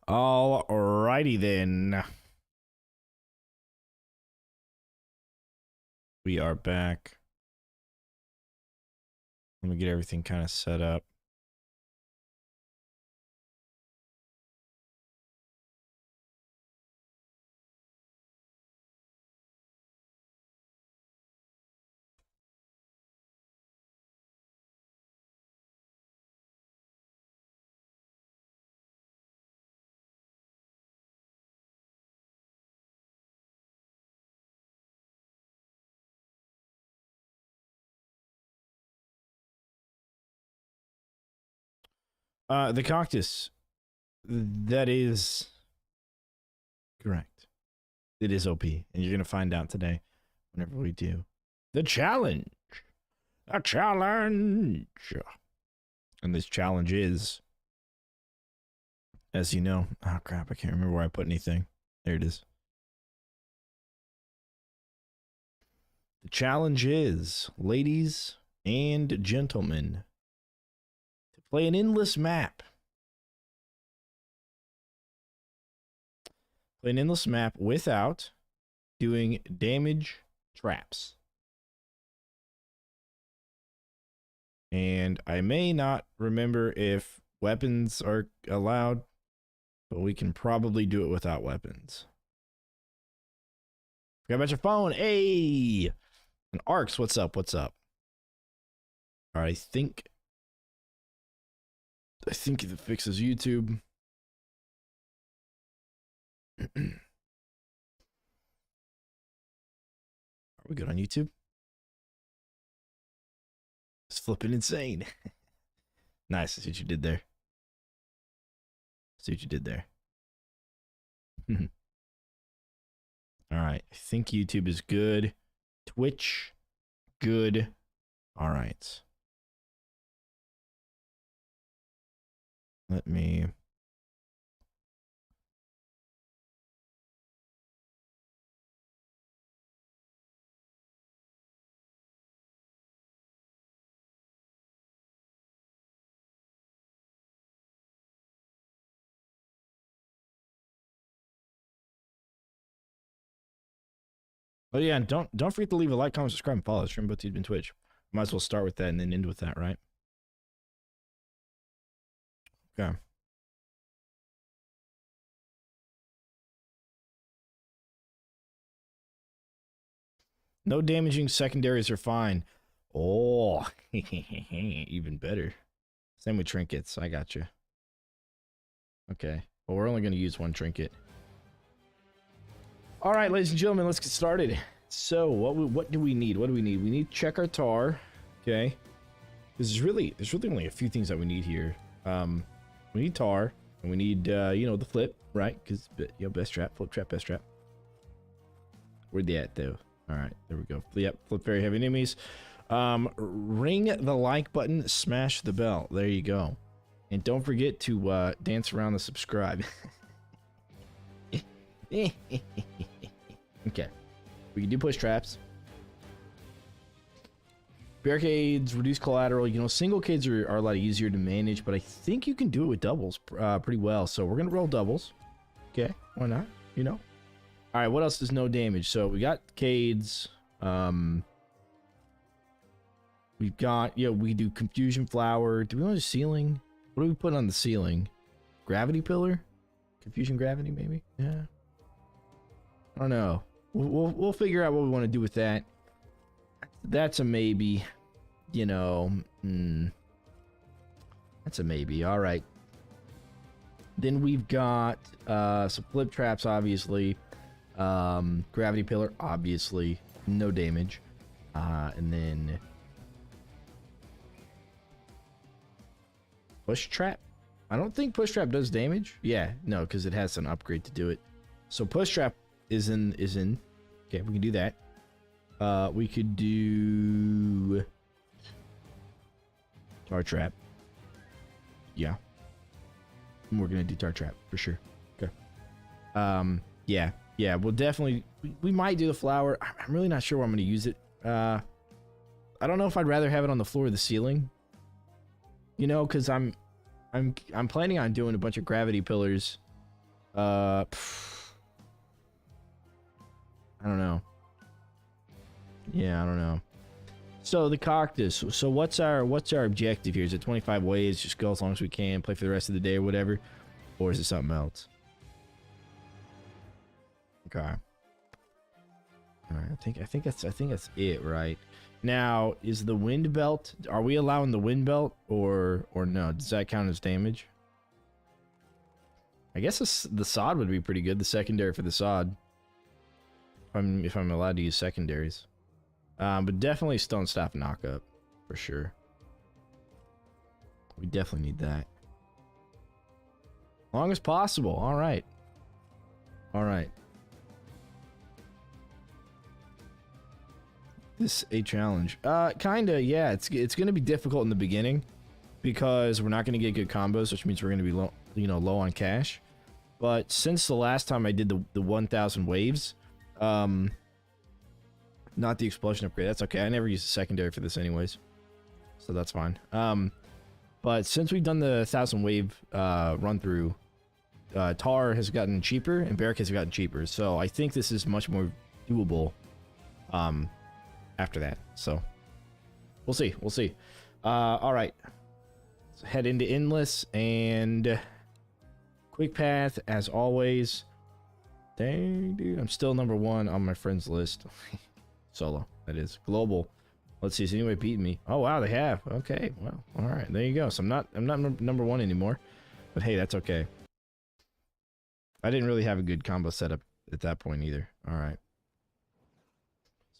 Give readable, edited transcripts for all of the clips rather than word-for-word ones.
Alrighty then. We are back. Let me get everything kind of set up. The cactus. That is correct. It is OP, and you're gonna find out today whenever we do the challenge. A challenge. And this challenge is, as you know, oh crap, I can't remember where I put anything. There it is. The challenge is, ladies and gentlemen, to play an endless map. Play an endless map without doing damage traps. And I may not remember if weapons are allowed, but we can probably do it without weapons. Forgot about your phone. Hey! And Arcs, what's up? What's up? All right, I think it fixes YouTube. Are we good on YouTube? It's flipping insane. Nice. I see what you did there. See what you did there. All right. I think YouTube is good. Twitch, good. All right. Let me... Oh yeah, and don't forget to leave a like, comment, subscribe, and follow. Stream both YouTube and Twitch. Might as well start with that and then end with that, right? Okay. No damaging secondaries are fine. Oh, even better. Same with trinkets. I got you. Okay. Well, we're only going to use one trinket. All right, ladies and gentlemen, let's get started. So, what do we need? What do we need? We need to check our tar. Okay. There's really only a few things that we need here. We need tar, and we need you know, the flip, right? Because you know, best trap, flip trap, best trap. Where'd they at though? All right, there we go. Yep, flip very heavy enemies. Ring the like button, smash the bell. There you go. And don't forget to dance around the subscribe. Okay. We can do push traps. Barricades, reduce collateral. You know, single cades are a lot easier to manage, but I think you can do it with doubles pretty well. So we're going to roll doubles. Okay, why not? You know? All right, what else is no damage? So we got cades. We've got, yeah, we do confusion flower. Do we want a ceiling? What do we put on the ceiling? Gravity pillar? Confusion gravity, maybe? Yeah. I don't know. We'll figure out what we want to do with that. That's a maybe. You know, that's a maybe. All right. Then we've got some flip traps, obviously. Gravity pillar, obviously. No damage. And then push trap. I don't think push trap does damage. Yeah, no, because it has an upgrade to do it. So push trap is in. Okay, we can do that. We could do tar trap. Yeah. We're gonna do tar trap for sure. Okay. Yeah, we'll definitely we might do the flower. I'm really not sure where I'm gonna use it. I don't know if I'd rather have it on the floor or the ceiling. You know, because I'm planning on doing a bunch of gravity pillars I don't know. Yeah, I don't know. So the cactus. So what's our objective here? Is it 25 waves? Just go as long as we can, play for the rest of the day or whatever, or is it something else? Okay. All right. I think that's it, right? Now, is the wind belt? Are we allowing the wind belt or no? Does that count as damage? I guess the sod would be pretty good. The secondary for the sod. If I'm allowed to use secondaries. But definitely stone staff knockup for sure. We definitely need that. Long as possible. All right. All right. This a challenge. Kinda. Yeah. It's gonna be difficult in the beginning because we're not gonna get good combos, which means we're gonna be low, low on cash. But since the last time I did the 1,000 waves, not the explosion upgrade. That's okay. I never used a secondary for this anyways, so that's fine. But since we've done the 1,000 wave run through, tar has gotten cheaper and barrack has gotten cheaper. So I think this is much more doable. After that, so we'll see. We'll see. All right. Let's head into endless and quick path as always. Dang, dude, I'm still #1 on my friends list. Solo, that is global. Let's see. Is anybody beating me? Oh wow, they have. Okay, well, all right, there you go. So I'm not #1 anymore, but hey, that's okay. I didn't really have a good combo setup at that point either. All right.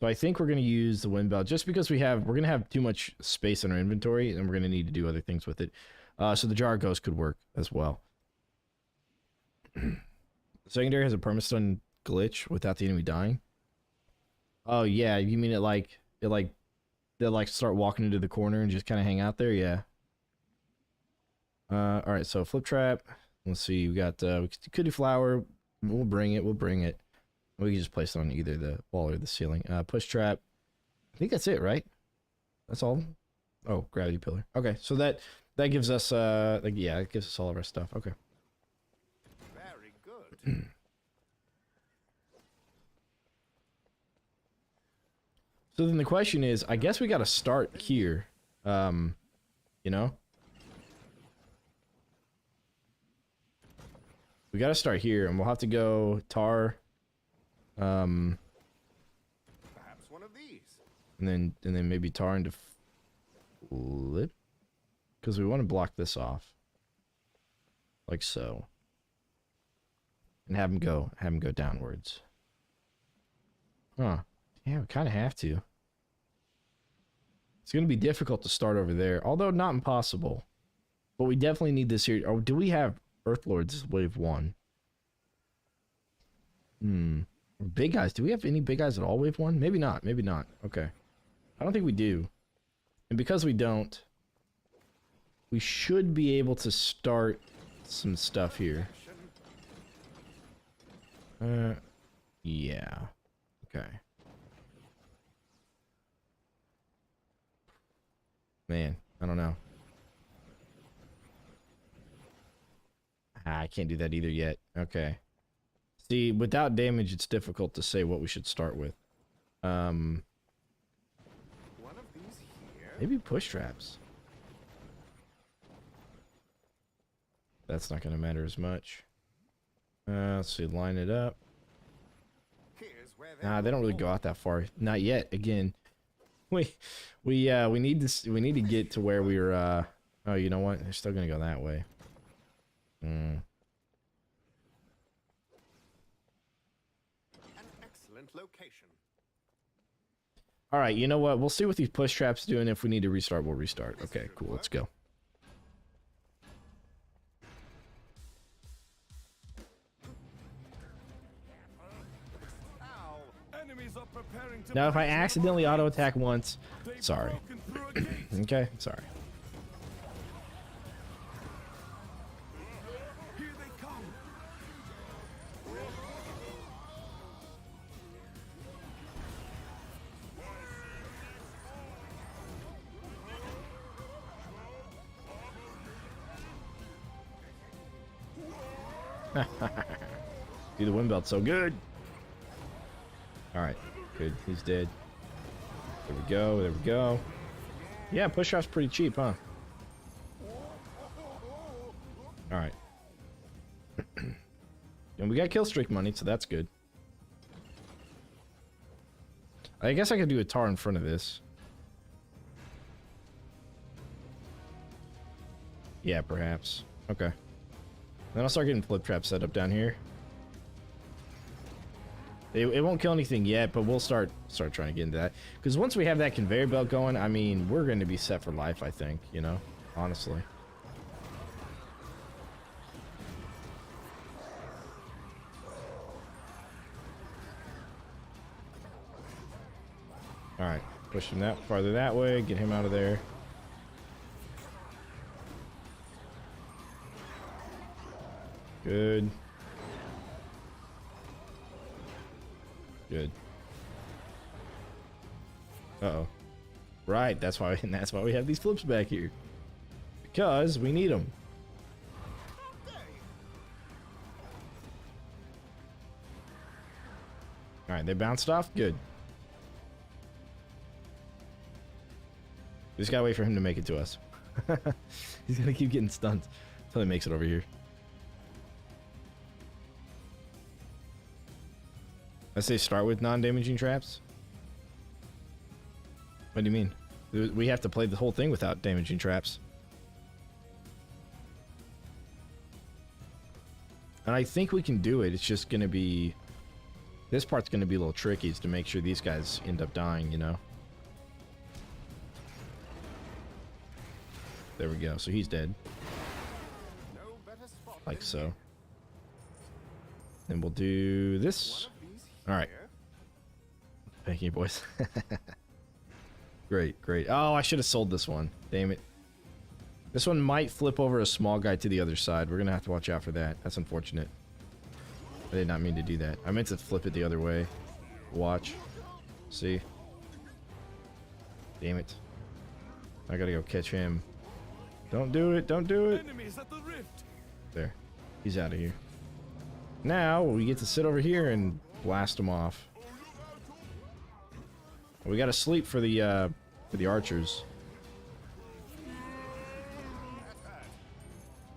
So I think we're going to use the wind belt just because we're going to have too much space in our inventory and we're going to need to do other things with it. So the jar of ghost could work as well. Secondary has a permastun glitch without the enemy dying. Oh yeah, you mean they'll start walking into the corner and just kind of hang out there? Yeah. All right, so flip trap. Let's see, we got we could do flower. We'll bring it. We can just place it on either the wall or the ceiling. Push trap. I think that's it, right? That's all. Oh, gravity pillar. Okay, so that gives us yeah, it gives us all of our stuff. Okay. Very good. So then the question is, I guess we got to start here. You know? We got to start here and we'll have to go tar. Perhaps one of these. And then maybe tar into flip, because we want to block this off, like so, and have him go downwards. Huh? Yeah, we kind of have to. It's gonna be difficult to start over there, although not impossible. But we definitely need this here. Oh, do we have Earth Lords wave 1? Big guys. Do we have any big guys at all wave 1? Maybe not. Maybe not. Okay. I don't think we do. And because we don't, we should be able to start some stuff here. Yeah. Okay. Man, I don't know. I can't do that either yet. Okay. See, without damage, it's difficult to say what we should start with. One of these here. Maybe push traps. That's not going to matter as much. Let's see, line it up. Nah, they don't really go out that far. Not yet. Again, we need this. We need to get to where we were. Oh, you know what? They're still going to go that way. Location. All right, you know what? We'll see what these push traps do, and if we need to restart, we'll restart. Okay, cool. Let's go. Now, if I accidentally auto attack once, sorry. Okay, sorry. Do the wind belt so good. Alright, good. He's dead. There we go, there we go. Yeah, push off's pretty cheap, huh? Alright. And we got kill streak money, so that's good. I guess I could do a tar in front of this. Yeah, perhaps. Okay. Then I'll start getting flip traps set up down here. It won't kill anything yet, but we'll start trying to get into that. Because once we have that conveyor belt going, I mean, we're going to be set for life, I think, you know? Honestly. Alright, push him that farther that way, get him out of there. Good. Good. Uh-oh. Right, that's why we have these flips back here. Because we need them. Alright, they bounced off? Good. We just gotta wait for him to make it to us. He's gonna keep getting stunned until he makes it over here. I say start with non-damaging traps. What do you mean? We have to play the whole thing without damaging traps. And I think we can do it. It's just gonna be... This part's gonna be a little tricky, is to make sure these guys end up dying, you know? There we go. So he's dead. Like so. Then we'll do this. Alright. Thank you, boys. Great, great. Oh, I should have sold this one. Damn it. This one might flip over a small guy to the other side. We're going to have to watch out for that. That's unfortunate. I did not mean to do that. I meant to flip it the other way. Watch. See? Damn it. I gotta go catch him. Don't do it. Don't do it. There. He's out of here. Now we get to sit over here and blast him off. We gotta sleep for the archers.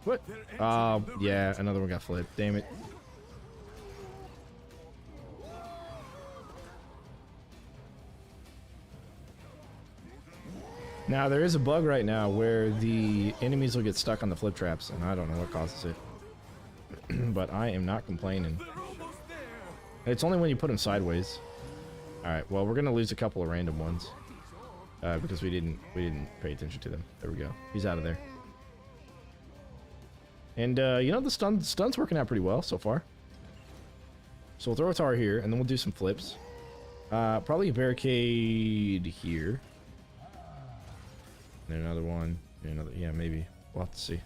What? Oh, yeah, another one got flipped. Damn it. Now, there is a bug right now where the enemies will get stuck on the flip traps, and I don't know what causes it. But I am not complaining. It's only when you put them sideways. Alright, well, we're gonna lose a couple of random ones. Because we didn't pay attention to them. There we go. He's out of there. And, you know, the stun's working out pretty well so far. So we'll throw a tower here, and then we'll do some flips. Probably a barricade here. And another one. And another, yeah, maybe. We'll have to see.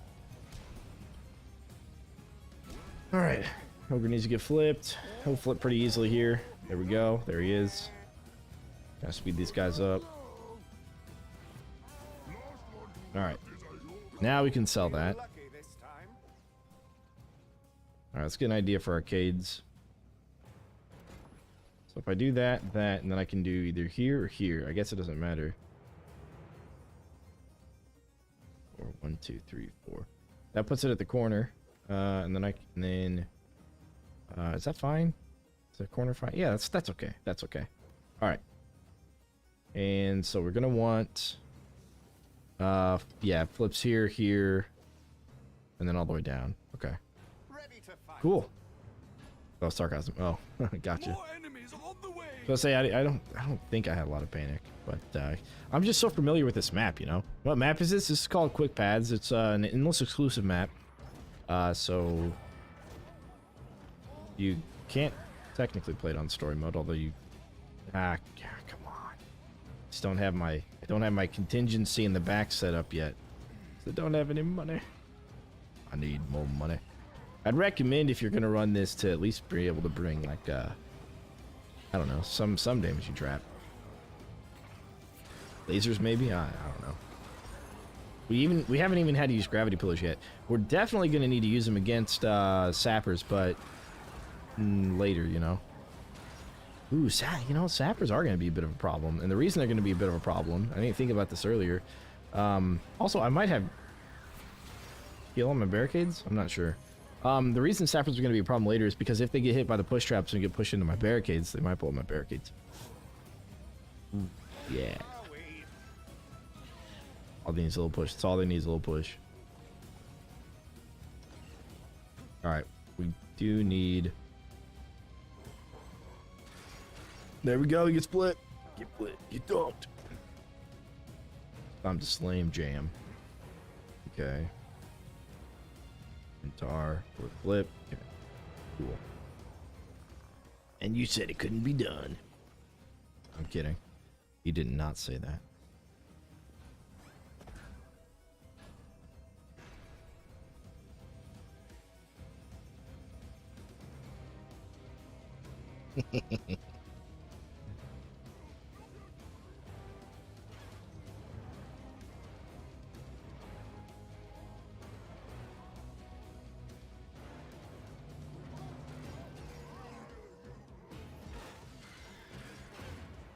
Alright. Ogre needs to get flipped. He'll flip pretty easily here. There we go. There he is. Gotta speed these guys up. Alright. Now we can sell that. Alright, let's get an idea for arcades. So if I do that, and then I can do either here or here. I guess it doesn't matter. 1, 2, 3, 4. That puts it at the corner. And then is that fine? Is that corner fine? Yeah, that's okay. That's okay. Alright. And so we're gonna want yeah, flips here, here, and then all the way down. Okay. Cool. Oh, sarcasm. Oh, gotcha. So I say I don't think I had a lot of panic, but I'm just so familiar with this map, you know. What map is this? This is called Quick Paths. It's an endless exclusive map. So you can't technically play it on story mode, although you come on. Just don't have my contingency in the back set up yet. So don't have any money. I need more money. I'd recommend, if you're gonna run this, to at least be able to bring like I don't know, some damaging trap. Lasers maybe? I don't know. We haven't even had to use gravity pillars yet. We're definitely going to need to use them against sappers, but later, you know. Ooh, you know, sappers are going to be a bit of a problem, and the reason they're going to be a bit of a problem, I didn't think about this earlier. Also, I might have heal on my barricades. I'm not sure. The reason sappers are going to be a problem later is because if they get hit by the push traps and get pushed into my barricades, they might pull up my barricades. Ooh, yeah. All they need is a little push. That's all they need is a little push. Alright. We do need... There we go. You get split. Get split. You don't. Time to slam jam. Okay. Tar. Flip. Okay. Cool. And you said it couldn't be done. I'm kidding. He did not say that.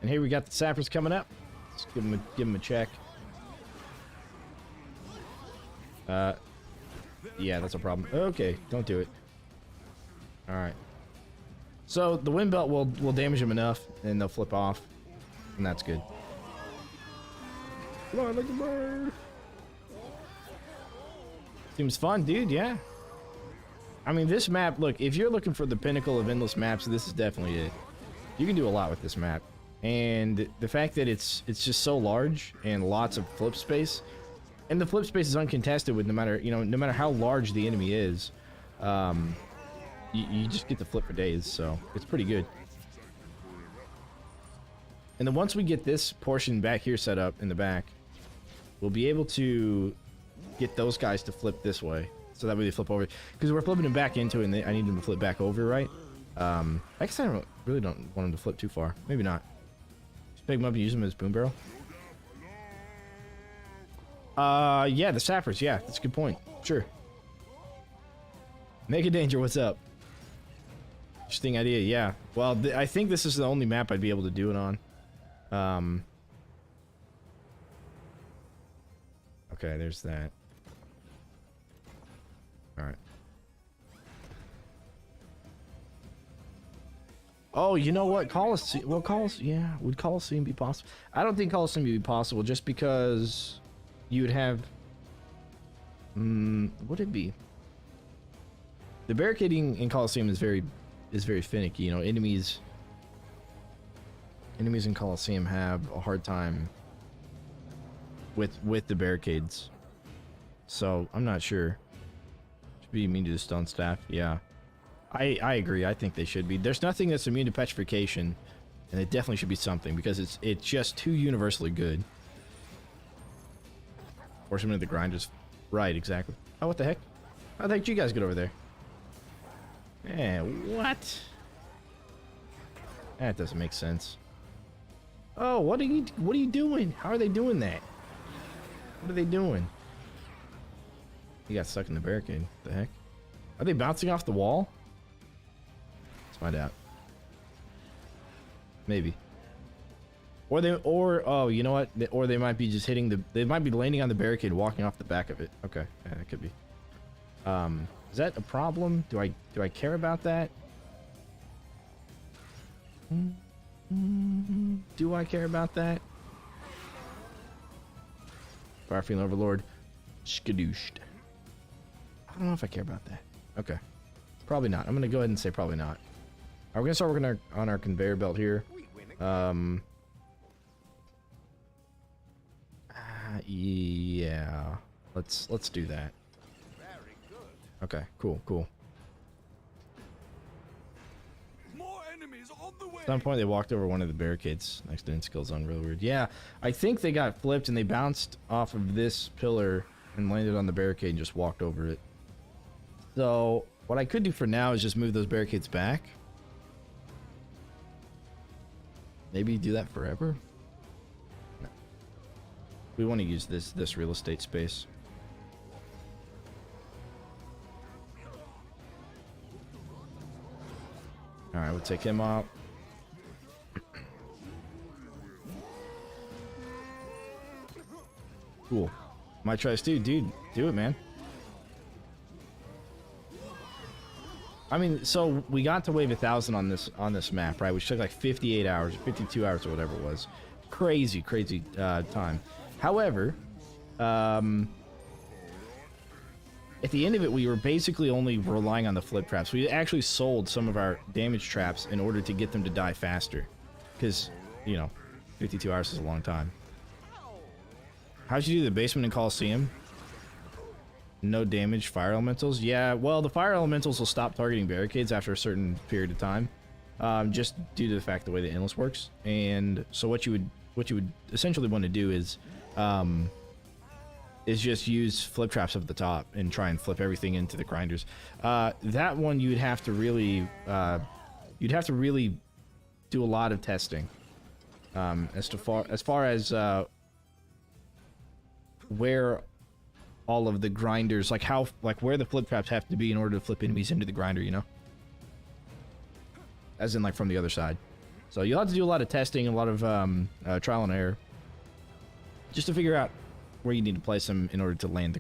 And here we got the sappers coming up. Let's give them a check. Yeah, that's a problem. Okay, don't do it. All right. So the wind belt will damage them enough, and they'll flip off, and that's good. Come on, like a bird. Seems fun, dude. Yeah. I mean, this map. Look, if you're looking for the pinnacle of endless maps, this is definitely it. You can do a lot with this map, and the fact that it's just so large and lots of flip space, and the flip space is uncontested with no matter how large the enemy is. You just get to flip for days, so it's pretty good. And then once we get this portion back here set up in the back, we'll be able to get those guys to flip this way, so that way they flip over. Because we're flipping them back into it, and I need them to flip back over, right? I guess I really don't want them to flip too far. Maybe not. Just pick them up and use them as boom barrel. Yeah, the sappers. Yeah, that's a good point. Sure. Mega Danger, what's up? Interesting idea, yeah. Well, I think this is the only map I'd be able to do it on. Okay, there's that. Alright. Oh, you know what? Coliseum. Well, yeah. Would Coliseum be possible? I don't think Coliseum would be possible just because you would have... would it be? The barricading in Coliseum is very finicky. You know, enemies in Coliseum have a hard time with the barricades. So I'm not sure. Should be immune to the stun staff. Yeah, I agree. I think they should be. There's nothing that's immune to petrification, and it definitely should be something because it's just too universally good. Or some of the grinders. Right, exactly. Oh, what the heck? How the heck did you guys get over there? Yeah, what? That doesn't make sense. Oh, what are you doing? How are they doing that? What are they doing? He got stuck in the barricade. What the heck? Are they bouncing off the wall? Let's find out. Maybe. Or oh, you know what? Or they might be just hitting they might be landing on the barricade, walking off the back of it. Okay, yeah, that could be. Is that a problem? Do I care about that? Do I care about that? Firefiend Overlord. Skadooshed. I don't know if I care about that. Okay. Probably not. I'm going to go ahead and say probably not. We're going to start working on our conveyor belt here. Yeah. Let's do that. Okay, cool. At some point they walked over one of the barricades next to Inskill Zone. Real weird. Yeah, I think they got flipped and they bounced off of this pillar and landed on the barricade and just walked over it. So what I could do for now is just move those barricades back. Maybe do that forever. No. We want to use this real estate space. All right, we'll take him out. Cool. Might try this too, dude. Do it, man. I mean, so we got to wave 1,000 on this map, right? Which took like 58 hours, 52 hours, or whatever it was. Crazy time. However, at the end of it, we were basically only relying on the flip traps. We actually sold some of our damage traps in order to get them to die faster, because you know, 52 hours is a long time. How'd you do the basement in Coliseum? No damage, fire elementals? Yeah, well, the fire elementals will stop targeting barricades after a certain period of time, just due to the fact the way the endless works. And so what you would essentially want to do is just use flip traps up at the top and try and flip everything into the grinders. That one you'd have to really do a lot of testing as far as where all of the grinders, like where the flip traps have to be in order to flip enemies into the grinder, you know? As in, like, from the other side. So you'll have to do a lot of testing, a lot of trial and error, just to figure out where you need to place them in order to land the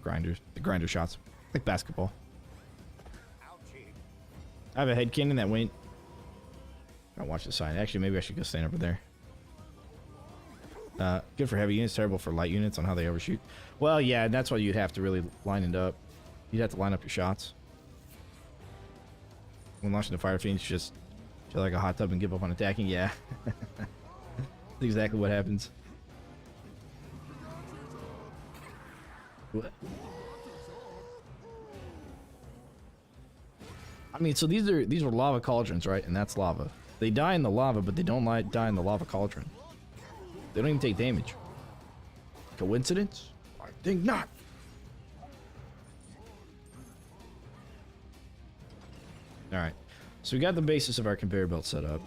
grinder shots, like basketball. I have a head cannon that went. I'll watch the sign. Actually, maybe I should go stand over there. Good for heavy units, terrible for light units on how they overshoot. Well, yeah, that's why you'd have to really line it up. You'd have to line up your shots. When launching the fire fiends, just feel like a hot tub and give up on attacking. Yeah, that's exactly what happens. What? I mean, so these are lava cauldrons, right? And that's lava. They die in the lava, but they don't die in the lava cauldron. They don't even take damage. Coincidence? I think not. Alright. So we got the basis of our conveyor belt set up.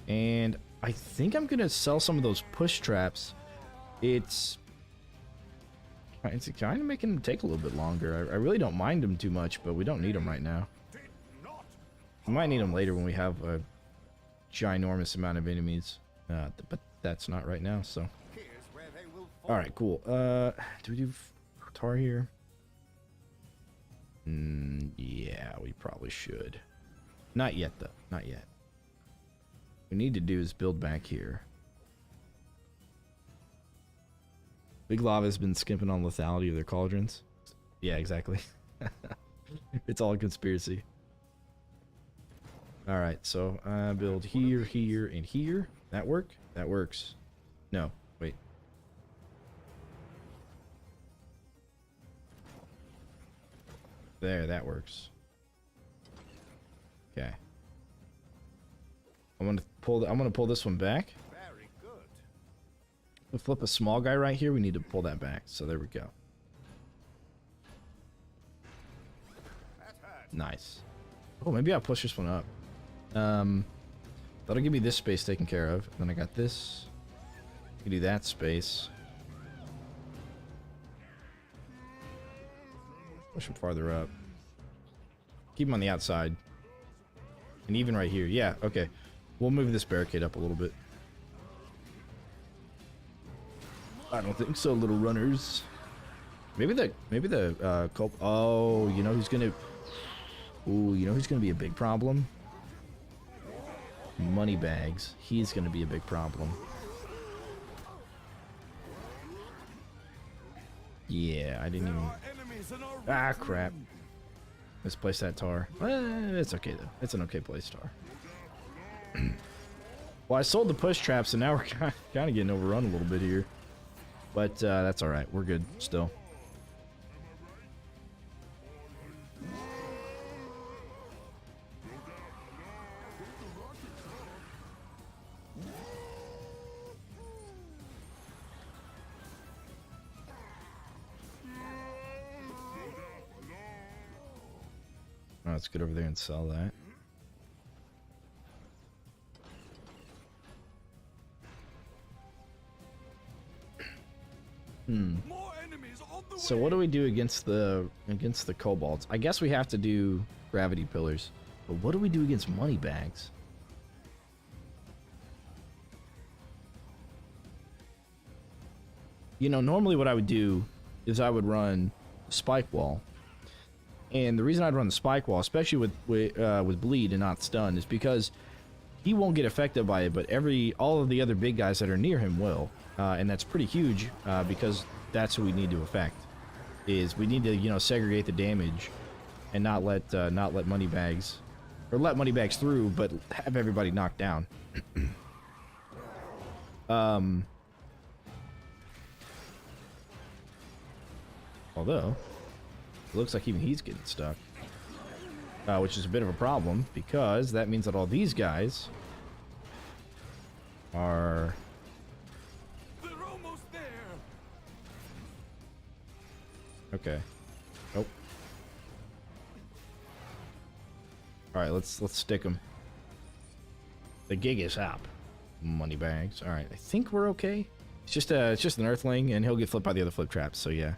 And I think I'm gonna sell some of those push traps. It's kind of making them take a little bit longer. I really don't mind them too much, but we don't need them right now. We might need them later when we have a ginormous amount of enemies, but that's not right now. So, all right, cool. Do we do tar here? Yeah, we probably should. Not yet, though. Not yet. What we need to do is build back here. Big Lava has been skimping on lethality of their cauldrons. Yeah, exactly. It's all a conspiracy. Alright, so build here, here, and here. That work? That works. No, wait. There, that works. Okay. I'm gonna pull this one back. We flip a small guy right here, we need to pull that back. So there we go. Nice. Oh, maybe I'll push this one up. That'll give me this space taken care of. Then I got this. I can do that space. Push him farther up. Keep him on the outside. And even right here. Yeah, okay. We'll move this barricade up a little bit. I don't think so, little runners. Maybe the culp. Oh, you know who's gonna. Ooh, you know who's gonna be a big problem? Moneybags. He's gonna be a big problem. Yeah, I didn't even. Ah, crap. Misplaced that tar. It's okay though. It's an okay place, tar. Well, I sold the push traps, and now we're kind of getting overrun a little bit here. But that's alright. We're good still. Oh, let's get over there and sell that. More enemies on the So way. what do we do against the kobolds? I guess we have to do gravity pillars. But what do we do against money bags? You know, normally what I would do is I would run spike wall. And the reason I'd run the spike wall, especially with bleed and not stun, is because he won't get affected by it, but all of the other big guys that are near him will. And that's pretty huge because that's what we need to affect. Is we need to, you know, segregate the damage and not let money bags, or let money bags through, but have everybody knocked down. Although it looks like even he's getting stuck, which is a bit of a problem because that means that all these guys are. They're almost there. Okay. Oh. All right, let's stick them. The gig is up. Money bags. All right, I think we're okay. It's just an Earthling, and he'll get flipped by the other flip traps. So yeah.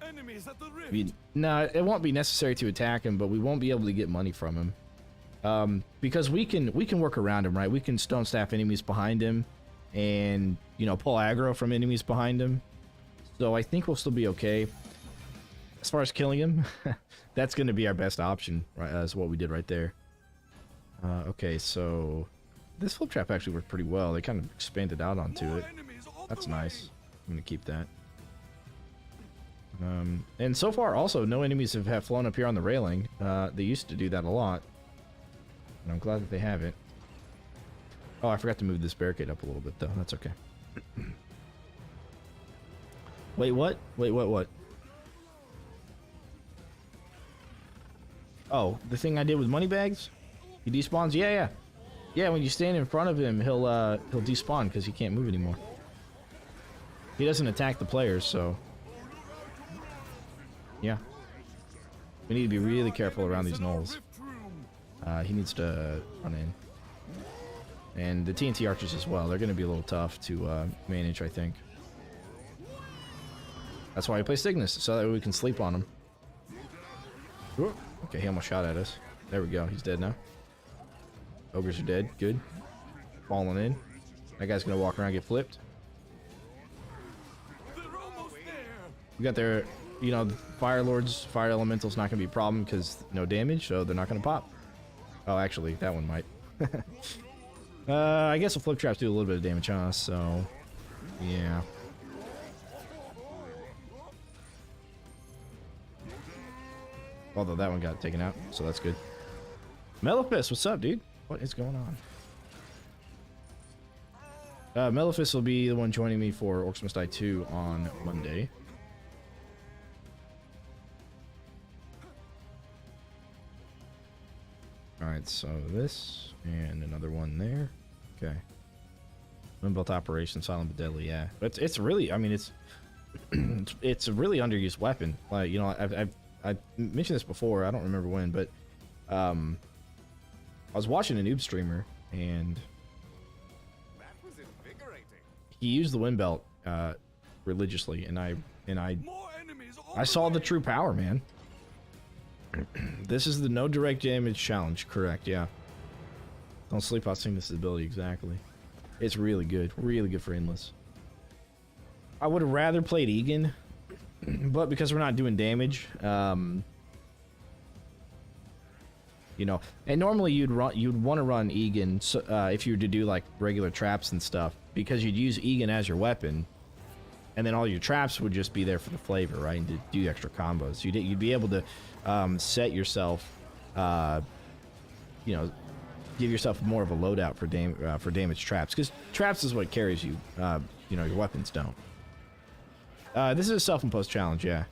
Enemies at the rift. I mean, no, it won't be necessary to attack him, but we won't be able to get money from him. Because we can work around him, right? We can stone staff enemies behind him, and you know, pull aggro from enemies behind him. So I think we'll still be okay. As far as killing him, that's going to be our best option, right? That's what we did right there. Okay, so this flip trap actually worked pretty well. They kind of expanded out onto More it. enemies on That's the nice. way. I'm going to keep that. And so far, also, no enemies have flown up here on the railing. They used to do that a lot. And I'm glad that they haven't. Oh, I forgot to move this barricade up a little bit, though. That's okay. Wait, what? Wait, what? Oh, the thing I did with money bags? He despawns? Yeah. Yeah, when you stand in front of him, he'll despawn because he can't move anymore. He doesn't attack the players, so... Yeah. We need to be really careful around these knolls. He needs to run in. And the TNT archers as well. They're going to be a little tough to manage, I think. That's why we play Cygnus, so that we can sleep on him. Ooh. Okay, he almost shot at us. There we go. He's dead now. Ogres are dead. Good. Falling in. That guy's going to walk around and get flipped. They're almost there. We got their... You know, Fire Lords, Fire Elemental's not going to be a problem because no damage, so they're not going to pop. Oh, actually, that one might. I guess the flip traps do a little bit of damage on us, so... Yeah. Although that one got taken out, so that's good. Melephis, what's up, dude? What is going on? Melephis will be the one joining me for Orcs Must Die 2 on Monday. Alright, so this, and another one there. Okay. Wind-built operation, silent but deadly, yeah. But it's really, I mean, it's it's a really underused weapon. Like, you know, I've mentioned this before, I don't remember when, but I was watching a noob streamer, and That was invigorating. he used the wind belt religiously, and I More enemies on I the saw the way. true power, man. This is the no direct damage challenge, correct? Yeah. Don't sleep on seeing this ability, exactly. It's really good for endless. I would have rather played Egan, but because we're not doing damage, you know, and normally you'd want to run Egan if you were to do like regular traps and stuff, because you'd use Egan as your weapon. And then all your traps would just be there for the flavor, right? And to do extra combos. You'd be able to set yourself, you know, give yourself more of a loadout for damage traps. Because traps is what carries you. You know, your weapons don't. This is a self-imposed challenge, yeah.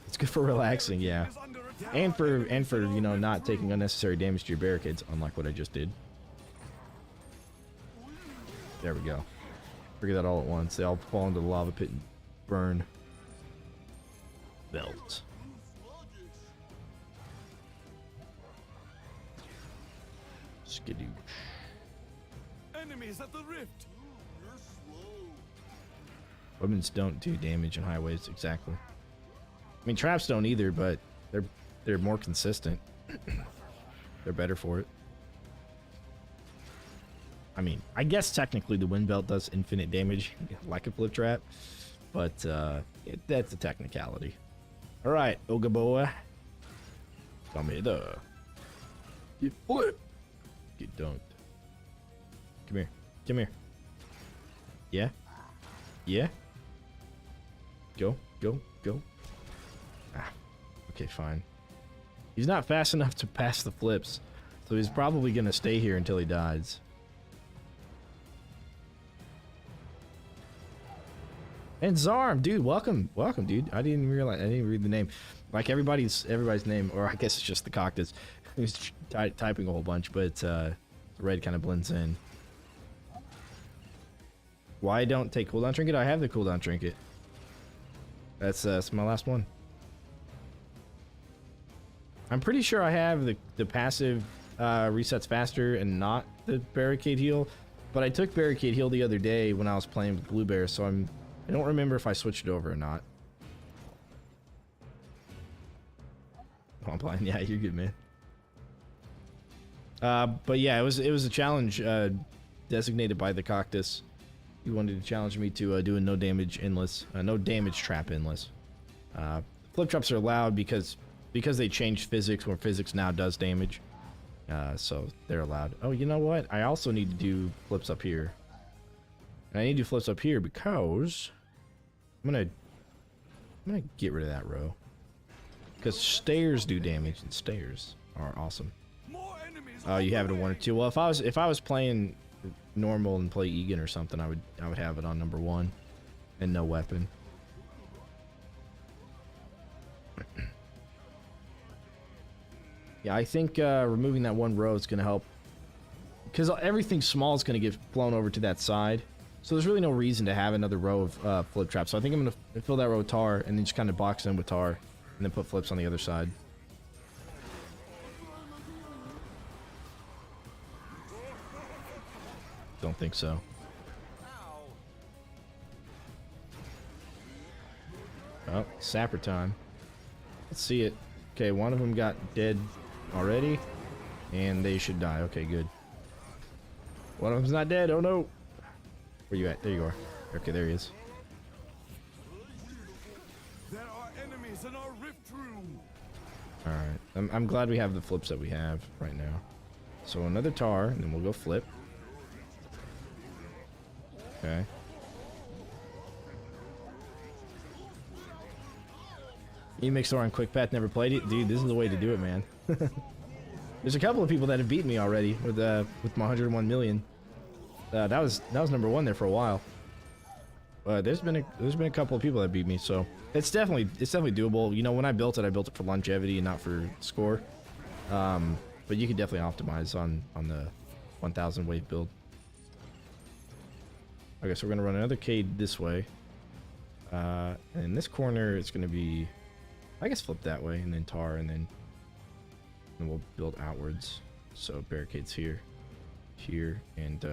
It's good for relaxing, yeah. Is under attack. And for you know, not taking unnecessary damage to your barricades, unlike what I just did. There we go. Figure that all at once. They all fall into the lava pit and burn. Belt. Skidoosh. Enemies at the rift. Weapons don't do damage in highways, exactly. I mean, traps don't either, but they're more consistent. They're better for it. I mean, I guess technically the wind belt does infinite damage, like a flip trap, but that's a technicality. All right, Oga boy. Come here, you flip. Get dunked. Come here. Come here. Yeah. Yeah. Go. Go. Go. Ah. Okay, fine. He's not fast enough to pass the flips, so he's probably gonna stay here until he dies. And Zarm, dude, welcome, dude. I didn't realize, I didn't read the name. Like everybody's name, or I guess it's just the cactus who's typing a whole bunch, but the red kind of blends in. Why don't take cooldown trinket? I have the cooldown trinket. That's my last one. I'm pretty sure I have the passive resets faster and not the barricade heal, but I took barricade heal the other day when I was playing with Blue Bear, so I don't remember if I switched it over or not. Oh, I'm blind. Yeah, you're good, man. But yeah, it was a challenge designated by the cactus. He wanted to challenge me to do a no damage endless, no damage trap endless. Flip traps are allowed because they changed physics, where physics now does damage. So they're allowed. Oh, you know what? I also need to do flips up here. And I need to do flips up here because I'm gonna get rid of that row. Because stairs do damage, and stairs are awesome. Oh, you have it in 1 or 2. Well, if I was playing normal and play Egan or something, I would have it on number 1 and no weapon. Yeah, I think removing that 1 row is gonna help, because everything small is gonna get blown over to that side. So there's really no reason to have another row of flip traps. So I think I'm going to fill that row with tar and then just kind of box in with tar and then put flips on the other side. Don't think so. Oh, sapper time. Let's see it. Okay, one of them got dead already, and they should die. Okay, good. One of them's not dead. Oh no. Where you at? There you are. Okay, there he is. There are enemies in our rift room. All right. I'm glad we have the flips that we have right now. So another tar, and then we'll go flip. Okay. Emix Thor on Quick Path, never played it. Dude, this is the way to do it, man. There's a couple of people that have beaten me already with my 101 million. That was number 1 there for a while. But there's been a couple of people that beat me, so it's definitely doable. You know, when I built it for longevity and not for score. But you can definitely optimize on the 1000 wave build. Okay, so we're gonna run another Cade this way. And in this corner it's gonna be, I guess, flip that way and then tar, and then we'll build outwards. So barricades here, and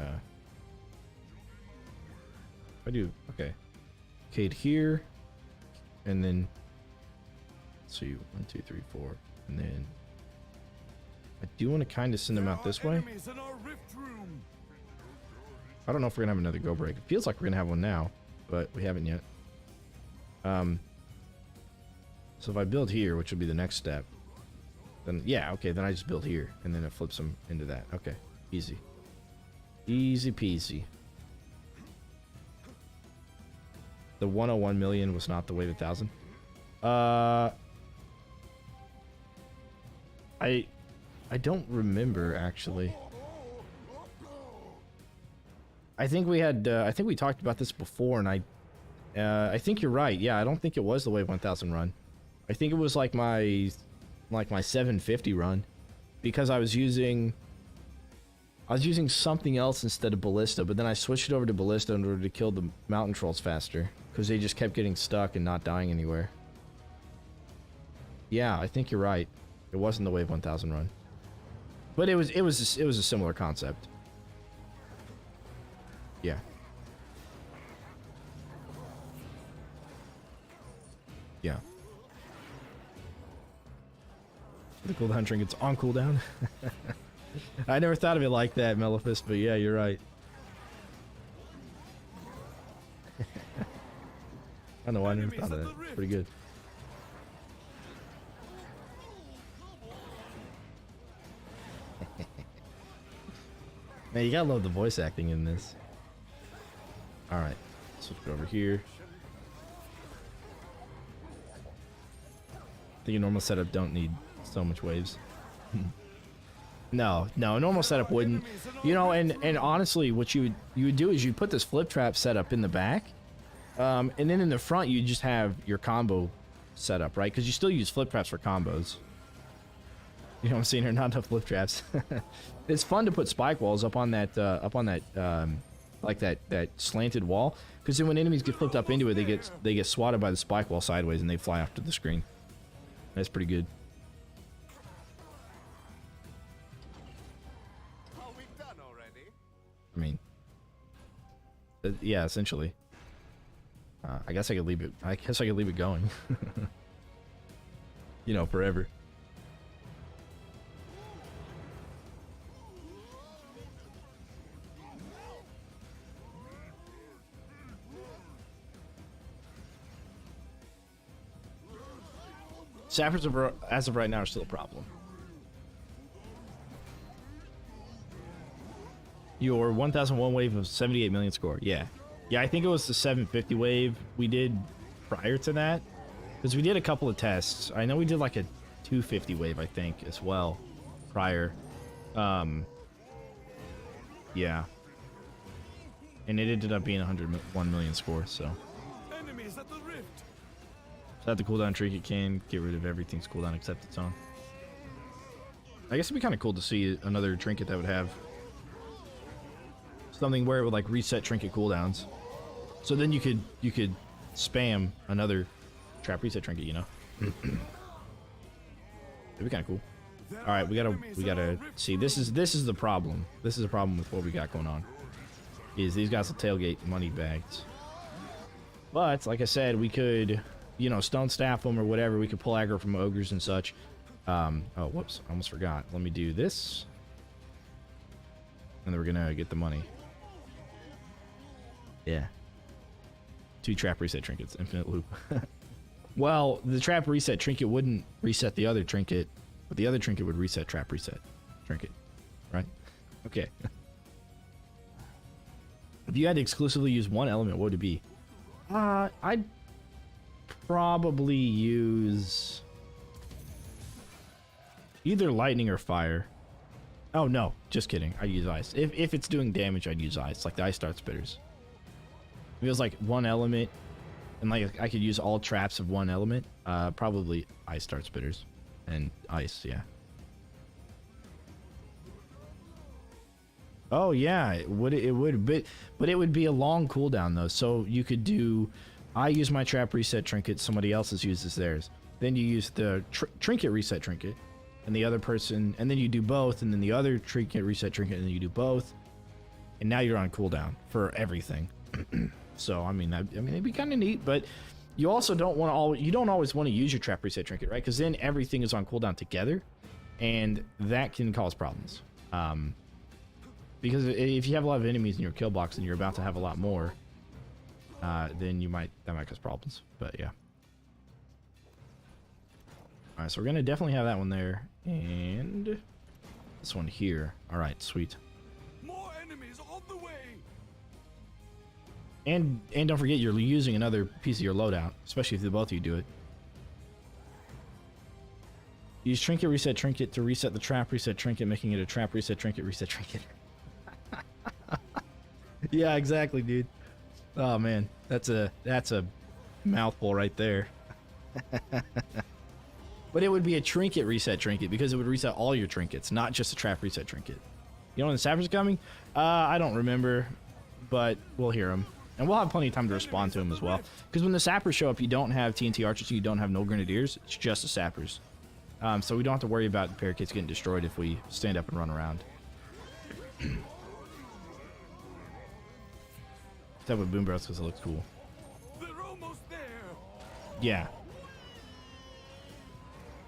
I do, okay. Cade here, and then, let's see, 1, 2, 3, 4, and then I do want to kind of send them out this way. I don't know if we're gonna have another go break. It feels like we're gonna have one now, but we haven't yet. So if I build here, which would be the next step, then yeah, okay, then I just build here, and then it flips them into that. Okay, easy. Easy peasy. The 101 million was not the wave 1000. I don't remember, actually. I think we had I think we talked about this before, and I think you're right. Yeah, I don't think it was the wave 1000 run. I think it was like my 750 run, because I was using something else instead of ballista, but then I switched it over to ballista in order to kill the mountain trolls faster, because they just kept getting stuck and not dying anywhere. Yeah, I think you're right. It wasn't the wave 1000 run, but it was a similar concept. Yeah. Yeah. The cooldown trinket's on cooldown. I never thought of it like that, Maleficent, but yeah, you're right. I don't know why I never thought of that. It's pretty good. Man, you gotta love the voice acting in this. Alright, switch it over here. I think a normal setup don't need so much waves. No, a normal setup wouldn't. You know, and honestly, what you would do is you'd put this flip trap setup in the back, and then in the front you just have your combo setup, right? Because you still use flip traps for combos. You know what I'm saying? There are not enough flip traps. It's fun to put spike walls up on that, like that slanted wall, because then when enemies get flipped up into it, they get swatted by the spike wall sideways and they fly off to the screen. That's pretty good. Are we done already? I mean, yeah, essentially. I guess I could leave it. I guess I could leave it going. You know, forever. Sappers, as of right now, are still a problem. Your 1001 wave of 78 million score. Yeah. Yeah, I think it was the 750 wave we did prior to that. Because we did a couple of tests. I know we did like a 250 wave, I think, as well, prior. Yeah. And it ended up being 101 million score, so. Enemies at the rift. So that the cooldown trinket can get rid of everything's cooldown except its own. I guess it'd be kind of cool to see another trinket that would have something where it would like reset trinket cooldowns. So then you could spam another trap reset trinket, you know? It'd be kind of cool. All right, we gotta see. This is the problem. This is the problem with what we got going on. Is these guys will tailgate money bags. But like I said, we could, you know, stone staff them or whatever. We could pull aggro from ogres and such. Oh, whoops! I almost forgot. Let me do this, and then we're gonna get the money. Yeah. 2 trap reset trinkets, infinite loop. Well, the trap reset trinket wouldn't reset the other trinket, but the other trinket would reset trap reset trinket, right? Okay. If you had to exclusively use one element, what would it be? I'd probably use either lightning or fire. Oh no, just kidding. I'd use ice. If it's doing damage, I'd use ice, like the ice dart spitters. If it was like one element, and like I could use all traps of one element, probably ice dart spitters and ice, yeah. Oh yeah, it would, but it would be a long cooldown though. So you could do, I use my trap reset trinket, somebody else's uses theirs. Then you use the trinket reset trinket, and the other person, and then you do both, and then the other trinket reset trinket, and then you do both, and now you're on cooldown for everything. So I mean, it'd be kind of neat, but you also don't want to you don't always want to use your trap reset trinket, right? Because then everything is on cooldown together, and that can cause problems. Because if you have a lot of enemies in your kill box and you're about to have a lot more, then that might cause problems. But yeah. All right, so we're gonna definitely have that one there, and this one here. All right, sweet. More enemies on the way. And don't forget you're using another piece of your loadout, especially if the both of you do it. Use trinket reset trinket to reset the trap reset trinket, making it a trap reset trinket reset trinket. Yeah, exactly, dude. Oh man, that's a mouthful right there. But it would be a trinket reset trinket because it would reset all your trinkets, not just a trap reset trinket. You know when the sappers are coming? I don't remember, but we'll hear them. And we'll have plenty of time to respond to them as well. Because when the sappers show up, you don't have TNT archers, you don't have no grenadiers. It's just the sappers. So we don't have to worry about the parakeets getting destroyed if we stand up and run around. Except with boom barrels because it looks cool. They're almost there. Yeah.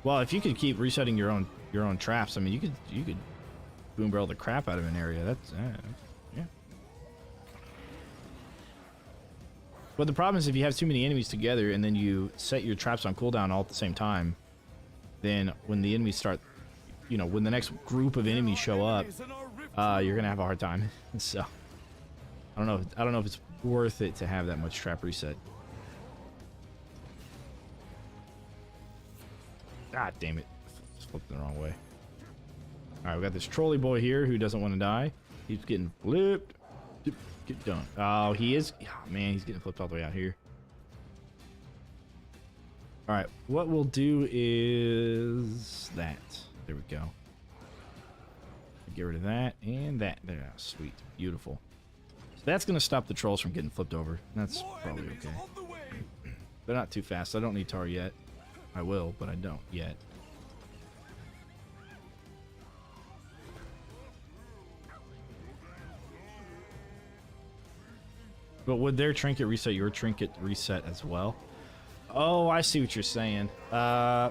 Well, if you could keep resetting your own traps, I mean, you could boom barrel the crap out of an area. That's yeah. But the problem is if you have too many enemies together and then you set your traps on cooldown all at the same time, then when the enemies start, you know, when the next group of enemies show up, you're gonna have a hard time. So I don't know if it's worth it to have that much trap reset. God damn it. Just flipped the wrong way. Alright, we got this trolley boy here who doesn't want to die. He's getting flipped. Get done. Oh, he is. Oh, man, he's getting flipped all the way out here. Alright, what we'll do is that. There we go. Get rid of that and that. There, sweet. Beautiful. So that's going to stop the trolls from getting flipped over. That's probably okay. They're not too fast. I don't need tar yet. I will, but I don't yet. But would their trinket reset your trinket reset as well? Oh, I see what you're saying. No,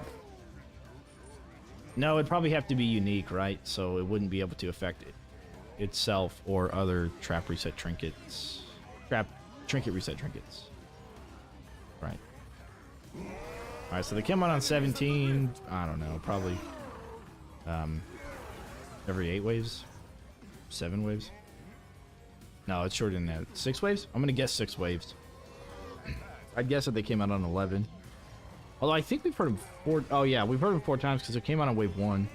it'd probably have to be unique, right? So it wouldn't be able to affect itself or other trap reset trinkets. Trinket reset trinkets. Right. Alright, so they came out on 17, I don't know, probably every 8 waves? 7 waves? No, it's shorter than that. 6 waves? I'm gonna guess 6 waves. I'd guess that they came out on 11. Although I think we've heard them 4. Oh yeah, we've heard them 4 times because it came out on wave 1.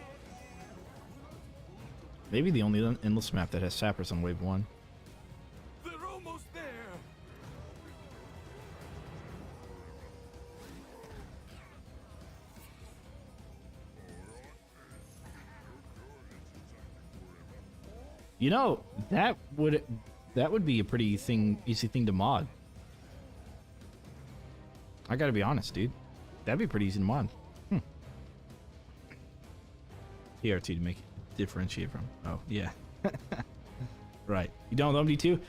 Maybe the only endless map that has sappers on wave 1. They're almost there. You know, that would be a pretty easy thing to mod. I gotta be honest, dude. That'd be pretty easy to mod. TRT to make it differentiate from. Oh, yeah. Right. You don't with MD2?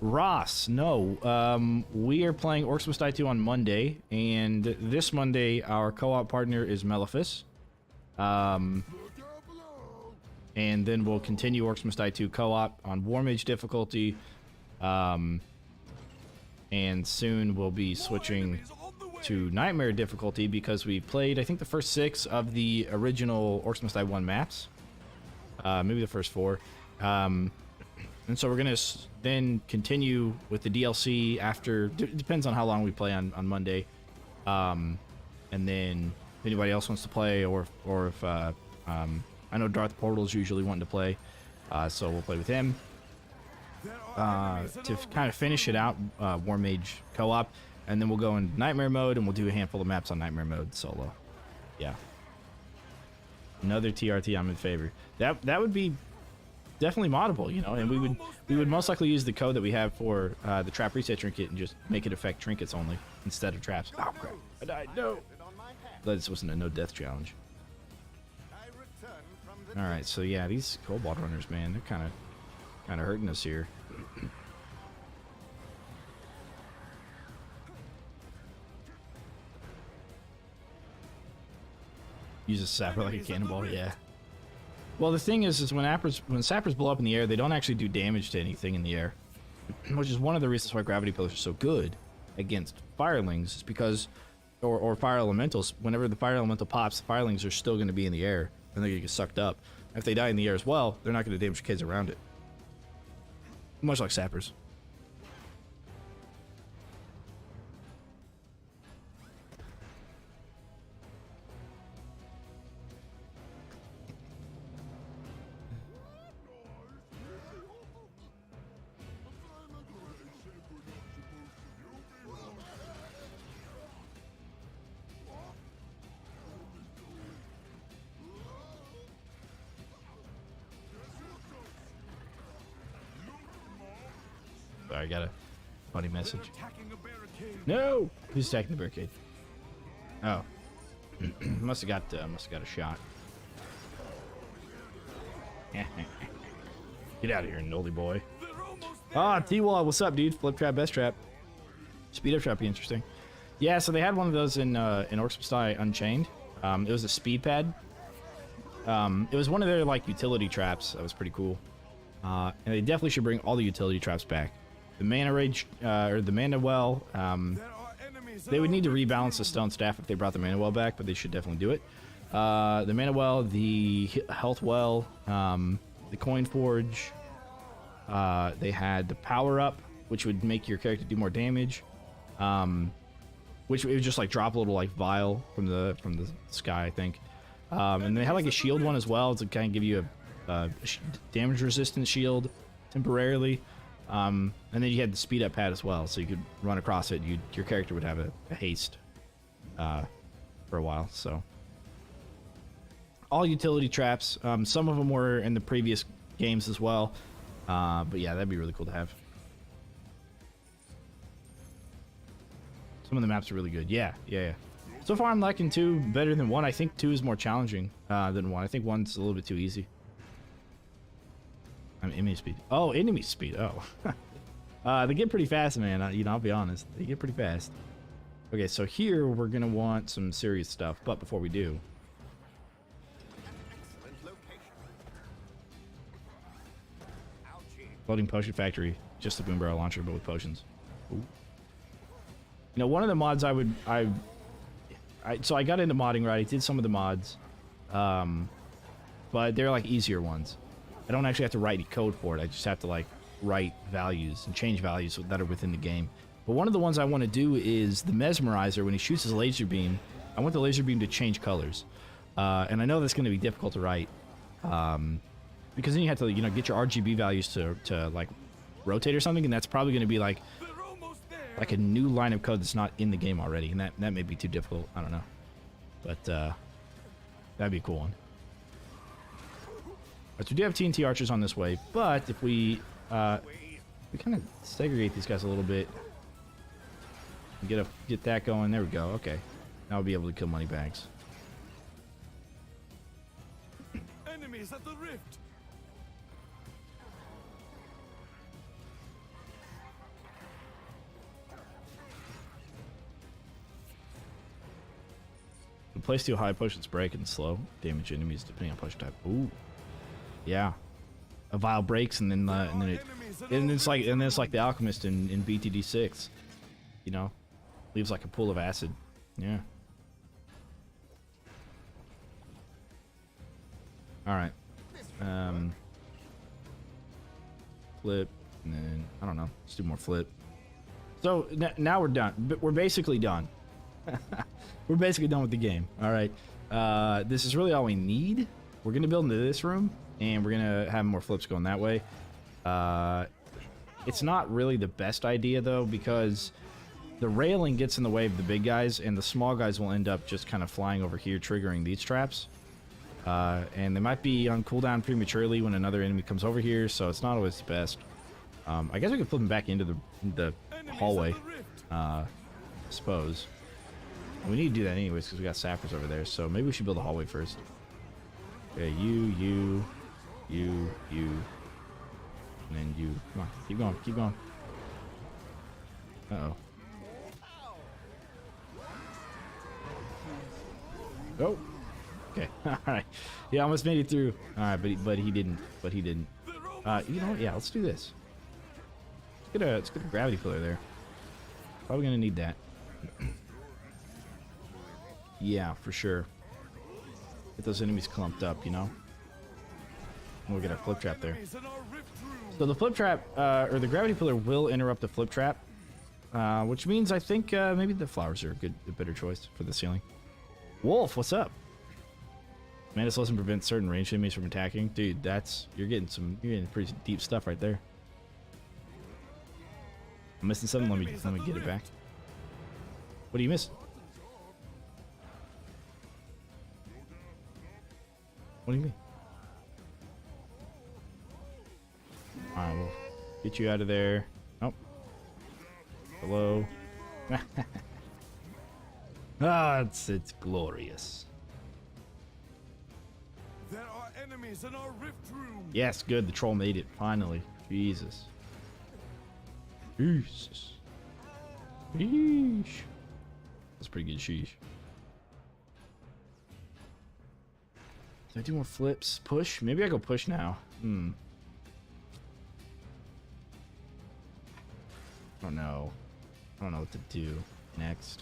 Ross, no. We are playing Orcs Must Die 2 on Monday, and this Monday our co-op partner is Maleficus. And then we'll continue Orcs Must Die 2 co-op on War Mage difficulty. And soon we'll be switching to Nightmare difficulty because we played, I think, the first 6 of the original Orcs Must Die 1 maps. Maybe the first 4. And so we're going to then continue with the DLC after. Depends on how long we play on Monday. And then if anybody else wants to play, or if I know Darth Portal's usually wanting to play, so we'll play with him to kind of finish it out, War Mage co-op, and then we'll go in Nightmare mode, and we'll do a handful of maps on Nightmare mode solo. Yeah, another TRT. I'm in favor. That would be definitely moddable, you know, and we would most likely use the code that we have for the trap reset trinket and just make it affect trinkets only instead of traps. Oh crap! I died. No, this wasn't a no death challenge. All right, so yeah, these Cobalt runners, man, they're kind of hurting us here. Use a sapper like a cannonball, yeah. Well, the thing is when sappers blow up in the air, they don't actually do damage to anything in the air, which is one of the reasons why gravity pillars are so good against firelings. Is because, or fire elementals. Whenever the fire elemental pops, the firelings are still going to be in the air. And they're going to get sucked up. If they die in the air as well, they're not going to damage kids around it. Much like sappers. Sorry, I got a funny message. No! Who's attacking the barricade? Oh. must have got a shot. Get out of here, Noldy boy. Ah, T-Wall, what's up, dude? Flip trap, best trap. Speed up trap be interesting. Yeah, so they had one of those in Orcs Must Die Unchained. It was a speed pad. It was one of their like utility traps. That was pretty cool. And they definitely should bring all the utility traps back. The mana rage or the mana well. They would need to rebalance the stone staff if they brought the mana well back, but they should definitely do it. The mana well, the health well, the coin forge. They had the power up, which would make your character do more damage. Which it would just like drop a little like vial from the sky, I think. And they had like a shield one as well to kind of give you a damage resistant shield temporarily. And then you had the speed up pad as well, so you could run across it. Your character would have a haste for a while. So all utility traps. Some of them were in the previous games as well. But yeah, that'd be really cool to have. Some of the maps are really good. Yeah. So far, I'm liking 2 better than 1. I think 2 is more challenging than 1. I think 1's a little bit too easy. Enemy speed. Oh, enemy speed. Oh. They get pretty fast, man. I'll be honest. They get pretty fast. Okay, so here we're going to want some serious stuff. But before we do... Floating potion factory. Just a boom barrel launcher, but with potions. Ooh. You know, one of the mods so I got into modding, right? I did some of the mods. But they're like easier ones. I don't actually have to write any code for it. I just have to like write values and change values that are within the game. But one of the ones I want to do is the mesmerizer. When he shoots his laser beam, I want the laser beam to change colors. And I know that's going to be difficult to write. Because then you have to, get your RGB values to like rotate or something, and that's probably going to be like a new line of code that's not in the game already, and that may be too difficult. I don't know, but that'd be a cool one. But we do have TNT archers on this way, but if we kind of segregate these guys a little bit, get that going. There we go. Okay, now we'll be able to kill money bags. Enemies at the rift. Place too high, potions break and slow damage enemies depending on potion type. Ooh, yeah. A vial breaks and then it's like the alchemist in BTD 6. Leaves like a pool of acid. Yeah. All right. Flip and then I don't know. Let's do more flip. So now we're done. But we're basically done. We're basically done with the game. All right. This is really all we need. We're going to build into this room, and we're going to have more flips going that way. It's not really the best idea, though, because the railing gets in the way of the big guys, and the small guys will end up just kind of flying over here, triggering these traps. And they might be on cooldown prematurely when another enemy comes over here, so it's not always the best. I guess we could flip them back into the hallway, I suppose. We need to do that anyways because we got sappers over there, so maybe we should build a hallway first. Okay, you, and then you. Come on, keep going. Uh-oh. Oh. Okay, alright. He almost made it through. Alright, but he didn't. You know what? Yeah, let's do this. Let's get a gravity pillar there. Probably gonna need that. Yeah, for sure. Get those enemies clumped up, We'll get our flip trap there. So the flip trap, or the gravity pillar will interrupt the flip trap, which means I think maybe the flowers are a better choice for the ceiling. Wolf, what's up? Mana slows and prevents certain ranged enemies from attacking. Dude, you're getting pretty deep stuff right there. I'm missing something. Let me get it back. What do you miss? What do you mean? Alright, we'll get you out of there. Oh. Hello. It's glorious. There are enemies in our rift room. Yes, good. The troll made it finally. Jesus. Sheesh. That's pretty good. Sheesh. Do I do more flips? Push? Maybe I go push now. I don't know. I don't know what to do next.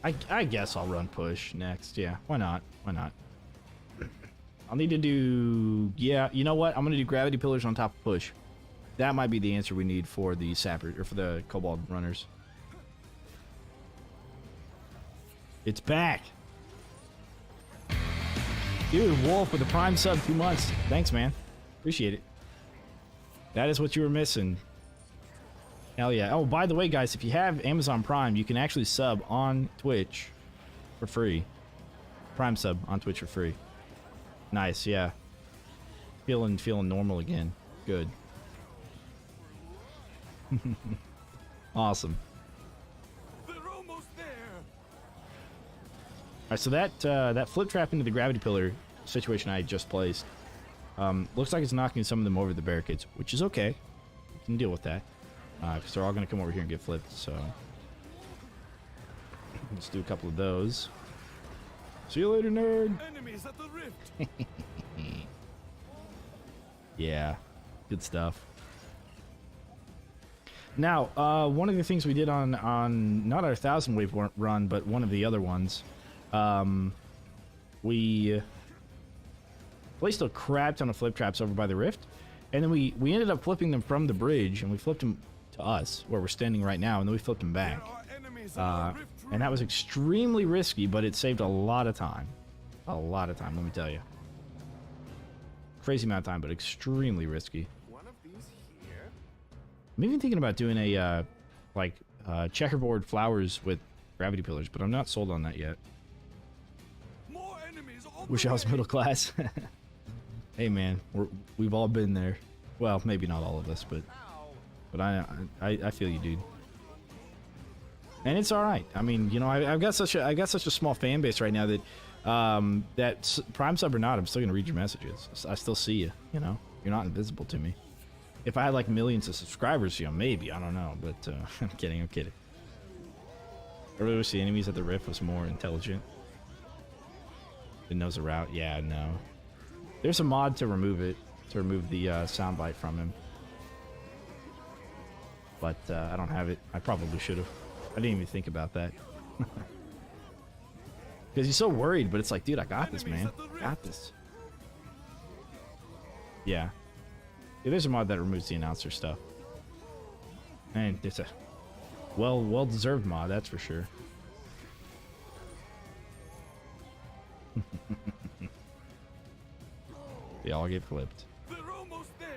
I guess I'll run push next. Yeah, why not? Why not? I'll need to do... Yeah, you know what? I'm going to do gravity pillars on top of push. That might be the answer we need for the sapper, or for the kobold runners. It's back! Dude, Wolf with the Prime sub 2 months. Thanks, man. Appreciate it. That is what you were missing. Hell yeah. Oh, by the way, guys, if you have Amazon Prime, you can actually sub on Twitch for free. Prime sub on Twitch for free. Nice, yeah. Feeling normal again. Good. Awesome. They're almost there. Alright, so that flip trap into the gravity pillar situation I just placed looks like it's knocking some of them over the barricades, which is okay. We can deal with that. Because they're all going to come over here and get flipped, so... Let's do a couple of those. See you later, nerd! Enemies at the rift. Yeah, good stuff. Now, one of the things we did on not our 1,000 wave run, but one of the other ones, we placed a crap ton of flip traps over by the rift, and then we ended up flipping them from the bridge, and we flipped them to us, where we're standing right now, and then we flipped them back. And that was extremely risky, but it saved a lot of time. A lot of time, let me tell you. Crazy amount of time, but extremely risky. One of these here. I'm even thinking about doing a, checkerboard flowers with gravity pillars, but I'm not sold on that yet. More enemies on Wish the I was way. middle class. Hey man, we've all been there. Well, maybe not all of us, but I feel you, dude. And it's all right. I mean, you know, I've got such a small fan base right now that Prime sub or not, I'm still gonna read your messages. I still see you. You know, you're not invisible to me. If I had like millions of subscribers, you know, maybe, I don't know, but I'm kidding. I really wish the enemies at the rift was more intelligent. It knows the route. Yeah, no. There's a mod to remove it, to remove the soundbite from him. But I don't have it. I probably should have. I didn't even think about that. Because he's so worried, but it's like, dude, I got this, man. I got this. Yeah. Yeah, there's a mod that removes the announcer stuff. And it's a well-deserved mod, that's for sure. They all get flipped. They're almost there.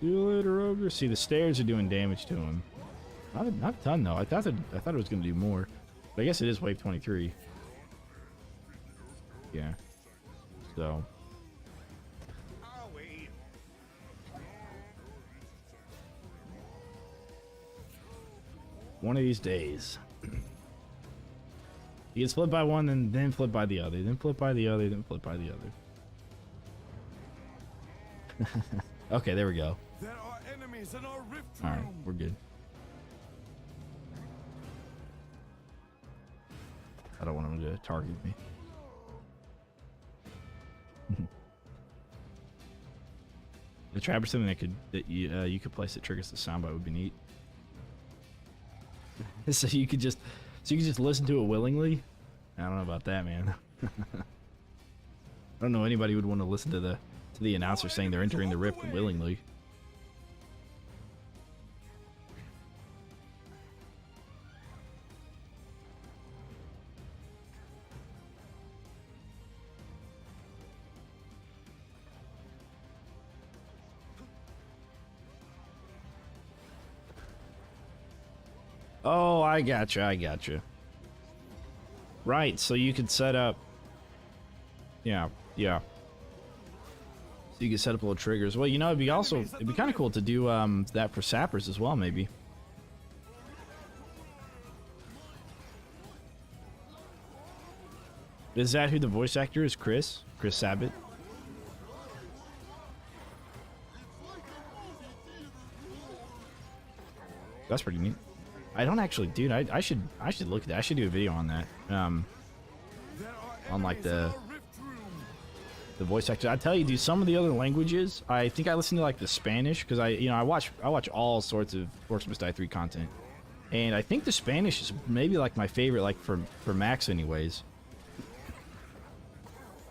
See you later, ogre. See, the stairs are doing damage to him. Not a ton though. I thought it was gonna do more, but I guess it is wave 23. Yeah. So. One of these days. He gets flipped by one, then flip by the other, then flip by the other, then flip by the other. Okay, there we go. There are enemies in our rift All right, room. we're good. I don't want him to target me. The trap or something that you could place that triggers the soundbite would be neat. So you could just listen to it willingly. I don't know about that, man. I don't know anybody would want to listen to the announcer saying they're entering the rift willingly. Oh, I gotcha. Right, so you could set up... Yeah. So you could set up little triggers. Well, you know, it'd be kind of cool to do that for sappers as well, maybe. Is that who the voice actor is? Chris Sabat? That's pretty neat. I don't actually, dude. I should look at that. I should do a video on that. On like the the voice actors. I tell you, dude, some of the other languages, I think I listen to like the Spanish because I watch all sorts of Orcs Must Die 3 content, and I think the Spanish is maybe like my favorite, like for Max anyways.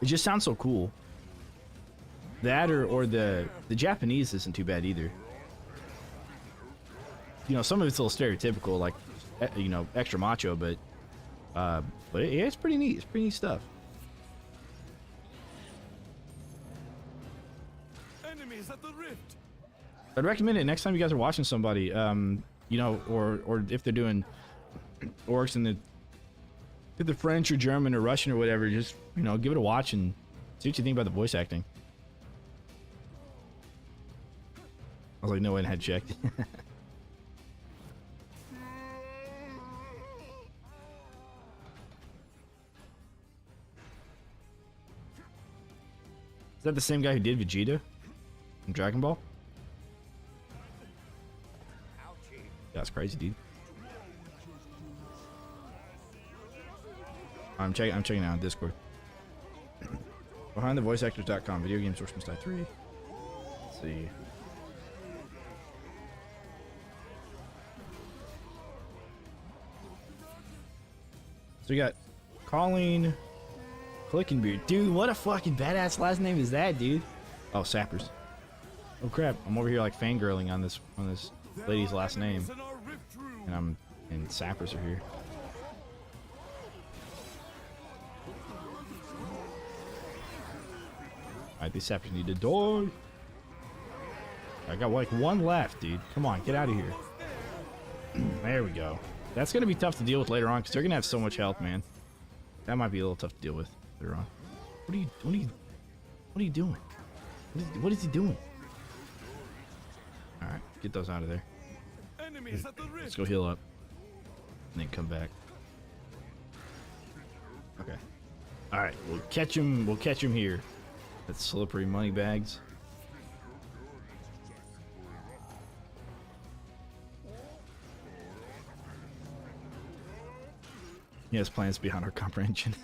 It just sounds so cool. That or the Japanese isn't too bad either. You know, some of it's a little stereotypical, like you know, extra macho, but yeah, it's pretty neat. It's pretty neat stuff. Enemies at the rift. I'd recommend it next time you guys are watching somebody, you know, or if they're doing orcs in the French or German or Russian or whatever, just, you know, give it a watch and see what you think about the voice acting. I was like, no one had checked. Is that the same guy who did Vegeta from Dragon Ball? That's crazy, dude. I'm checking out on Discord. BehindTheVoiceActors.com. Video Games Orcs Must Die 3. Let's see. So we got Colleen Clickenbeard. Dude, what a fucking badass last name is that, dude? Oh, Sappers. Oh crap, I'm over here like fangirling on this lady's last name. And Sappers are here. Alright, these Sappers need to die. I got like one left, dude. Come on, get out of here. There we go. That's gonna be tough to deal with later on because they're gonna have so much health, man. That might be a little tough to deal with later on. What are you doing? What is he doing? Alright, get those out of there. Let's go heal up. And then come back. Okay. Alright, we'll catch him here. That's slippery money bags. He has plans beyond our comprehension.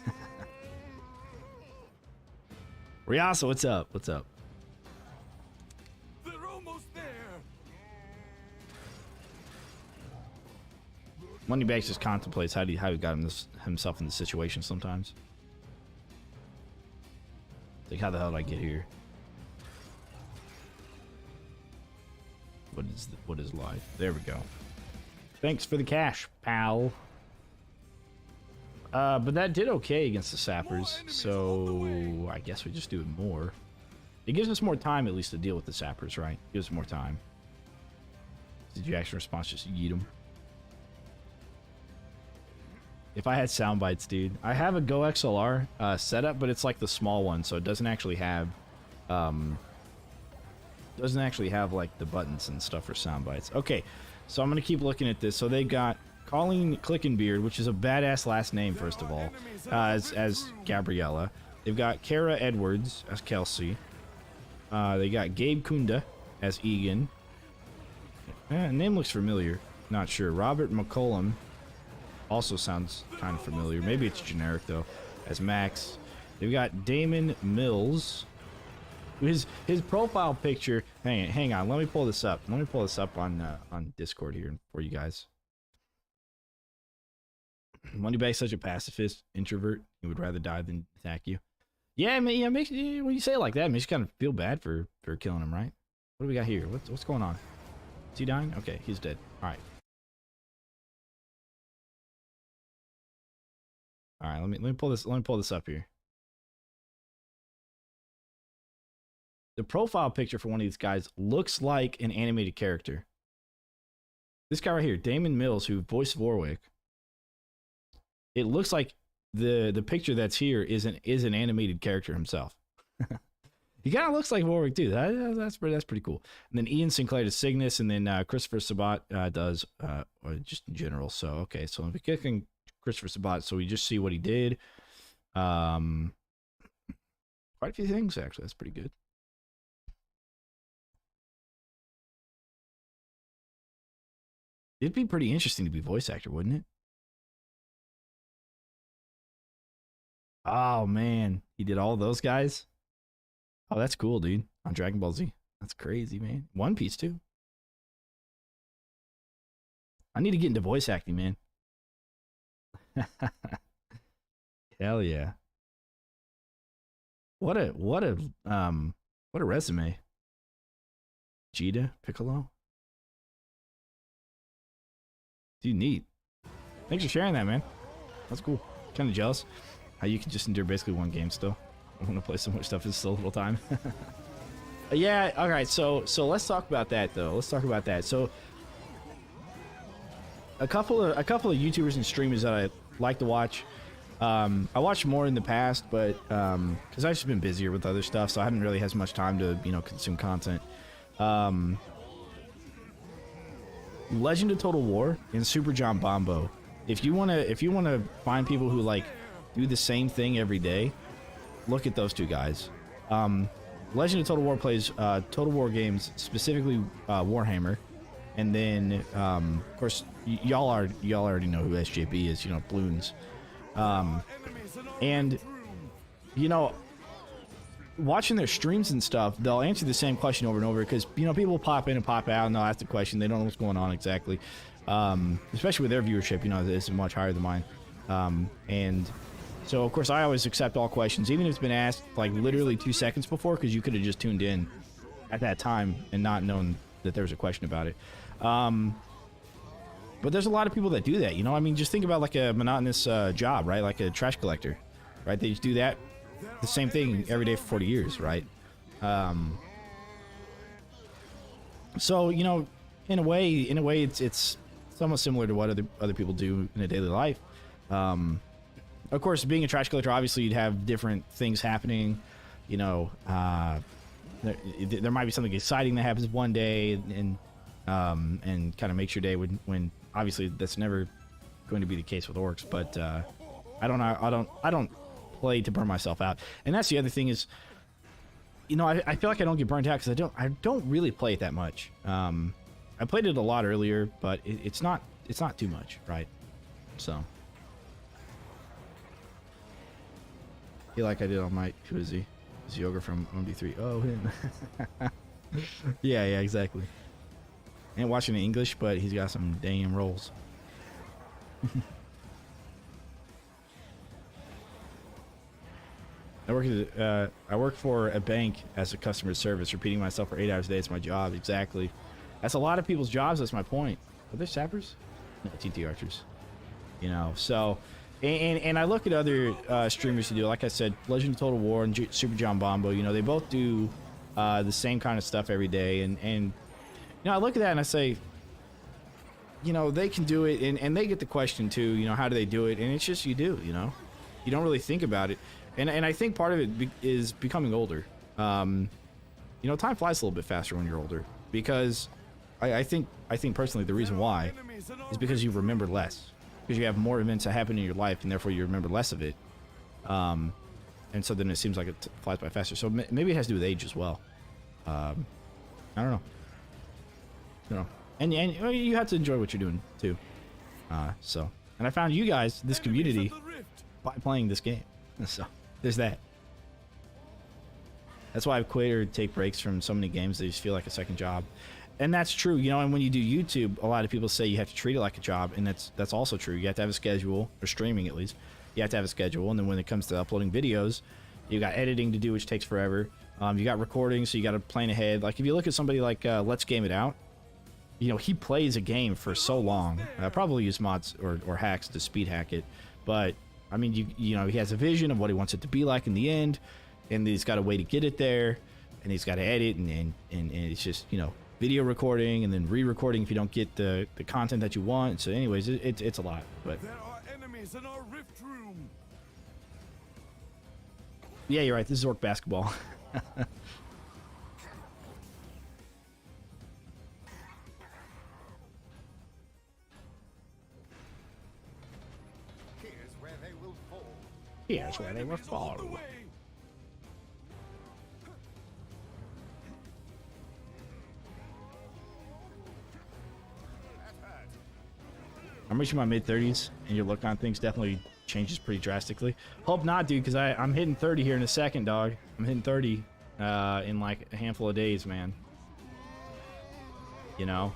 Riasa, what's up? What's up? They're almost there. Moneybags just contemplates how he got himself in this situation sometimes. Like, how the hell did I get here? What is life? There we go. Thanks for the cash, pal. But that did okay against the Sappers, so I guess we just do it more. It gives us more time at least to deal with the Sappers, right? It gives us more time. Did you action response just yeet them? If I had sound bites, dude. I have a Go XLR setup, but it's like the small one, so it doesn't actually have like the buttons and stuff for sound bites. Okay, so I'm gonna keep looking at this. So they got Colleen Clickenbeard, which is a badass last name, first of all, as Gabriella. They've got Kara Edwards as Kelsey. They got Gabe Kunda as Egan. Name looks familiar. Not sure. Robert McCollum also sounds kind of familiar. Maybe it's generic, though, as Max. They've got Damon Mills. His profile picture. Hang on. Let me pull this up. Let me pull this up on Discord here for you guys. Moneybag's such a pacifist introvert. He would rather die than attack you. Yeah, man. Yeah, makes when you say it like that, it makes you kind of feel bad for killing him, right? What do we got here? What's going on? Is he dying? Okay, he's dead. All right. All right. Let me pull this. Let me pull this up here. The profile picture for one of these guys looks like an animated character. This guy right here, Damon Mills, who voiced Warwick. It looks like the picture that's here is an animated character himself. He kind of looks like Warwick too. That's pretty cool. And then Ian Sinclair does Cygnus, and then Christopher Sabat does just in general. So okay, so if we click on Christopher Sabat, so we just see what he did. Quite a few things actually. That's pretty good. It'd be pretty interesting to be voice actor, wouldn't it? Oh man, he did all those guys. Oh, that's cool, dude. On Dragon Ball Z. That's crazy, man. One Piece, too. I need to get into voice acting, man. Hell yeah. What a resume. Vegeta, Piccolo. Dude, neat. Thanks for sharing that, man. That's cool. Kind of jealous how you can just endure basically one game still. I want to play so much stuff in so little time. Yeah, all right. So let's talk about that though. Let's talk about that. So a couple of YouTubers and streamers that I like to watch. I watched more in the past, but because I've just been busier with other stuff, so I haven't really had as much time to consume content. Legend of Total War and Super John Bombo. If you wanna find people who like do the same thing every day, look at those two guys. Legend of Total War plays Total War games, specifically Warhammer, and then of course y'all already know who SJB is, Bloons. And watching their streams and stuff, they'll answer the same question over and over because people pop in and pop out and they'll ask the question. They don't know what's going on exactly, especially with their viewership. It's much higher than mine, and so of course I always accept all questions, even if it's been asked like literally 2 seconds before, because you could have just tuned in at that time and not known that there was a question about it. But there's a lot of people that do that. Just think about like a monotonous job, right? Like a trash collector, right? They just do that. The same thing every day for 40 years, right? So in a way, it's somewhat similar to what other people do in a daily life. Of course, being a trash collector, obviously you'd have different things happening. There might be something exciting that happens one day, and kind of makes your day when obviously that's never going to be the case with orcs. But I don't play to burn myself out. And that's the other thing is, I feel like I don't get burnt out because I don't really play it that much. I played it a lot earlier, but it's not too much, right? So I feel like I did on my, who is he? Is Yoga from MD3? Oh, him. yeah, exactly. Ain't watching in English, but he's got some damn rolls. I work for a bank as a customer service. Repeating myself for 8 hours a day. It's my job. Exactly. That's a lot of people's jobs. That's my point. Are there sappers? No, TT archers. So, and I look at other streamers who do, like I said, Legend of Total War and Super John Bombo. They both do the same kind of stuff every day. And I look at that and I say, they can do it, and they get the question too. How do they do it? And it's just you do. You don't really think about it. And I think part of it is becoming older. Time flies a little bit faster when you're older, because I think personally the reason why is because you remember less, because you have more events that happen in your life, and therefore you remember less of it. And so then it seems like it flies by faster. So maybe it has to do with age as well. I don't know. And you have to enjoy what you're doing too. And I found you guys, this community, by playing this game. So there's that. That's why I've quit or take breaks from so many games. They just feel like a second job. And that's true. And when you do YouTube, a lot of people say you have to treat it like a job, and that's also true. You have to have a schedule, or streaming at least. You have to have a schedule, and then when it comes to uploading videos, you got editing to do, which takes forever. You got recording, so you got to plan ahead. Like if you look at somebody like Let's Game It Out, he plays a game for so long. Probably use mods or hacks to speed hack it, but I mean, he has a vision of what he wants it to be like in the end, and he's got a way to get it there, and he's got to edit, and it's just video recording and then re-recording if you don't get the content that you want. So anyways, it's a lot. But there are enemies in our rift room. Yeah, you're right. This is orc basketball. Here's where they will fall. Here's where they will fall. I'm reaching my mid-30s, and your look on things definitely changes pretty drastically. Hope not, dude, because I'm hitting 30 here in a second, dog. I'm hitting 30 in like a handful of days, man. You know?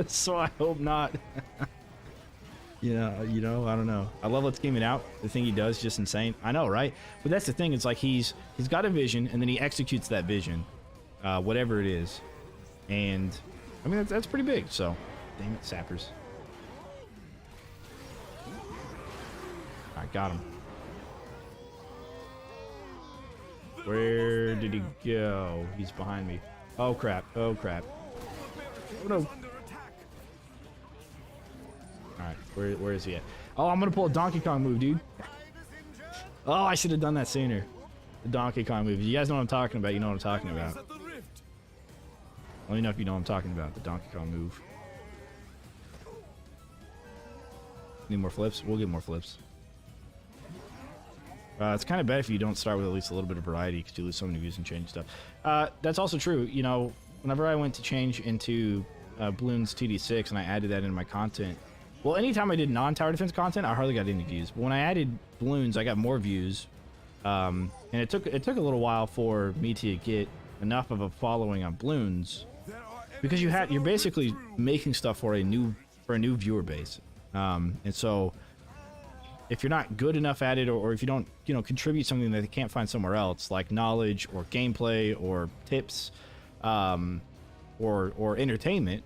So I hope not. I don't know. I love Let's Game It Out. The thing he does is just insane. I know, right? But that's the thing. It's like he's got a vision, and then he executes that vision, whatever it is. And I mean that's pretty big. So, damn it, sappers. All right, got him. Where did he go? He's behind me. Oh crap! Oh crap! Oh no! Alright, where is he at? Oh, I'm gonna pull a Donkey Kong move, dude. Oh, I should have done that sooner. The Donkey Kong move. You guys know what I'm talking about. You know what I'm talking about. Let me know if you know what I'm talking about. The Donkey Kong move. Need more flips? We'll get more flips. It's kind of bad if you don't start with at least a little bit of variety because you lose so many views and change stuff. That's also true. You know, whenever I went to change into Bloons TD6 and I added that into my content, well, anytime I did non-tower defense content, I hardly got any views. But when I added Bloons, I got more views. And it took a little while for me to get enough of a following on Bloons because you're basically making stuff for a new viewer base. And so if you're not good enough at it, or if you don't, contribute something that they can't find somewhere else, like knowledge or gameplay or tips, or entertainment,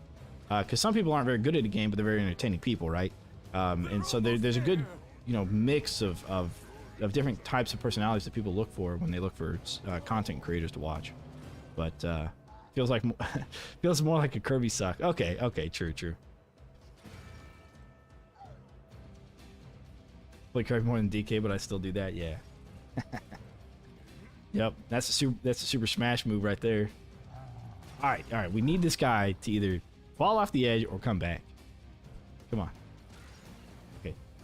because some people aren't very good at a game, but they're very entertaining people, right? And so there's a good, mix of different types of personalities that people look for when they look for content creators to watch. But feels more like a Kirby suck. Okay, true. Play Kirby more than DK, but I still do that. Yeah. Yep, that's a Super Smash move right there. All right. We need this guy to either fall off the edge or come back. Come on.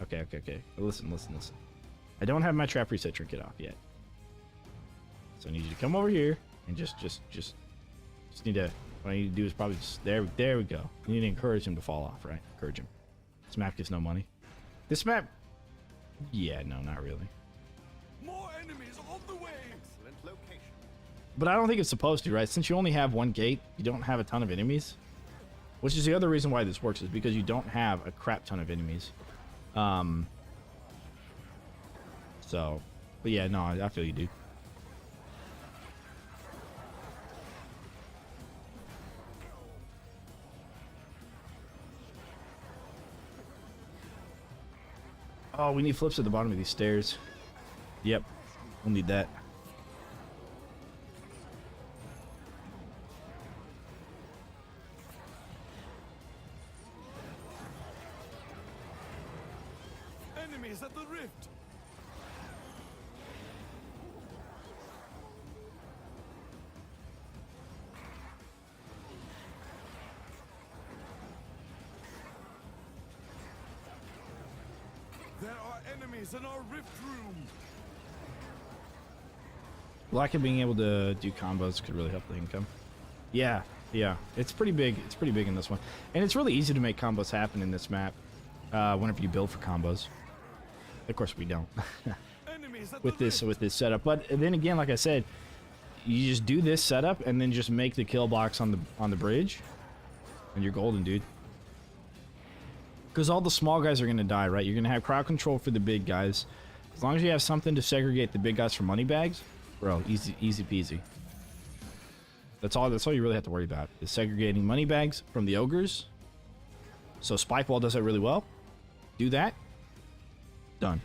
Okay. Listen. I don't have my trap reset trinket off yet, so I need you to come over here and just need to. What I need to do is probably just there we go. You need to encourage him to fall off, right? Encourage him. This map gets no money. This map. Yeah, no, not really. More enemies on the way. Excellent location. But I don't think it's supposed to, right? Since you only have one gate, you don't have a ton of enemies. Which is the other reason why this works, is because you don't have a crap ton of enemies. So, but yeah, no, I feel you, dude. Oh, we need flips at the bottom of these stairs. Yep, we'll need that. Enemies at the rift. There are enemies in our rift room. Lack of being able to do combos could really help the income. Yeah, it's pretty big. It's pretty big in this one, and it's really easy to make combos happen in this map. Whenever you build for combos, of course we don't with this setup. But then again, like I said, you just do this setup and then just make the kill box on the bridge, and you're golden, dude. Because all the small guys are gonna die, right? You're gonna have crowd control for the big guys. As long as you have something to segregate the big guys from money bags, bro, easy peasy. That's all you really have to worry about, is segregating money bags from the ogres. So Spike Wall does that really well. Do that. Done.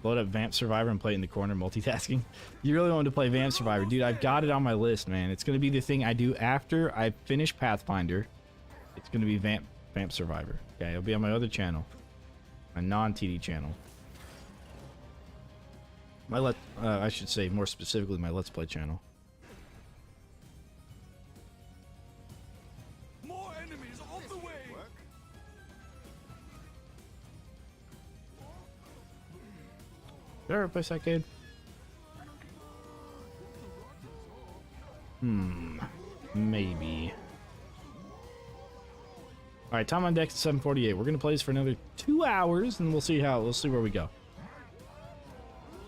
Load up Vamp Survivor and play it in the corner, multitasking. You really want to play Vamp Survivor. Dude, I've got it on my list, man. It's going to be the thing I do after I finish Pathfinder. It's going to be Vamp Survivor. Okay, it'll be on my other channel. My non-TD channel. I should say more specifically my Let's Play channel. More enemies on the way. Did I replace that kid? Maybe. All right, time on deck is 7:48. We're gonna play this for another 2 hours, and we'll see where we go.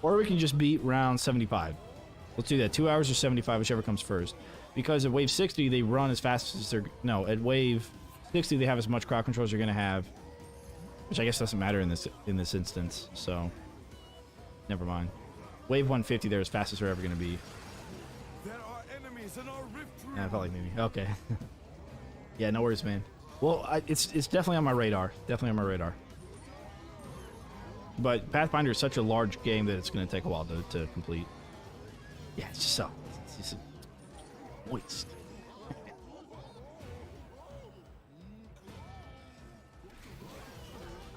Or we can just beat round 75. Let's do that. 2 hours or 75, whichever comes first. Because at wave 60, they run as fast as they're... No, at wave 60, they have as much crowd control as you're going to have. Which I guess doesn't matter in this instance, so... Never mind. Wave 150, they're as fast as they're ever going to be. There are enemies in our rift room. Yeah, I felt like maybe. Okay. Yeah, no worries, man. Well, it's definitely on my radar. Definitely on my radar. But Pathfinder is such a large game that it's going to take a while to complete. Yeah, it's just so... It's just moist.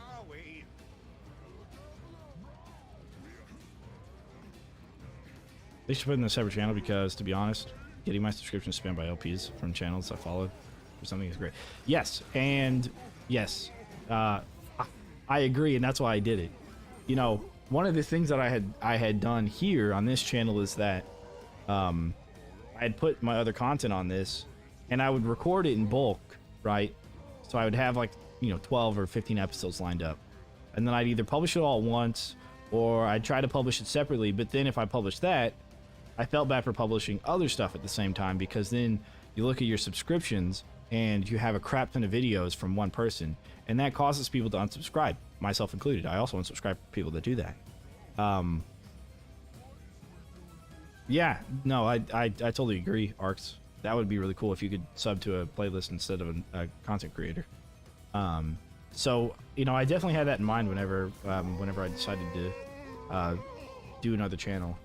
Are we? They should put it in a separate channel because, to be honest, getting my subscription spammed by LPs from channels I follow for something is great. Yes, and yes, I agree, and that's why I did it. You know, one of the things that I had done here on this channel is that I had put my other content on this, and I would record it in bulk, right? So I would have like, you know, 12 or 15 episodes lined up, and then I'd either publish it all at once, or I'd try to publish it separately. But then if I published that, I felt bad for publishing other stuff at the same time, because then you look at your subscriptions and you have a crap ton of videos from one person, and that causes people to unsubscribe, myself included. I also unsubscribe people that do that. Yeah, no, I totally agree, Arcs. That would be really cool if you could sub to a playlist instead of a content creator. So, you know, I definitely had that in mind whenever I decided to do another channel.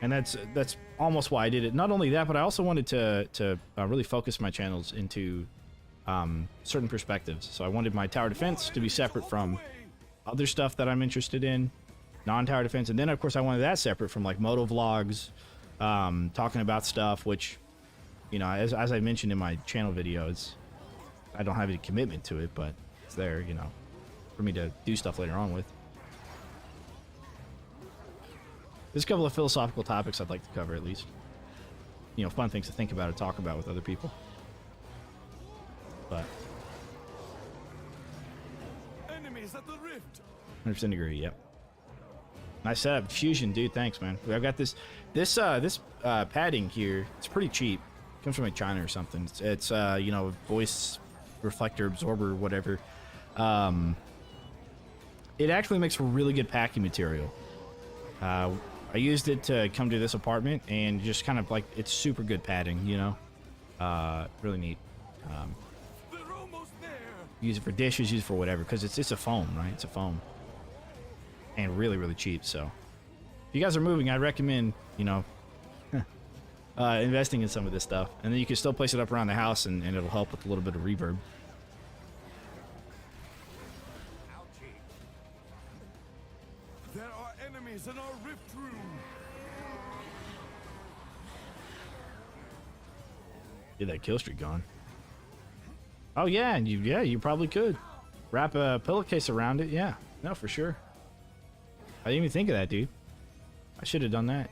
And that's almost why I did it. Not only that, but I also wanted to really focus my channels into certain perspectives. So I wanted my tower defense to be separate from other stuff that I'm interested in, non-tower defense. And then, of course, I wanted that separate from, like, moto vlogs, talking about stuff, which, you know, as I mentioned in my channel videos, I don't have any commitment to it, but it's there, you know, for me to do stuff later on with. There's a couple of philosophical topics I'd like to cover, at least. You know, fun things to think about or talk about with other people. But Enemies at the rift. 100% agree. Yep. Nice setup, fusion, dude. Thanks, man. I've got this padding here. It's pretty cheap. Comes from like China or something. It's you know, voice reflector absorber, whatever. It actually makes for really good packing material. I used it to come to this apartment, and just kind of like, it's super good padding, you know. Really neat. They're almost there. Use it for dishes, use it for whatever, because it's a foam, right? It's a foam, and really, really cheap. So, if you guys are moving, I recommend, you know, investing in some of this stuff, and then you can still place it up around the house, and it'll help with a little bit of reverb. There are enemies in our rift room. Get that kill streak gone. Oh yeah, and you probably could wrap a pillowcase around it. Yeah, no, for sure. I didn't even think of that, dude. I should have done that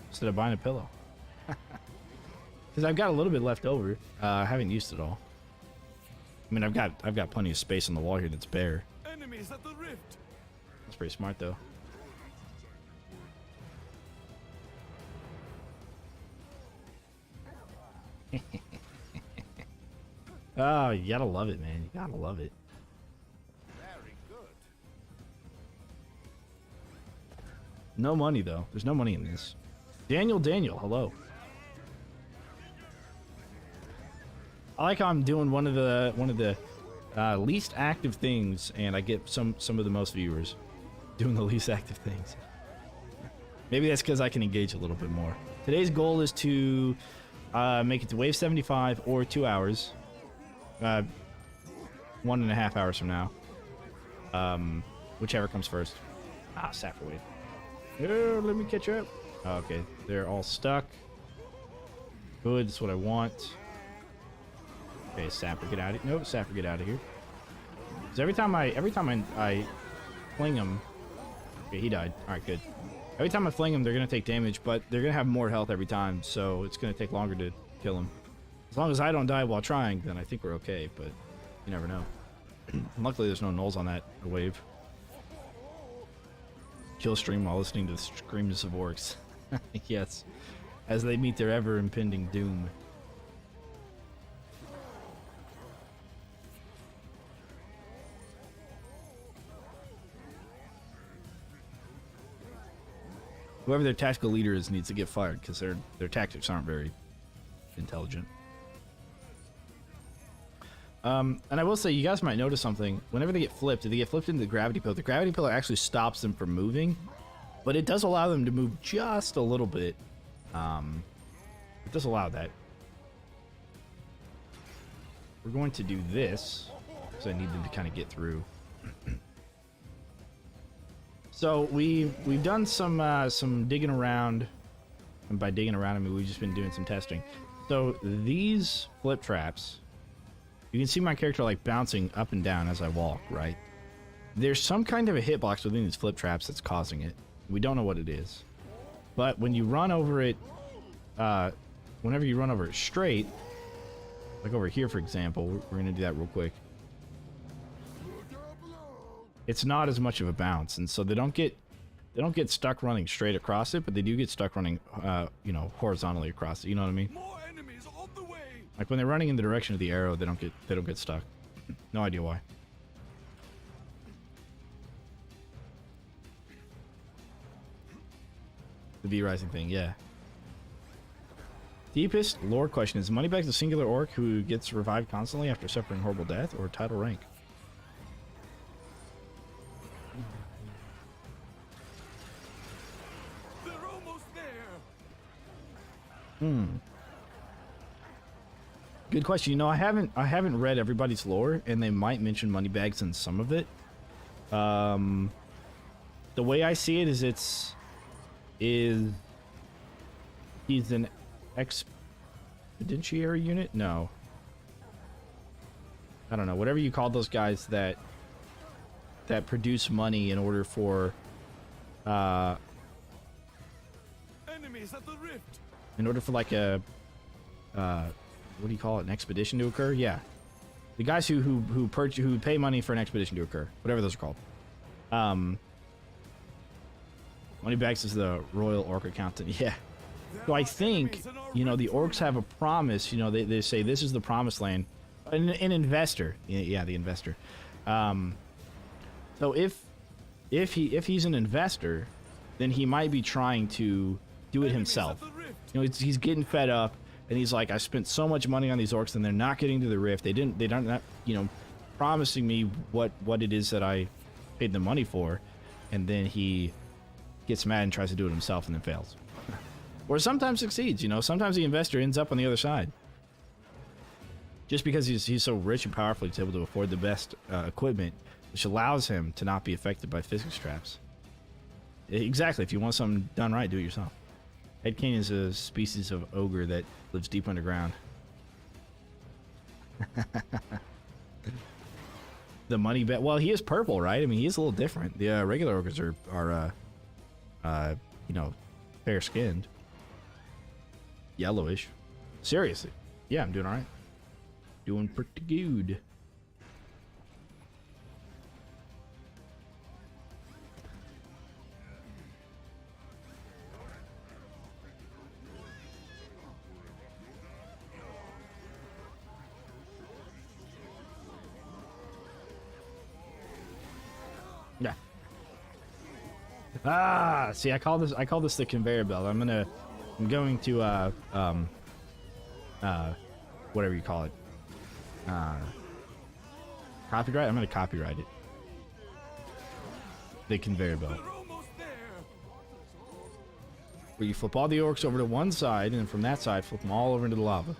instead of buying a pillow. Because I've got a little bit left over. I haven't used it all. I mean, I've got plenty of space on the wall here that's bare. Enemies at the rift. That's pretty smart, though. Oh, you gotta love it, man. You gotta love it. Very good. No money, though. There's no money in this. Daniel, hello. I like how I'm doing one of the least active things, and I get some of the most viewers doing the least active things. Maybe that's because I can engage a little bit more. Today's goal is to make it to wave 75 or 2 hours. 1.5 hours from now. Whichever comes first. Sapper wave. Oh, let me catch up. Oh, okay, they're all stuck. Good, that's what I want. Okay, Sapper, get out of here. Nope, Sapper, get out of here. Because every time I fling them... Okay, he died. Alright, good. Every time I fling them, they're going to take damage, but they're going to have more health every time, so it's going to take longer to kill them. As long as I don't die while trying, then I think we're okay, but you never know. Luckily, there's no nulls on that wave. Kill stream while listening to the screams of orcs. Yes, as they meet their ever impending doom. Whoever their tactical leader is needs to get fired because their tactics aren't very intelligent. And I will say, you guys might notice something. Whenever they get flipped, if they get flipped into the gravity pillar actually stops them from moving, but it does allow them to move just a little bit. It does allow that. We're going to do this because I need them to kind of get through. So we've done some digging around, and by digging around I mean we've just been doing some testing. So these flip traps, you can see my character like bouncing up and down as I walk, right? There's some kind of a hitbox within these flip traps that's causing it. We don't know what it is, but when you run over it, whenever you run over it straight, like over here for example, we're gonna do that real quick. It's not as much of a bounce, and so they don't get stuck running straight across it, but they do get stuck running, you know, horizontally across it. You know what I mean? More enemies on the way. Like when they're running in the direction of the arrow, they don't get stuck. No idea why. The V Rising thing, yeah. Deepest lore question: is Moneybags a singular orc who gets revived constantly after suffering horrible death, or title rank? They're almost there. Good question. You know, I haven't read everybody's lore, and they might mention Moneybags in some of it. The way I see it is he's an expeditionary unit? No. I don't know. Whatever you call those guys that produce money in order for Enemies at the rift. in order for like a what do you call it, an expedition to occur? Yeah, the guys who pay money for an expedition to occur, whatever those are called. Moneybags is the royal orc accountant. Yeah. So I think, you know, the orcs have a promise. You know, they say this is the promised land. An investor. Yeah, the investor. So if he's an investor, then he might be trying to do it himself. You know, he's getting fed up, and he's like, I spent so much money on these orcs, and they're not getting to the rift. They don't not, you know, promising me what it is that I paid the money for, and then he gets mad and tries to do it himself and then fails. Or sometimes succeeds. You know, sometimes the investor ends up on the other side. Just because he's so rich and powerful, he's able to afford the best equipment, which allows him to not be affected by physics traps. Exactly. If you want something done right, do it yourself. Head King is a species of ogre that lives deep underground. The money bet. Well, he is purple, right? I mean, he is a little different. The regular ogres are you know, fair skinned, yellowish. Seriously, yeah, I'm doing all right. Doing pretty good. Yeah. Ah, see, I call this the conveyor belt. I'm going to whatever you call it. Copyright? I'm gonna copyright it. The conveyor belt. They're almost there. Where you flip all the orcs over to one side, and then from that side, flip them all over into the lava.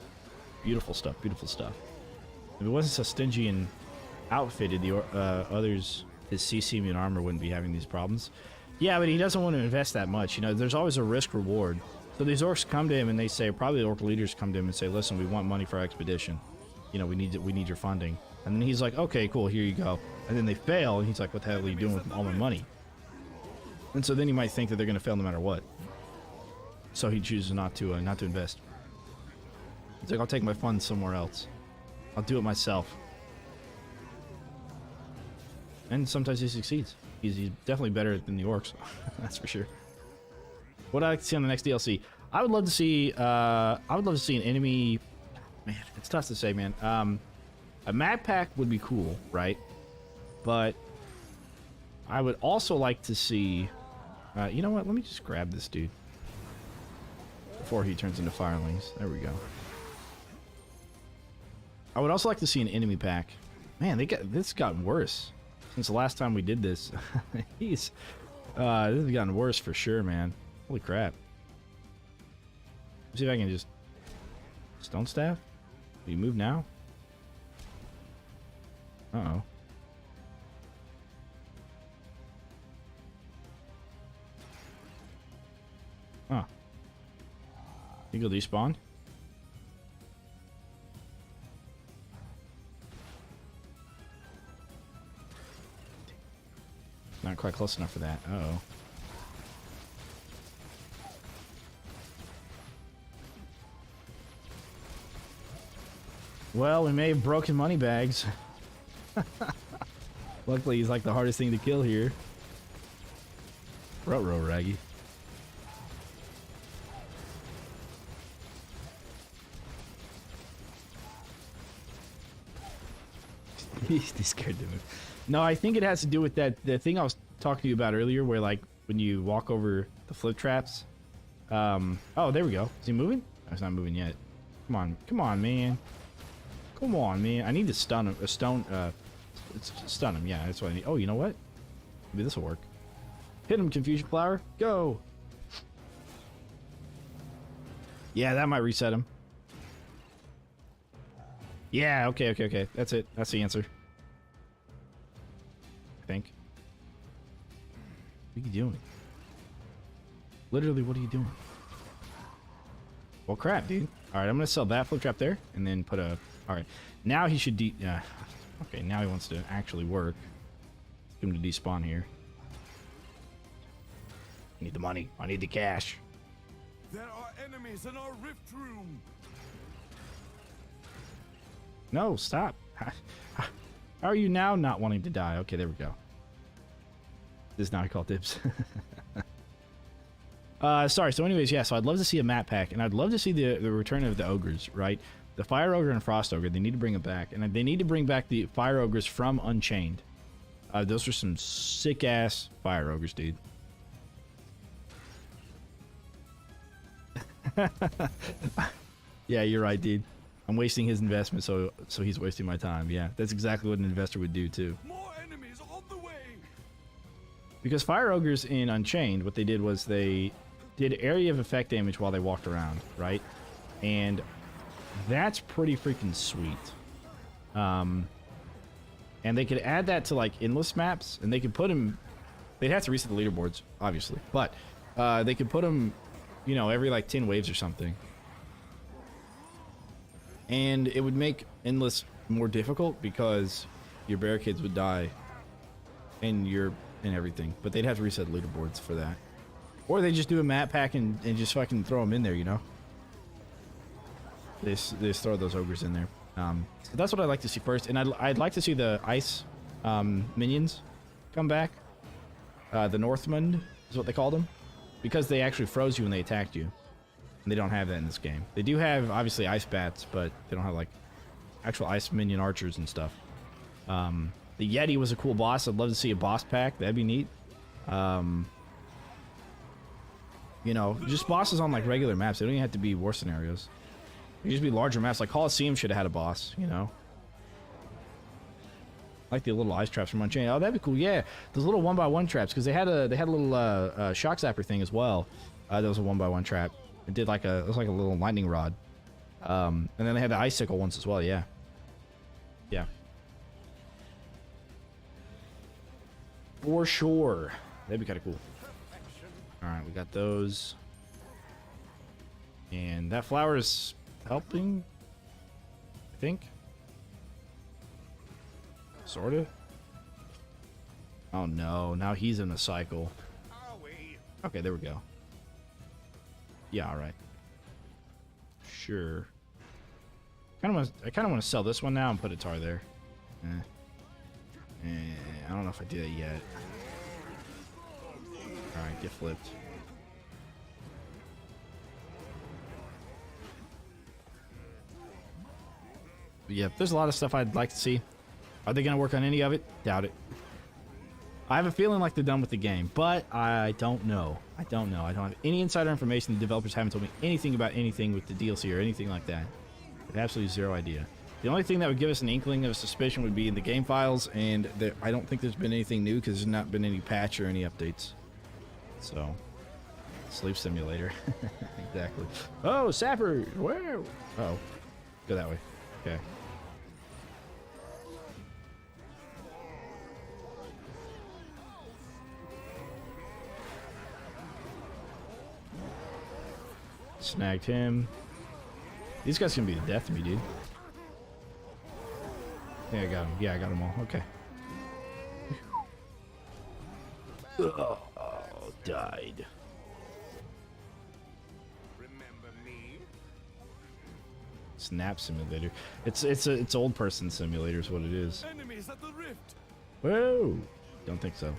Beautiful stuff, beautiful stuff. If it wasn't so stingy and outfitted, the others, his CC immune armor wouldn't be having these problems. Yeah, but he doesn't want to invest that much. You know, there's always a risk reward. So these orcs come to him and they say, probably the orc leaders come to him and say, listen, we want money for our expedition. You know, we need your funding. And then he's like, okay, cool, here you go. And then they fail, and he's like, what the hell are you doing with all my money? And so then you might think that they're going to fail no matter what. So he chooses not to invest. He's like, I'll take my funds somewhere else. I'll do it myself. And sometimes he succeeds. He's definitely better than the orcs. That's for sure. What I like to see on the next DLC, I would love to see. I would love to see an enemy. Man, it's tough to say, man. A map pack would be cool, right? But I would also like to see. You know what? Let me just grab this dude before he turns into firelings. There we go. I would also like to see an enemy pack. Man, this has gotten worse since the last time we did this. This has gotten worse for sure, man. Holy crap. Let's see if I can just stone staff. Do you move now? Uh-oh. Huh. You go despawn? Not quite close enough for that. Uh-oh. Well, we may have broken money bags. Luckily, he's like the hardest thing to kill here. Ruh-roh, Raggy. He's scared to move. No, I think it has to do with the thing I was talking to you about earlier, where like when you walk over the flip traps. Oh, there we go. Is he moving? No, he's not moving yet. Come on, man. Come on, man. I need to stun him. Stun him. Yeah, that's what I need. Oh, you know what? Maybe this will work. Hit him, Confusion Flower. Go. Yeah, that might reset him. Yeah, okay. That's it. That's the answer. I think. What are you doing? Literally, what are you doing? Well, crap, dude. All right, I'm going to sell that flip trap there and then put a... All right. Now he should okay, now he wants to actually work. Get him to despawn here. I need the money. I need the cash. There are enemies in our rift room. No, stop. How are you now not wanting to die? Okay, there we go. This is now I call dibs. Sorry, so anyways, yeah, so I'd love to see a map pack, and I'd love to see the return of the ogres, right? The Fire Ogre and Frost Ogre, they need to bring it back. And they need to bring back the Fire Ogres from Unchained. Those are some sick-ass Fire Ogres, dude. Yeah, you're right, dude. I'm wasting his investment, so he's wasting my time. Yeah, that's exactly what an investor would do, too. More enemies on the way. Because Fire Ogres in Unchained, what they did was they did area of effect damage while they walked around, right? And that's pretty freaking sweet. And they could add that to like endless maps, and they could put them. They'd have to reset the leaderboards, obviously, but they could put them, you know, every like 10 waves or something. And it would make endless more difficult because your barricades would die, and everything. But they'd have to reset the leaderboards for that, or they just do a map pack and just fucking throw them in there, you know. They just throw those ogres in there. So that's what I'd like to see first, and I'd like to see the ice minions come back. The Northmen is what they called them, because they actually froze you when they attacked you, and they don't have that in this game. They do have obviously ice bats, but they don't have like actual ice minion archers and stuff. The Yeti was a cool boss. I'd love to see a boss pack. That'd be neat. You know, just bosses on like regular maps. They don't even have to be war scenarios. It could just be larger maps. Like Coliseum should have had a boss, you know? Like the little ice traps from Unchained. Oh, that'd be cool. Yeah, those little 1x1 traps, because they had a little shock zapper thing as well. That was a 1x1 trap. It did like it was like a little lightning rod. And then they had the icicle ones as well. Yeah. Yeah. For sure. That'd be kind of cool. All right, we got those. And that flower is helping, I think. Sorta. Oh no, now he's in a cycle. Okay, there we go. Yeah, alright. Sure. I kind of want to sell this one now and put a tar there. I don't know if I do that yet. Alright, get flipped. yeah, there's a lot of stuff I'd like to see. Are they going to work on any of it? Doubt it. I have a feeling like they're done with the game, but I don't know. I don't know. I don't have any insider information. The developers haven't told me anything about anything with the DLC or anything like that. I have absolutely zero idea. The only thing that would give us an inkling of suspicion would be in the game files, and I don't think there's been anything new because there's not been any patch or any updates. So, sleep simulator. Exactly. Oh, Sapper! Where? Oh, go that way. Okay. Snagged him. These guys can be the death of me, dude. Yeah, I got him. Yeah, I got them all. Okay. Oh, died. Remember me? Snap simulator. It's old person simulator is what it is. Enemies at the rift. Whoa! Don't think so.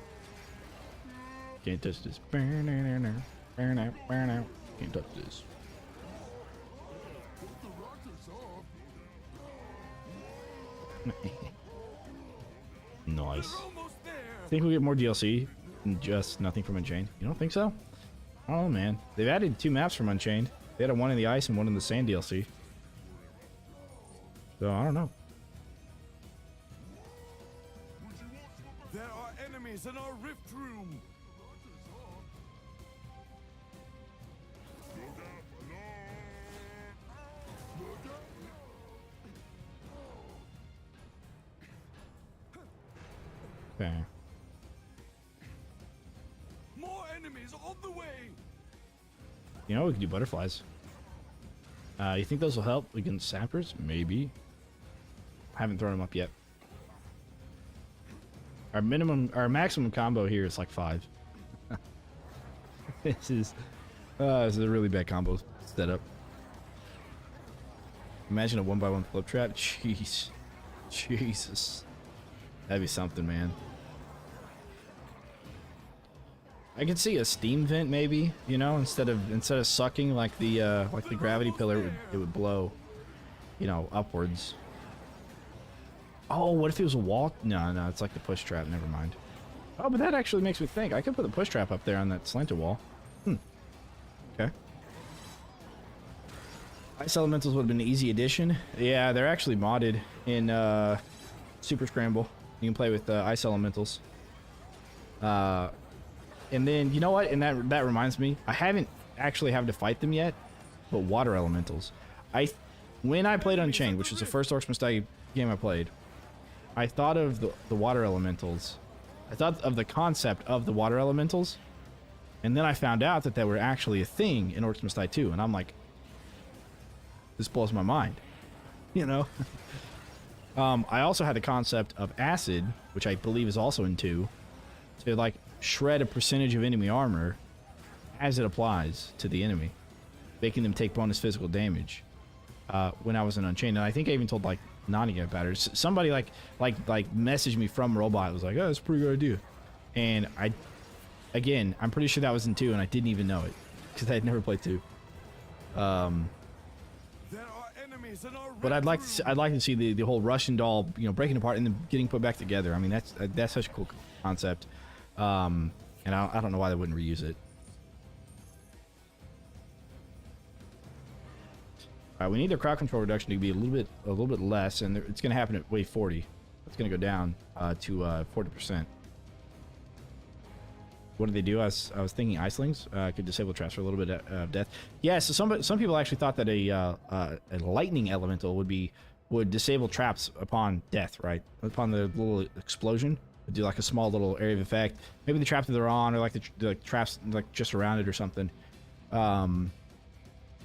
Can't touch this. Can't touch this. Nice. They're almost there. Think we'll get more DLC than just nothing from Unchained? You don't think so? I don't know, man. They've added 2 maps from Unchained. They had one in the ice and one in the sand DLC. So I don't know. There are enemies in our rift room. Okay. More enemies on the way. You know, we can do butterflies. You think those will help against sappers? Maybe. Haven't thrown them up yet. Our maximum combo here is like 5. This is a really bad combo setup. Imagine a 1x1 flip trap. Jeez, Jesus, that'd be something, man. I could see a steam vent maybe, you know, instead of sucking like the gravity pillar, it would blow, you know, upwards. Oh, what if it was a wall? No, it's like the push trap. Never mind. Oh, but that actually makes me think. I could put the push trap up there on that slanted wall. Okay. Ice Elementals would have been an easy addition. Yeah, they're actually modded in Super Scramble. You can play with Ice Elementals. And then, you know what? And that reminds me, I haven't actually had to fight them yet, but Water Elementals. When I played Unchained, which was the first Orcs Must Die game I played, I thought of the Water Elementals. I thought of the concept of the Water Elementals, and then I found out that they were actually a thing in Orcs Must Die 2, and I'm like, this blows my mind, you know? I also had the concept of Acid, which I believe is also in 2, to like shred a percentage of enemy armor as it applies to the enemy, making them take bonus physical damage. When I was in Unchained, and I think I even told like Nani about it. Somebody like messaged me from Robot. It was like, oh, that's a pretty good idea. And I'm pretty sure that was in 2, and I didn't even know it because I had never played 2. There are enemies in our But I'd like rift to see the whole Russian doll, you know, breaking apart and then getting put back together. I mean, that's such a cool concept. And I don't know why they wouldn't reuse it. All right, we need the crowd control reduction to be a little bit less, and it's going to happen at wave 40. It's going to go down to 40%. What do they do? I was thinking Icelings could disable traps for a little bit of death. Yeah, so some people actually thought that a lightning elemental would disable traps upon death, right? Upon the little explosion, would do like a small little area of effect. Maybe the trap that they're on, or like the traps like just around it or something.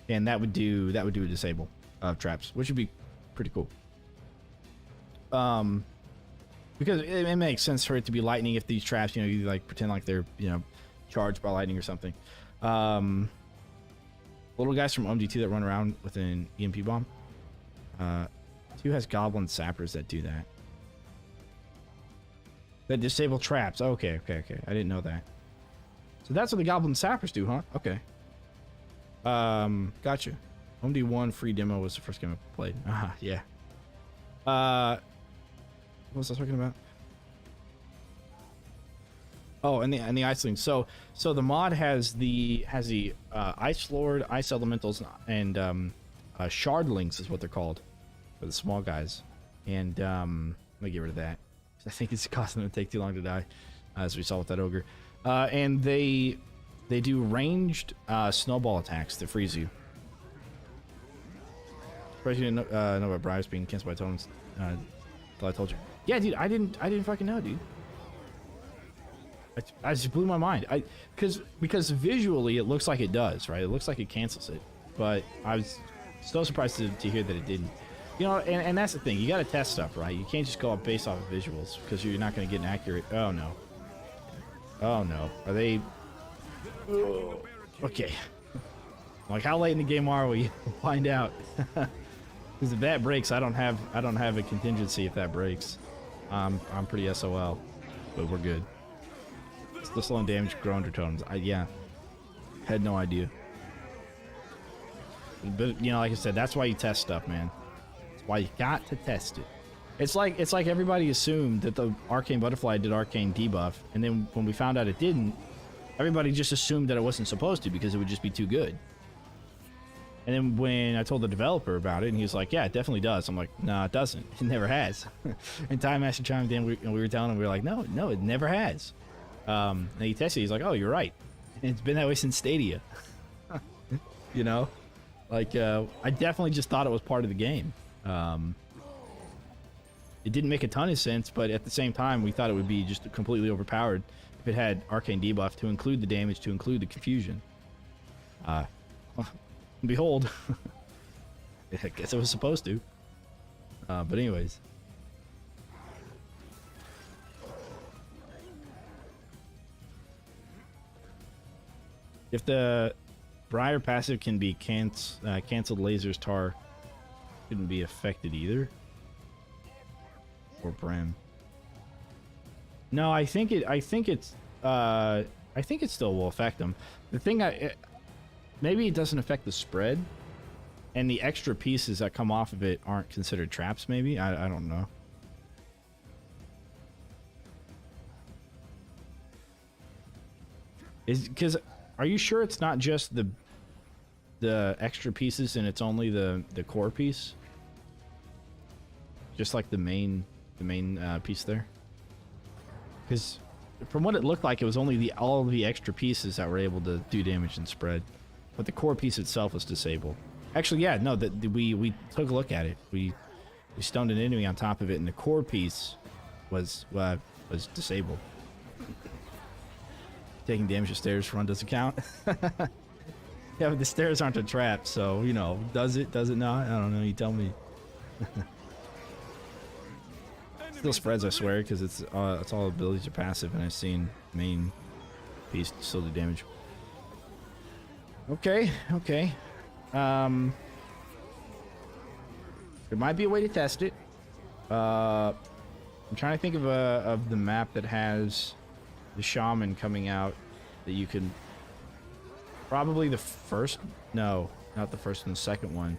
And that would do a disable of traps, which would be pretty cool. Because it makes sense for it to be lightning if these traps, you know, you like pretend like they're, you know, charged by lightning or something. Little guys from OMG2 that run around with an EMP bomb. 2 has goblin sappers that do that. That disable traps. Okay. I didn't know that. So that's what the goblin sappers do, huh? Okay. Gotcha. OMD1 free demo was the first game I played. Yeah. What was I talking about? Oh, and the Iceling. So the mod has the Ice Lord, Ice Elementals, and Shardlings is what they're called, for the small guys. And let me get rid of that. I think it's causing them to take too long to die, as we saw with that ogre. And they do ranged snowball attacks that freeze you. Surprised you didn't know about Briars being canceled by totems. Until I told you. Yeah, dude, I didn't fucking know, dude. I just blew my mind. Because visually it looks like it does, right? It looks like it cancels it, but I was so surprised to hear that it didn't. You know, and that's the thing. You got to test stuff, right? You can't just go up based off of visuals because you're not going to get an accurate. Oh no. Oh no. Are they? Okay. Like, how late in the game are we? We'll find out. Because if that breaks, I don't have a contingency if that breaks. I'm pretty SOL, but we're good. Still slowing damage, grow under totems. Yeah, had no idea. But you know, like I said, that's why you test stuff, man. That's why you got to test it. It's like everybody assumed that the Arcane Butterfly did Arcane debuff, and then when we found out it didn't, everybody just assumed that it wasn't supposed to because it would just be too good. And then when I told the developer about it, and he was like, yeah, it definitely does. I'm like, no, it doesn't. It never has. And Time Master chimed in, and we were telling him, we were like, no, it never has. And he tested it. He's like, oh, you're right. And it's been that way since Stadia. You know? Like, I definitely just thought it was part of the game. It didn't make a ton of sense, but at the same time, we thought it would be just completely overpowered if it had Arcane debuff to include the damage, to include the confusion. Behold. I guess it was supposed to. But anyways. If the Briar passive can be canceled, lasers tar shouldn't be affected either. Or Brim. No, I think it still will affect them. The thing maybe it doesn't affect the spread, and the extra pieces that come off of it aren't considered traps, maybe? I don't know. Because are you sure it's not just the extra pieces and it's only the core piece? Just like the main piece there? Because from what it looked like, it was only all of the extra pieces that were able to do damage and spread. But the core piece itself was disabled. Actually, yeah, no, we took a look at it. We stoned an enemy on top of it, and the core piece was disabled. Taking damage to stairs run doesn't count. Yeah, but the stairs aren't a trap, so, you know, does it not? I don't know, you tell me. Still spreads, I swear, because it's all abilities are passive, and I've seen main piece still do damage. Okay. There might be a way to test it. I'm trying to think of the map that has the shaman coming out that you can. Probably the first. No, not the first one. The second one.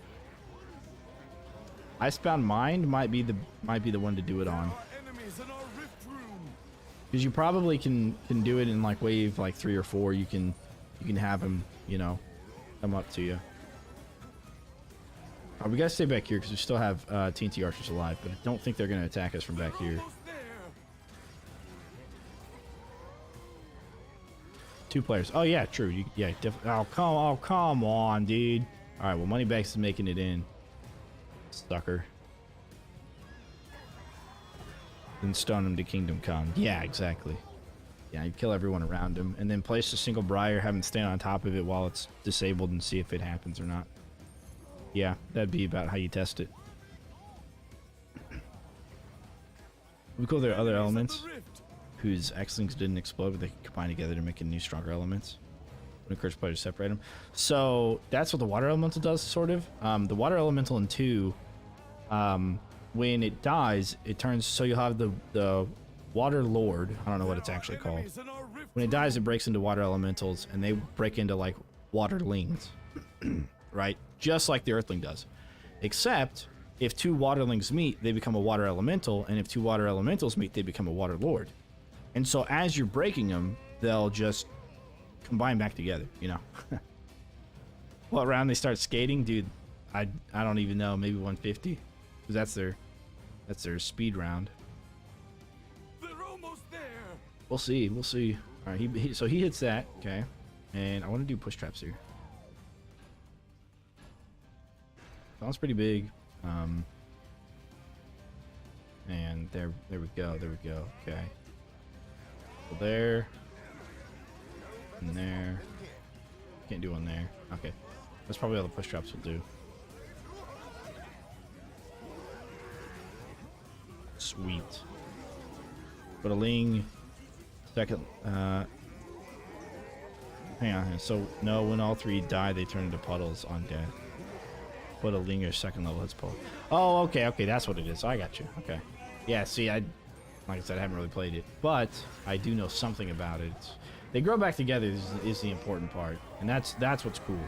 Icebound Mind might be the one to do it on. Because you probably can do it in like wave like 3 or 4. You can have him, you know, come up to you. We gotta stay back here because we still have TNT archers alive, but I don't think they're gonna attack us from back here. 2 players. Oh yeah, true. Yeah, definitely. Oh come on, dude. All right, well, Moneybags is making it in. Sucker. Then stone him to Kingdom Come. Yeah, exactly. Yeah, you kill everyone around him, and then place a single Briar, have him stand on top of it while it's disabled, and see if it happens or not. Yeah, that'd be about how you test it. We call there other elements whose X-Links didn't explode, but they can combine together to make a new stronger elements. When it occurs, players separate them. So that's what the water elemental does, sort of. The water elemental in 2, when it dies, it turns so you'll have the water lord. I don't know what it's actually called. When it dies, it breaks into water elementals, and they break into like waterlings, right? Just like the Earthling does, except if two waterlings meet, they become a water elemental, and if two water elementals meet, they become a water lord. And so as you're breaking them, they'll just combine back together, you know. What round they start skating, dude? I don't even know. Maybe 150, because that's their speed round. They're almost there. We'll see. We'll see. All right. So he hits that. Okay. And I want to do push traps here. Sounds pretty big. And there we go. There we go. Okay. So there. And there. Can't do one there. Okay. That's probably all the push traps will do. Sweet. But a Ling. Second. Hang on. So, no, when all three die, they turn into puddles on death. But a Ling or second level hits puddle. Oh, okay. Okay. That's what it is. I got you. Okay. Yeah, see, like I said, I haven't really played it. But I do know something about it. They grow back together is the important part. And that's what's cool.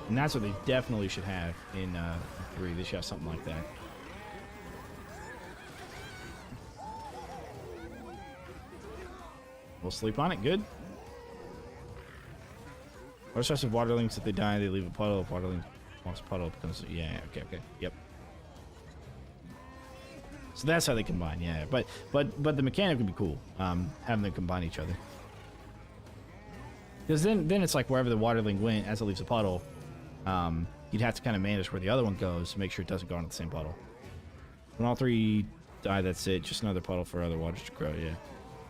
And that's what they definitely should have in 3. They should have something like that. We'll sleep on it. Good. What sorts of waterlings, if they die, they leave a puddle. Waterling walks a puddle becomes... Yeah, okay. Yep. So that's how they combine, yeah. But the mechanic would be cool, having them combine each other. Because then it's like wherever the waterling went, as it leaves a puddle, you'd have to kind of manage where the other one goes to make sure it doesn't go into the same puddle. When all three die, that's it. Just another puddle for other waters to grow, yeah.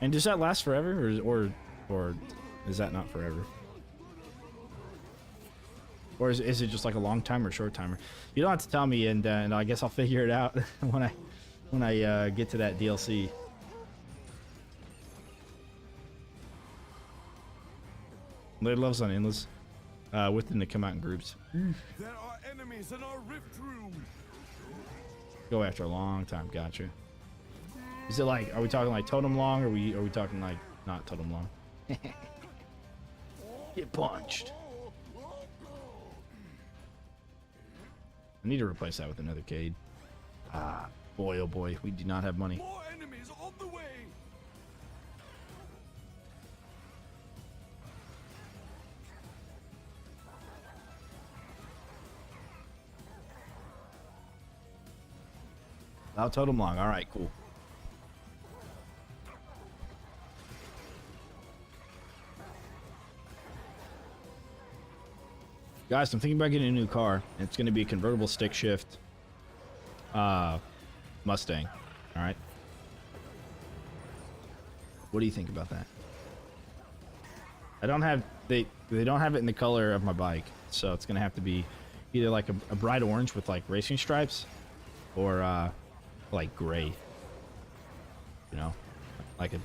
And does that last forever, or is that not forever? Or is it just like a long timer or short timer? You don't have to tell me, and I guess I'll figure it out when I get to that DLC. Blade loves on endless. With them to come out in groups. There are enemies in our rift room. Go after a long time. Gotcha. Is it like? Are we talking like totem long, or are we talking like not totem long? Get punched. I need to replace that with another Cade. Ah, boy, oh boy, we do not have money. More enemies on the way. Out totem long. All right, cool. Guys, I'm thinking about getting a new car. It's going to be a convertible stick shift Mustang. All right. What do you think about that? I don't have they don't have it in the color of my bike, so it's going to have to be either like a bright orange with like racing stripes, or like gray. You know, like a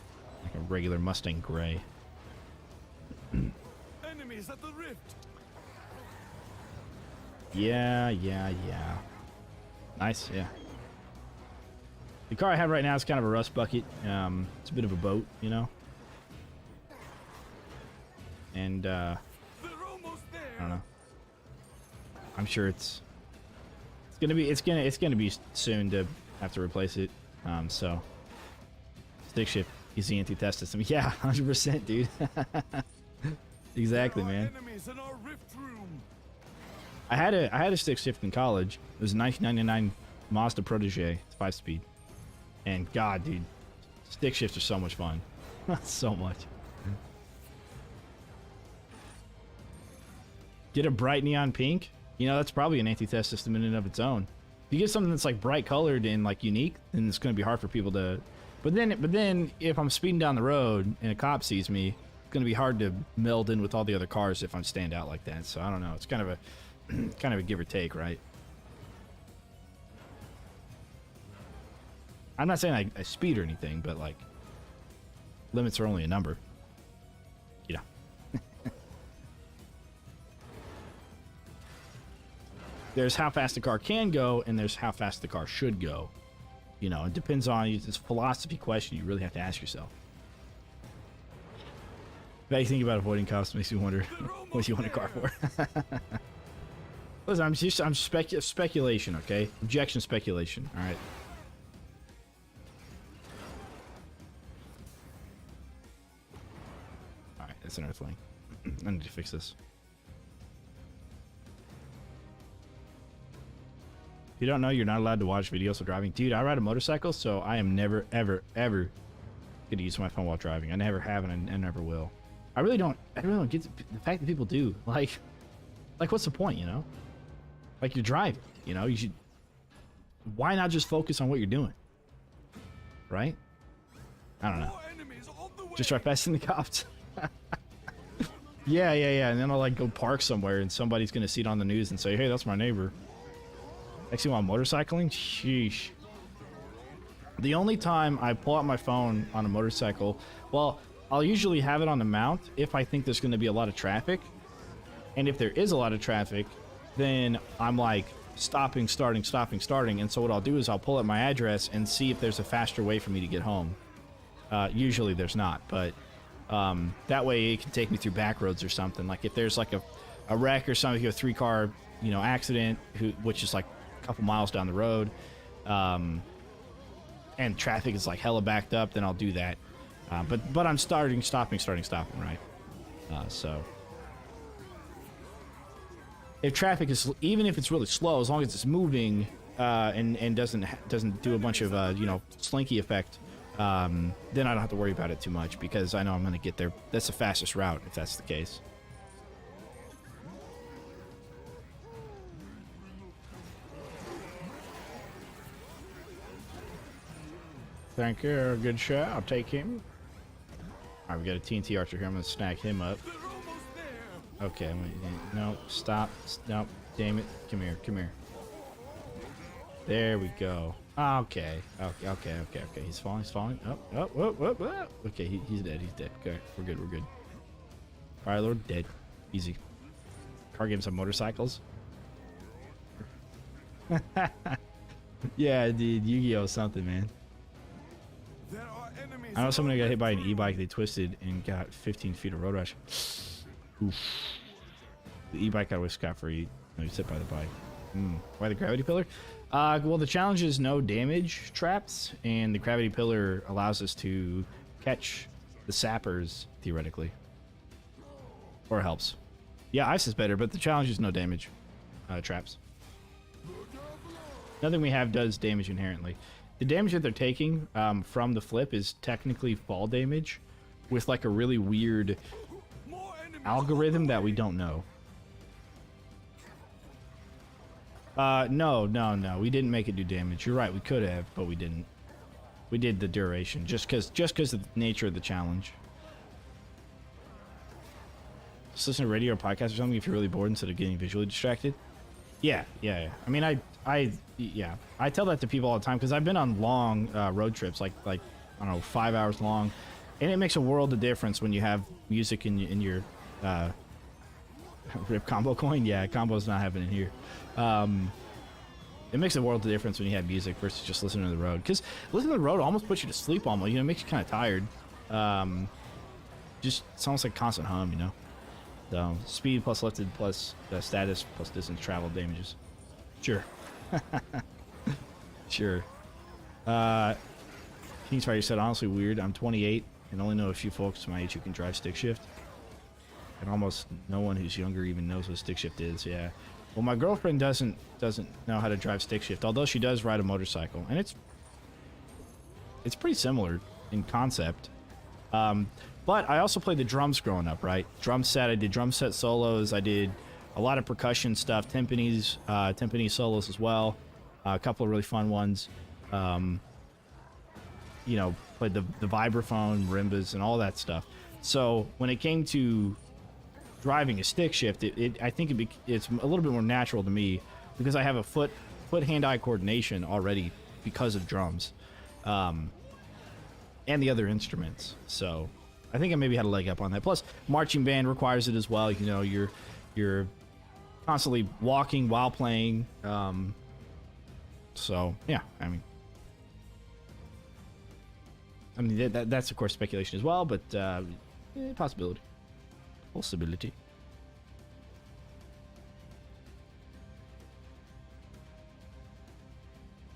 regular Mustang gray. Enemies at the rift. Yeah. Nice, yeah. The car I have right now is kind of a rust bucket. It's a bit of a boat, you know. And They're almost there. I don't know. I'm sure it's gonna be soon to have to replace it. So stick shift is the anti-theft system. Yeah, 100%, dude. Exactly, man. Enemies in our rift room. I had a stick shift in college. It was a 1999 Mazda Protege. It's 5-speed. And God, dude, stick shifts are so much fun. So much. Get a bright neon pink. You know, that's probably an anti-theft system in and of its own. If you get something that's like bright colored and like unique, then it's going to be hard for people to. But then if I'm speeding down the road and a cop sees me, it's going to be hard to meld in with all the other cars if I stand out like that. So I don't know. It's kind of a give or take, right? I'm not saying I speed or anything, but like limits are only a number. You know. There's how fast the car can go, and there's how fast the car should go. You know, it depends on you. It's a philosophy question you really have to ask yourself. If you think about avoiding cops, makes you wonder what you want a car for. Listen, I'm speculation, okay? Objection, speculation. All right. All right, that's an earthling. I need to fix this. If you don't know, you're not allowed to watch videos of driving. Dude, I ride a motorcycle, so I am never, ever, ever gonna use my phone while driving. I never have and I never will. I really don't get the fact that people do. Like what's the point, you know? Like, you're driving, you know? You should... Why not just focus on what you're doing? Right? I don't know. More enemies on the way. Just drive past in the cops. Yeah. And then I'll, like, go park somewhere and somebody's gonna see it on the news and say, hey, that's my neighbor. Actually, while motorcycling? Sheesh. The only time I pull out my phone on a motorcycle, well, I'll usually have it on the mount if I think there's going to be a lot of traffic. And if there is a lot of traffic, then I'm like stopping, starting. And so what I'll do is I'll pull up my address and see if there's a faster way for me to get home. Usually there's not, but that way it can take me through back roads or something. Like if there's like a wreck or something, a 3-car, you know, accident, which is like a couple miles down the road, and traffic is like hella backed up, then I'll do that. But I'm stopping, right? So if traffic is, even if it's really slow, as long as it's moving and doesn't do a bunch of you know, slinky effect, then I don't have to worry about it too much because I know I'm gonna get there. That's the fastest route if that's the case. Thank you. Good shot. I'll take him. All right, we got a TNT archer here. I'm gonna snag him up. They're almost there. Okay. No, stop. No, damn it. Come here. There we go. Okay. He's falling. Oh. Okay, he's dead. Okay, we're good. All right, Lord, dead. Easy. Car games on motorcycles. Yeah, dude. Yu-Gi-Oh! Something, man. There are enemies. I know someone who got hit by an e-bike. They twisted and got 15 feet of road rash. Oof. The e-bike got away scot-free. No, he was hit by the bike. Why the gravity pillar? Well, the challenge is no damage traps, and the gravity pillar allows us to catch the sappers, theoretically. Or helps. Yeah, ice is better, but the challenge is no damage traps. Nothing we have does damage inherently. The damage that they're taking from the flip is technically fall damage with like a really weird More enemies algorithm that we don't know. No. We didn't make it do damage. You're right, we could have, but we didn't. We did the duration just because of the nature of the challenge. Just listen to radio or podcast or something if you're really bored instead of getting visually distracted. Yeah. I mean, I tell that to people all the time because I've been on long road trips, like I don't know, 5 hours long, and it makes a world of difference when you have music in your rip combo coin. Yeah, combo's not happening here. It makes a world of difference when you have music versus just listening to the road. Because listening to the road almost puts you to sleep almost. You know, it makes you kind of tired. Just it's almost like constant hum, you know. So speed plus lifted plus status plus distance traveled damages. Sure. Sure. King Spider said, honestly weird. I'm 28 and only know a few folks my age who can drive stick shift. And almost no one who's younger even knows what stick shift is. Yeah. Well, my girlfriend doesn't know how to drive stick shift, although she does ride a motorcycle, and it's pretty similar in concept. But I also played the drums growing up, right? Drum set. I did drum set solos. I did a lot of percussion stuff, timpani solos as well. A couple of really fun ones. You know, played the vibraphone, marimbas, and all that stuff. So when it came to driving a stick shift, I think it's a little bit more natural to me because I have a foot hand-eye coordination already because of drums, and the other instruments. So I think I maybe had a leg up on that. Plus, marching band requires it as well. You know, you're constantly walking while playing. So yeah, I mean that's of course speculation as well, but possibility. Possibility.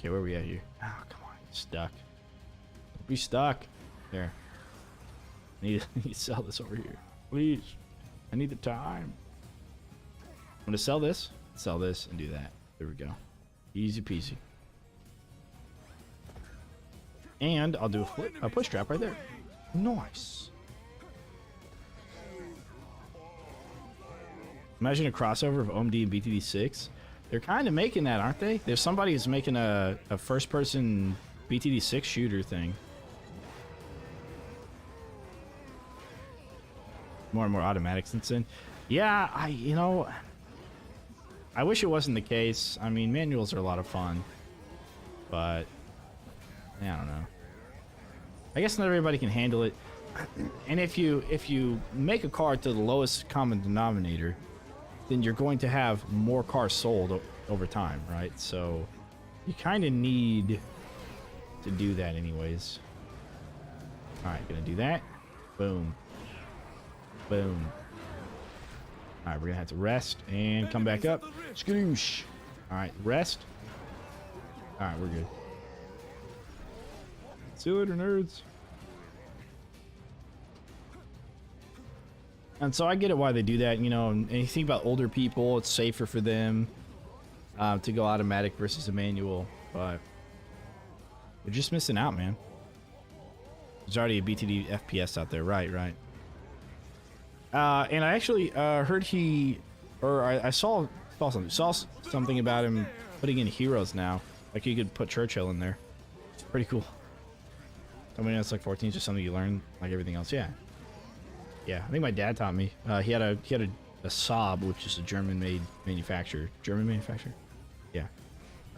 Okay, where are we at here? Oh, come on. Stuck. Don't be stuck. There. I need to sell this over here. Please. I need the time. I'm going to sell this, and do that. There we go. Easy peasy. And I'll do a push trap right there. Nice. Imagine a crossover of OMD and BTD6. They're kind of making that, aren't they? There's somebody who's making a first-person BTD6 shooter thing. More and more automatic since then. Yeah, I wish it wasn't the case. I mean, manuals are a lot of fun, but I don't know. I guess not everybody can handle it. And if you make a car to the lowest common denominator, then you're going to have more cars sold over time, right? So you kind of need to do that anyways. All right, gonna do that. Boom. Boom. All right, we're gonna have to rest and come back up. Skadoosh. All right, rest. All right, we're good. See you later, nerds. And so I get it why they do that, you know, and you think about older people, it's safer for them to go automatic versus a manual, but we're just missing out, man. There's already a BTD FPS out there, right. And I actually heard I saw something about him putting in heroes now. Like you could put Churchill in there. It's pretty cool. I mean, it's like 14 is just something you learn like everything else. Yeah. Yeah, I think my dad taught me. He had a Saab, which is a German-made manufacturer. German manufacturer? Yeah.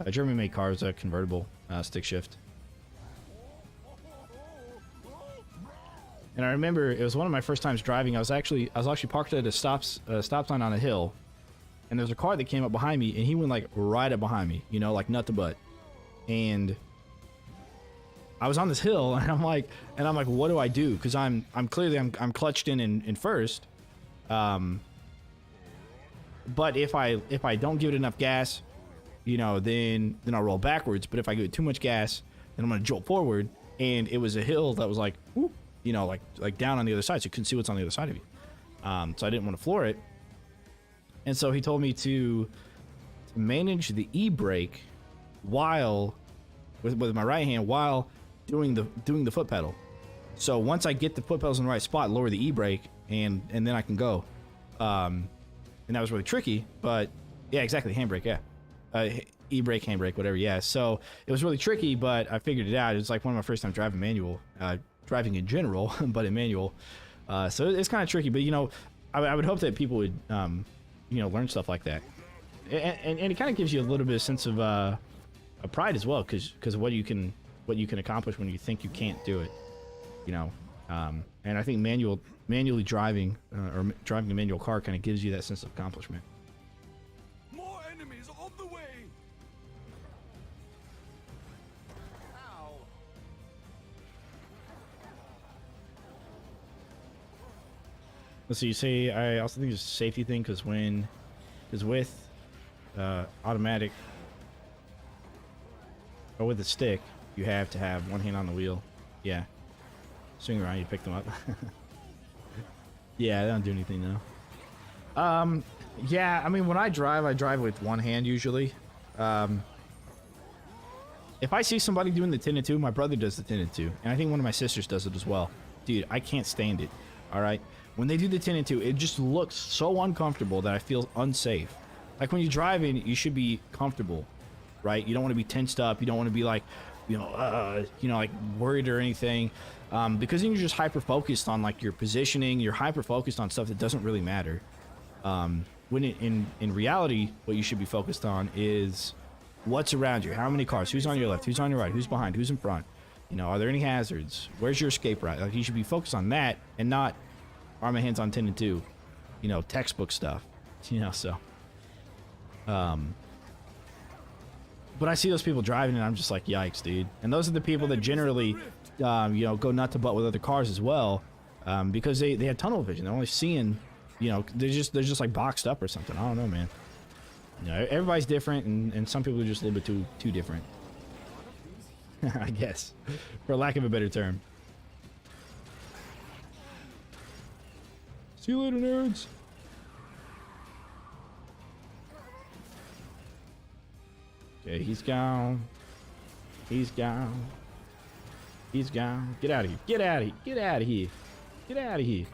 A German-made car is a convertible stick shift. And I remember it was one of my first times driving. I was actually parked at a stop sign on a hill, and there was a car that came up behind me, and he went like right up behind me, you know, like nut to butt. And I was on this hill, and I'm like, what do I do? Because I'm clearly clutched in first. But if I don't give it enough gas, you know, then I'll roll backwards. But if I give it too much gas, then I'm gonna jolt forward. And it was a hill that was like, whoop, you know, like down on the other side, so you couldn't see what's on the other side of you. So I didn't want to floor it. And so he told me to manage the e-brake while with my right hand while doing the foot pedal. So once I get the foot pedals in the right spot, lower the e-brake, and then I can go. And that was really tricky, but yeah, exactly, handbrake, yeah. E-brake, handbrake, whatever, yeah. So it was really tricky, but I figured it out. It was like one of my first time driving manual, driving in general, but in manual. So it's kind of tricky, but you know, I would hope that people would, you know, learn stuff like that. And it kind of gives you a little bit of sense of pride as well, because what you can accomplish when you think you can't do it, you know. And I think manually driving or driving a manual car kind of gives you that sense of accomplishment. More enemies on the way. Ow. Let's see. You say I also think it's a safety thing because with automatic or with the stick, you have to have one hand on the wheel. Yeah. Swing around, you pick them up. Yeah, they don't do anything though. Yeah, I mean, when I drive with one hand usually. If I see somebody doing the 10 and 2, my brother does the 10 and 2, and I think one of my sisters does it as well. Dude, I can't stand it. All right, when they do the 10 and 2, it just looks so uncomfortable that I feel unsafe. Like when you're driving, you should be comfortable, right? You don't want to be tensed up. You don't want to be like, you know, like worried or anything, because then you're just hyper focused on like your positioning. You're hyper focused on stuff that doesn't really matter. When in reality, what you should be focused on is what's around you. How many cars? Who's on your left? Who's on your right? Who's behind? Who's in front? You know, are there any hazards? Where's your escape route? Like, you should be focused on that and not arm and hands on 10 and 2. You know, textbook stuff. You know, so. But I see those people driving, and I'm just like, yikes, dude. And those are the people that generally, you know, go nut to butt with other cars as well, because they have tunnel vision. They're only seeing, you know, they're just like boxed up or something. I don't know, man. You know, everybody's different, and some people are just a little bit too different. I guess, for lack of a better term. See you later, nerds. Okay, he's gone. He's gone. He's gone. Get out of here. Get out of here. Get out of here. Get out of here.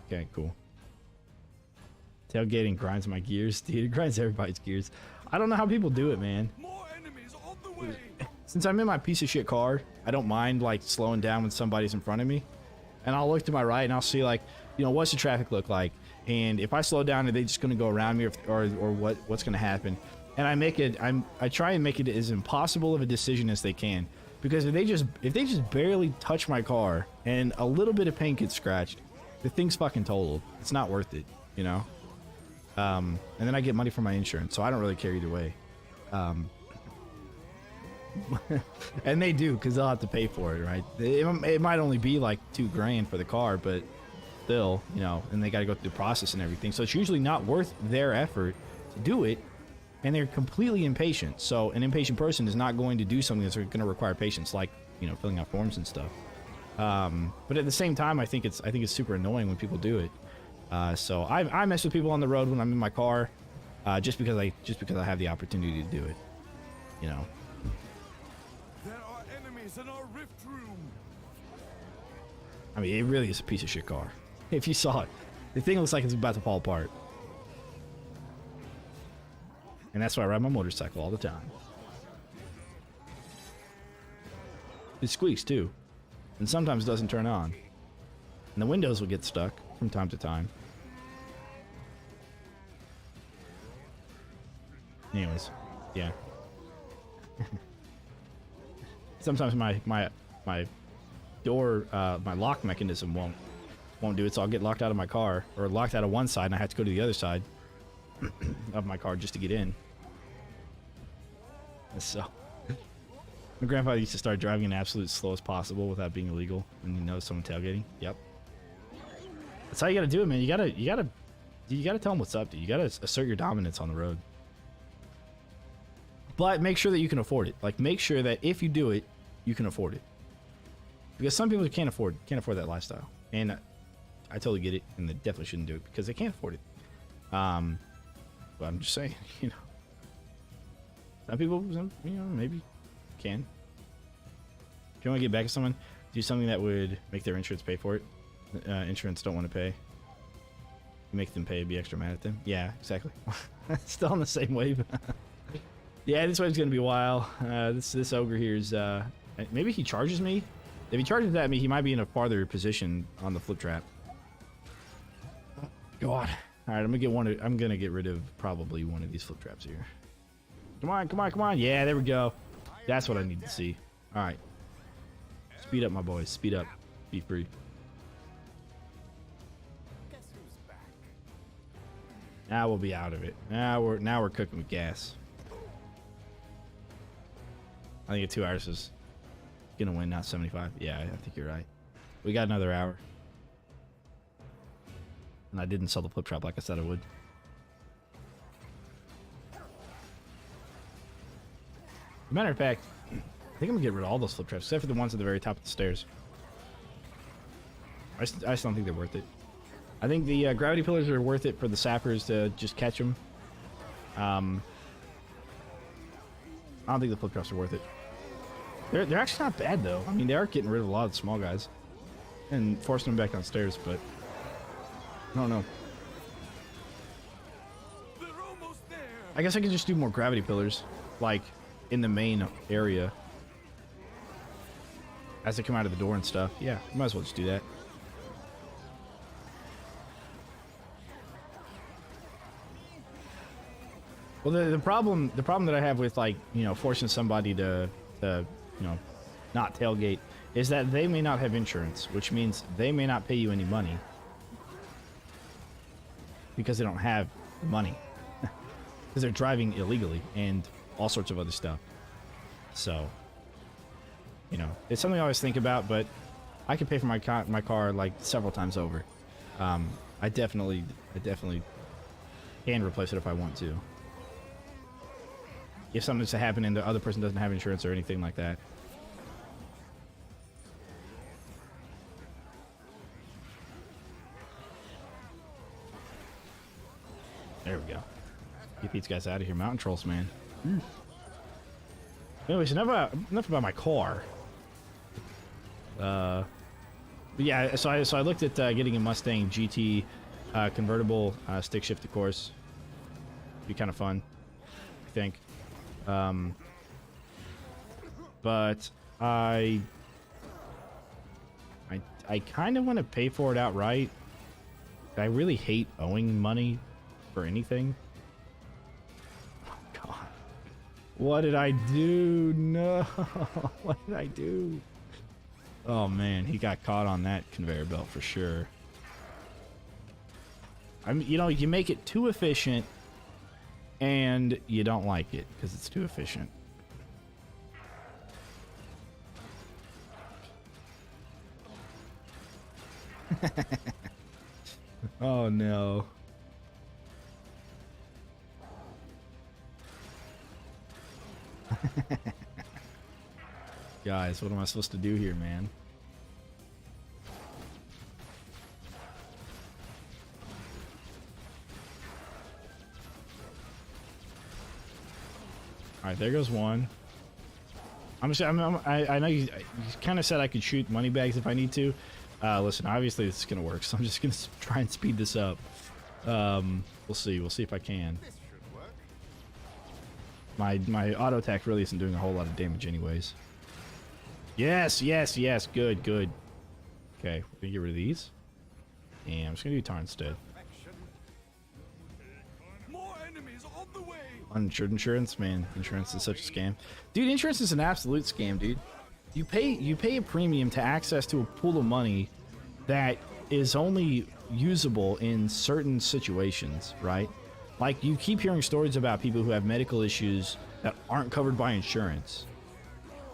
Okay, cool. Tailgating grinds my gears, dude. It grinds everybody's gears. I don't know how people do it, man. More enemies on the way. Since I'm in my piece of shit car, I don't mind like slowing down when somebody's in front of me. And I'll look to my right and I'll see like, you know, what's the traffic look like? And if I slow down, are they just going to go around me or what's going to happen? And I try and make it as impossible of a decision as they can. Because if they just barely touch my car and a little bit of paint gets scratched, the thing's fucking totaled. It's not worth it, you know? And then I get money from my insurance, so I don't really care either way. And they do, because they'll have to pay for it, right? It might only be like $2 grand for the car, but still, you know, and they got to go through the process and everything. So it's usually not worth their effort to do it, and they're completely impatient. So an impatient person is not going to do something that's going to require patience, like, you know, filling out forms and stuff. But at the same time, I think it's super annoying when people do it. So I mess with people on the road when I'm in my car, just because I have the opportunity to do it, you know. There are enemies in our rift room. I mean, it really is a piece of shit car. If you saw it, the thing looks like it's about to fall apart. And that's why I ride my motorcycle all the time. It squeaks too, and sometimes doesn't turn on. And the windows will get stuck from time to time. Anyways, yeah. Sometimes my door, my lock mechanism won't do it, so I'll get locked out of my car, or locked out of one side, and I have to go to the other side of my car just to get in. So, my grandfather used to start driving as absolute slow as possible without being illegal, and you know someone tailgating. Yep. That's how you gotta do it, man. You gotta tell them what's up, dude. You gotta assert your dominance on the road. But make sure that you can afford it. Like, make sure that if you do it, you can afford it. Because some people can't afford that lifestyle, and I totally get it, and they definitely shouldn't do it because they can't afford it. But I'm just saying, you know, some people, you know, maybe can. If you want to get back at someone, do something that would make their insurance pay for it. Insurance don't want to pay. You make them pay, be extra mad at them. Yeah, exactly. Still on the same wave. Yeah, this wave's gonna be a while. This ogre here is maybe he charges me. If he charges at me, he might be in a farther position on the flip trap. God. All right, I'm gonna get rid of probably one of these flip traps here. Come on, come on, come on. Yeah, there we go. That's what I need to see. All right. Speed up, my boys. Speed up. Be free. Guess who's back? Now we'll be out of it. Now we're cooking with gas. I think 2 hours is gonna win, not 75. Yeah, I think you're right. We got another hour. And I didn't sell the flip trap like I said I would. As a matter of fact, I think I'm gonna get rid of all those flip traps, except for the ones at the very top of the stairs. I just don't think they're worth it. I think the gravity pillars are worth it for the sappers to just catch them. I don't think the flip traps are worth it. They're actually not bad though. I mean, they are getting rid of a lot of the small guys and forcing them back downstairs, but I don't know. They're almost there. I guess I can just do more gravity pillars, like in the main area, as they come out of the door and stuff. Yeah, might as well just do that. Well, the problem that I have with, like, you know, forcing somebody to you know, not tailgate is that they may not have insurance, which means they may not pay you any money because they don't have money because they're driving illegally and all sorts of other stuff. So, you know, it's something I always think about, but I can pay for my car like several times over. I definitely can replace it if I want to. if something's to happen and the other person doesn't have insurance or anything like that. There we go. Get these guys out of here. Mountain trolls, man. Anyways, enough about my car. But yeah, so I looked at getting a Mustang GT convertible stick shift, of course. Be kind of fun, I think. But I kind of want to pay for it outright. I really hate owing money for anything. Oh God, what did I do? No, what did I do? Oh man, he got caught on that conveyor belt for sure. I mean, you know, you make it too efficient and you don't like it because it's too efficient. Oh no. Guys, what am I supposed to do here, man? All right, there goes one. I know you kind of said I could shoot money bags if I need to. Listen, obviously this is gonna work, so I'm just gonna try and speed this up. We'll see. We'll see if I can. This should work. My auto attack really isn't doing a whole lot of damage, anyways. Yes, yes, yes. Good, good. Okay, we're gonna get rid of these, and I'm just gonna do tar instead. More enemies on the way. Uninsured insurance, man. Insurance is such a scam, dude. Insurance is an absolute scam, dude. You pay a premium to access to a pool of money that is only usable in certain situations, right? Like, you keep hearing stories about people who have medical issues that aren't covered by insurance,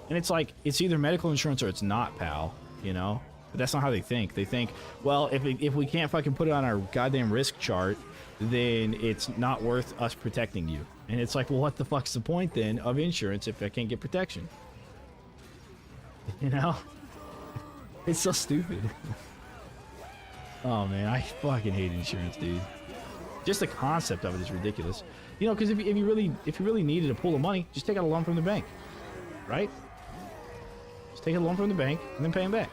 and it's like, it's either medical insurance or it's not, pal. You know, but that's not how they think. They think, well, if we can't fucking put it on our goddamn risk chart, then it's not worth us protecting you. And it's like, well, what the fuck's the point then of insurance if I can't get protection? You know? It's so stupid. Oh man, I fucking hate insurance, dude. Just the concept of it is ridiculous. You know, because if you really needed a pool of money, just take out a loan from the bank, right? Just take a loan from the bank and then pay them back.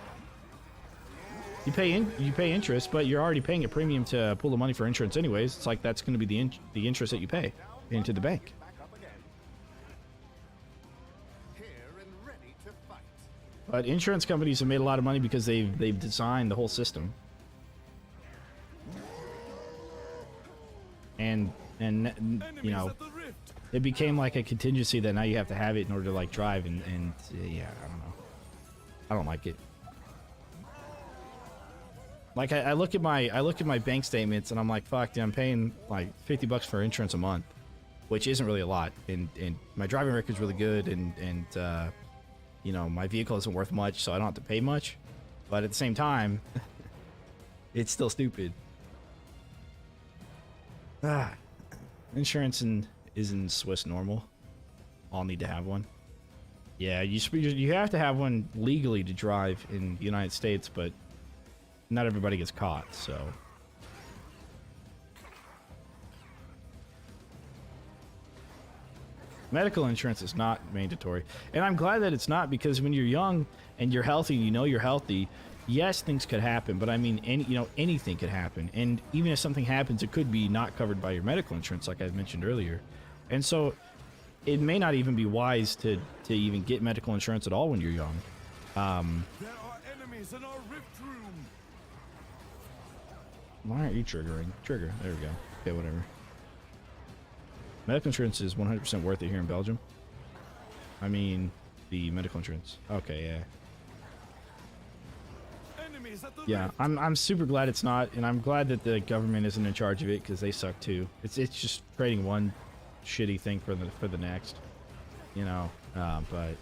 You pay interest, but you're already paying a premium to pool of money for insurance anyways. It's like, that's going to be the interest that you pay into the bank. Back up again. Here and ready to fight. But insurance companies have made a lot of money because they've designed the whole system. And you know, Enemies at the rift. it became like a contingency that now you have to have it in order to like drive, and yeah, I don't know. I don't like it. Like, I look at my bank statements and I'm like, fuck, dude, I'm paying like $50 for insurance a month, which isn't really a lot, and my driving record's really good, and you know, my vehicle isn't worth much, so I don't have to pay much, but at the same time, it's still stupid. Insurance is in Swiss normal. All need to have one. Yeah, you have to have one legally to drive in the United States, but not everybody gets caught, so. Medical insurance is not mandatory, and I'm glad that it's not, because when you're young and you're healthy and you know you're healthy, yes, things could happen, but I mean, anything could happen, and even if something happens, it could be not covered by your medical insurance, like I mentioned earlier, and so it may not even be wise to even get medical insurance at all when you're young. There are enemies in our rift room. Why aren't you triggering? Trigger. There we go. Okay, whatever. Medical insurance is 100% worth it here in Belgium. I mean, the medical insurance. Okay, yeah. Enemies at the Yeah, rift. I'm super glad it's not, and I'm glad that the government isn't in charge of it, because they suck too. It's just trading one shitty thing for the next, you know. But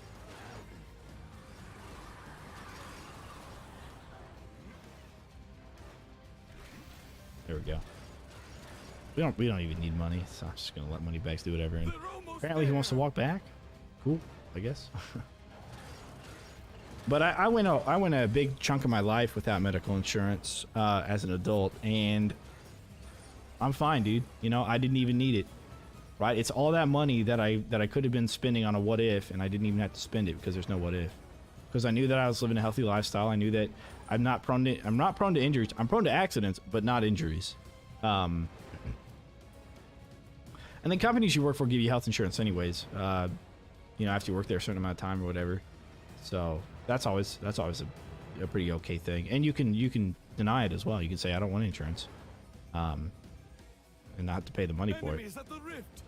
there we go. We don't even need money, so I'm just gonna let Moneybags do whatever. And They're almost apparently he wants to walk back. Cool, I guess. But I went a big chunk of my life without medical insurance as an adult, and I'm fine, dude. You know, I didn't even need it. Right? It's all that money that I could have been spending on a what if, and I didn't even have to spend it because there's no what if. Because I knew that I was living a healthy lifestyle. I knew that I'm not prone to injuries. I'm prone to accidents, but not injuries. And then companies you work for give you health insurance anyways. You know, after you work there a certain amount of time or whatever. So that's always a pretty okay thing. And you can deny it as well. You can say I don't want insurance, and not have to pay the money for it. Enemies at the rift.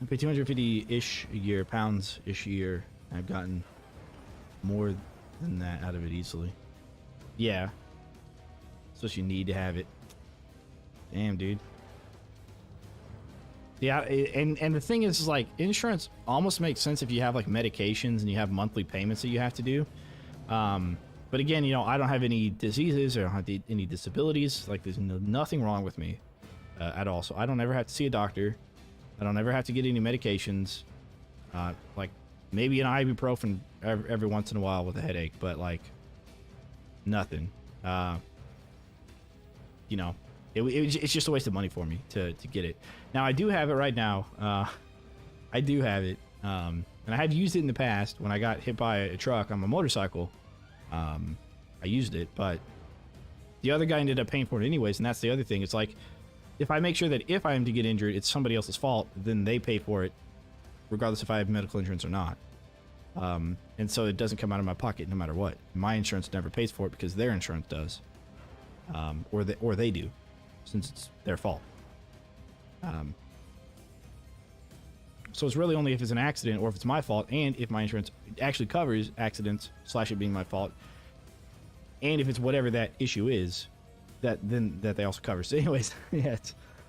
I pay 250-ish a year, pounds-ish a year. I've gotten more than that out of it easily. Yeah. So you need to have it. Damn, dude. Yeah, and the thing is like, insurance almost makes sense if you have like medications and you have monthly payments that you have to do. But again, you know, I don't have any diseases or I don't have any disabilities. Like, there's nothing wrong with me at all. So I don't ever have to see a doctor. I don't ever have to get any medications. Like maybe an ibuprofen every once in a while with a headache, but like nothing. You know, it's just a waste of money for me to get it. Now I do have it right now. I do have it, and I have used it in the past when I got hit by a truck on my motorcycle. I used it, but the other guy ended up paying for it anyways, and that's the other thing. It's like, if I make sure that if I am to get injured, it's somebody else's fault, then they pay for it, regardless if I have medical insurance or not. And so it doesn't come out of my pocket no matter what. My insurance never pays for it because their insurance does, or they do, since it's their fault. So it's really only if it's an accident or if it's my fault, and if my insurance actually covers accidents / it being my fault, and if it's whatever that issue is, that they also cover. So anyways, yeah,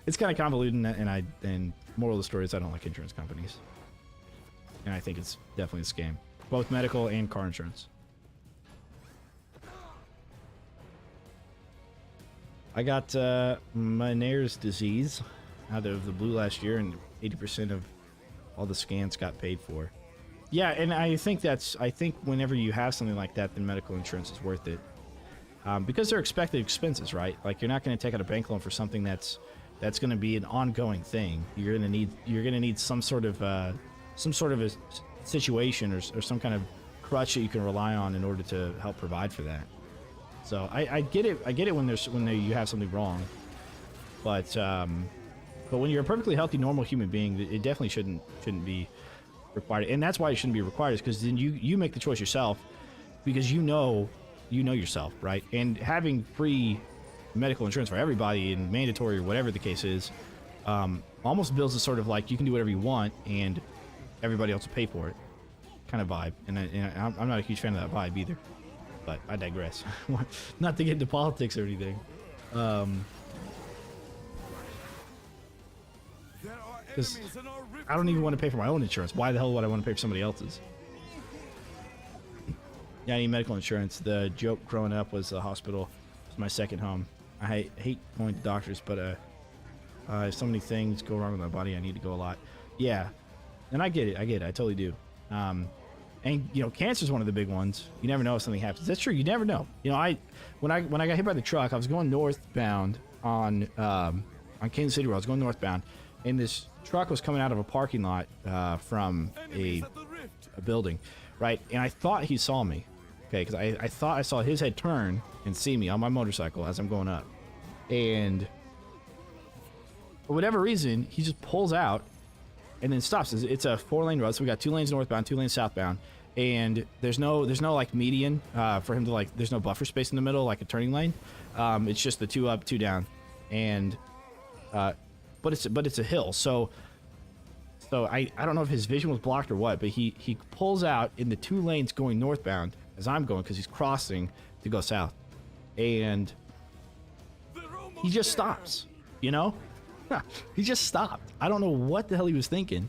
it's kind of convoluted, and moral of the story is I don't like insurance companies, and I think it's definitely a scam, both medical and car insurance. I got Meniere's disease out of the blue last year, and 80% of all the scans got paid for. Yeah, and I think whenever you have something like that, then medical insurance is worth it. Because they're expected expenses, right? Like, you're not going to take out a bank loan for something that's going to be an ongoing thing. You're going to need some sort of a situation or some kind of crutch that you can rely on in order to help provide for that. So I get it. I get it when you have something wrong, but when you're a perfectly healthy, normal human being, it definitely shouldn't be required. And that's why it shouldn't be required, is because then you make the choice yourself, because you know yourself, right? And having free medical insurance for everybody and mandatory or whatever the case is, almost builds a sort of like, you can do whatever you want and everybody else will pay for it kind of vibe. And I'm not a huge fan of that vibe either, but I digress. Not to get into politics or anything. There are Because enemies in our rift. I don't even want to pay for my own insurance. Why the hell would I want to pay for somebody else's? Yeah, I need medical insurance. The joke growing up was the hospital. It's my second home. I hate going to doctors, but if so many things go wrong with my body, I need to go a lot. Yeah, and I get it. I totally do. And you know, cancer is one of the big ones. You never know if something happens. That's true. You never know. You know, when I got hit by the truck, I was going northbound on Kansas City Road. I was going northbound, and this truck was coming out of a parking lot from Enemies at the rift. a building, right? And I thought he saw me, okay, because I thought I saw his head turn and see me on my motorcycle as I'm going up, and for whatever reason, he just pulls out and then stops. It's a 4-lane road, so we got 2 lanes northbound, 2 lanes southbound, and there's no like median for him to, like, there's no buffer space in the middle like a turning lane. It's just the 2 up, 2 down, and but it's a hill, so I don't know if his vision was blocked or what, but he pulls out in the 2 lanes going northbound as I'm going, because he's crossing to go south, and he just stops, you know? He just stopped. I don't know what the hell he was thinking,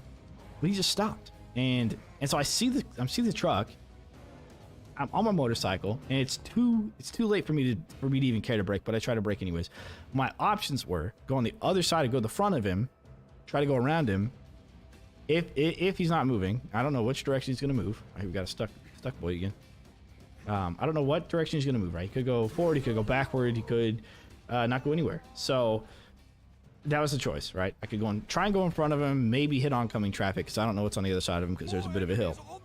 but he just stopped, and so I see the truck, I'm on my motorcycle, and it's too late for me to even care to brake, but I try to brake anyways. My options were go on the other side and go to the front of him, try to go around him. If he's not moving, I don't know which direction he's gonna move. Right, we got a stuck boy again. I don't know what direction he's gonna move. Right, he could go forward, he could go backward, he could not go anywhere. So that was the choice, right? I could try and go in front of him, maybe hit oncoming traffic because I don't know what's on the other side of him because there's a bit of a hill.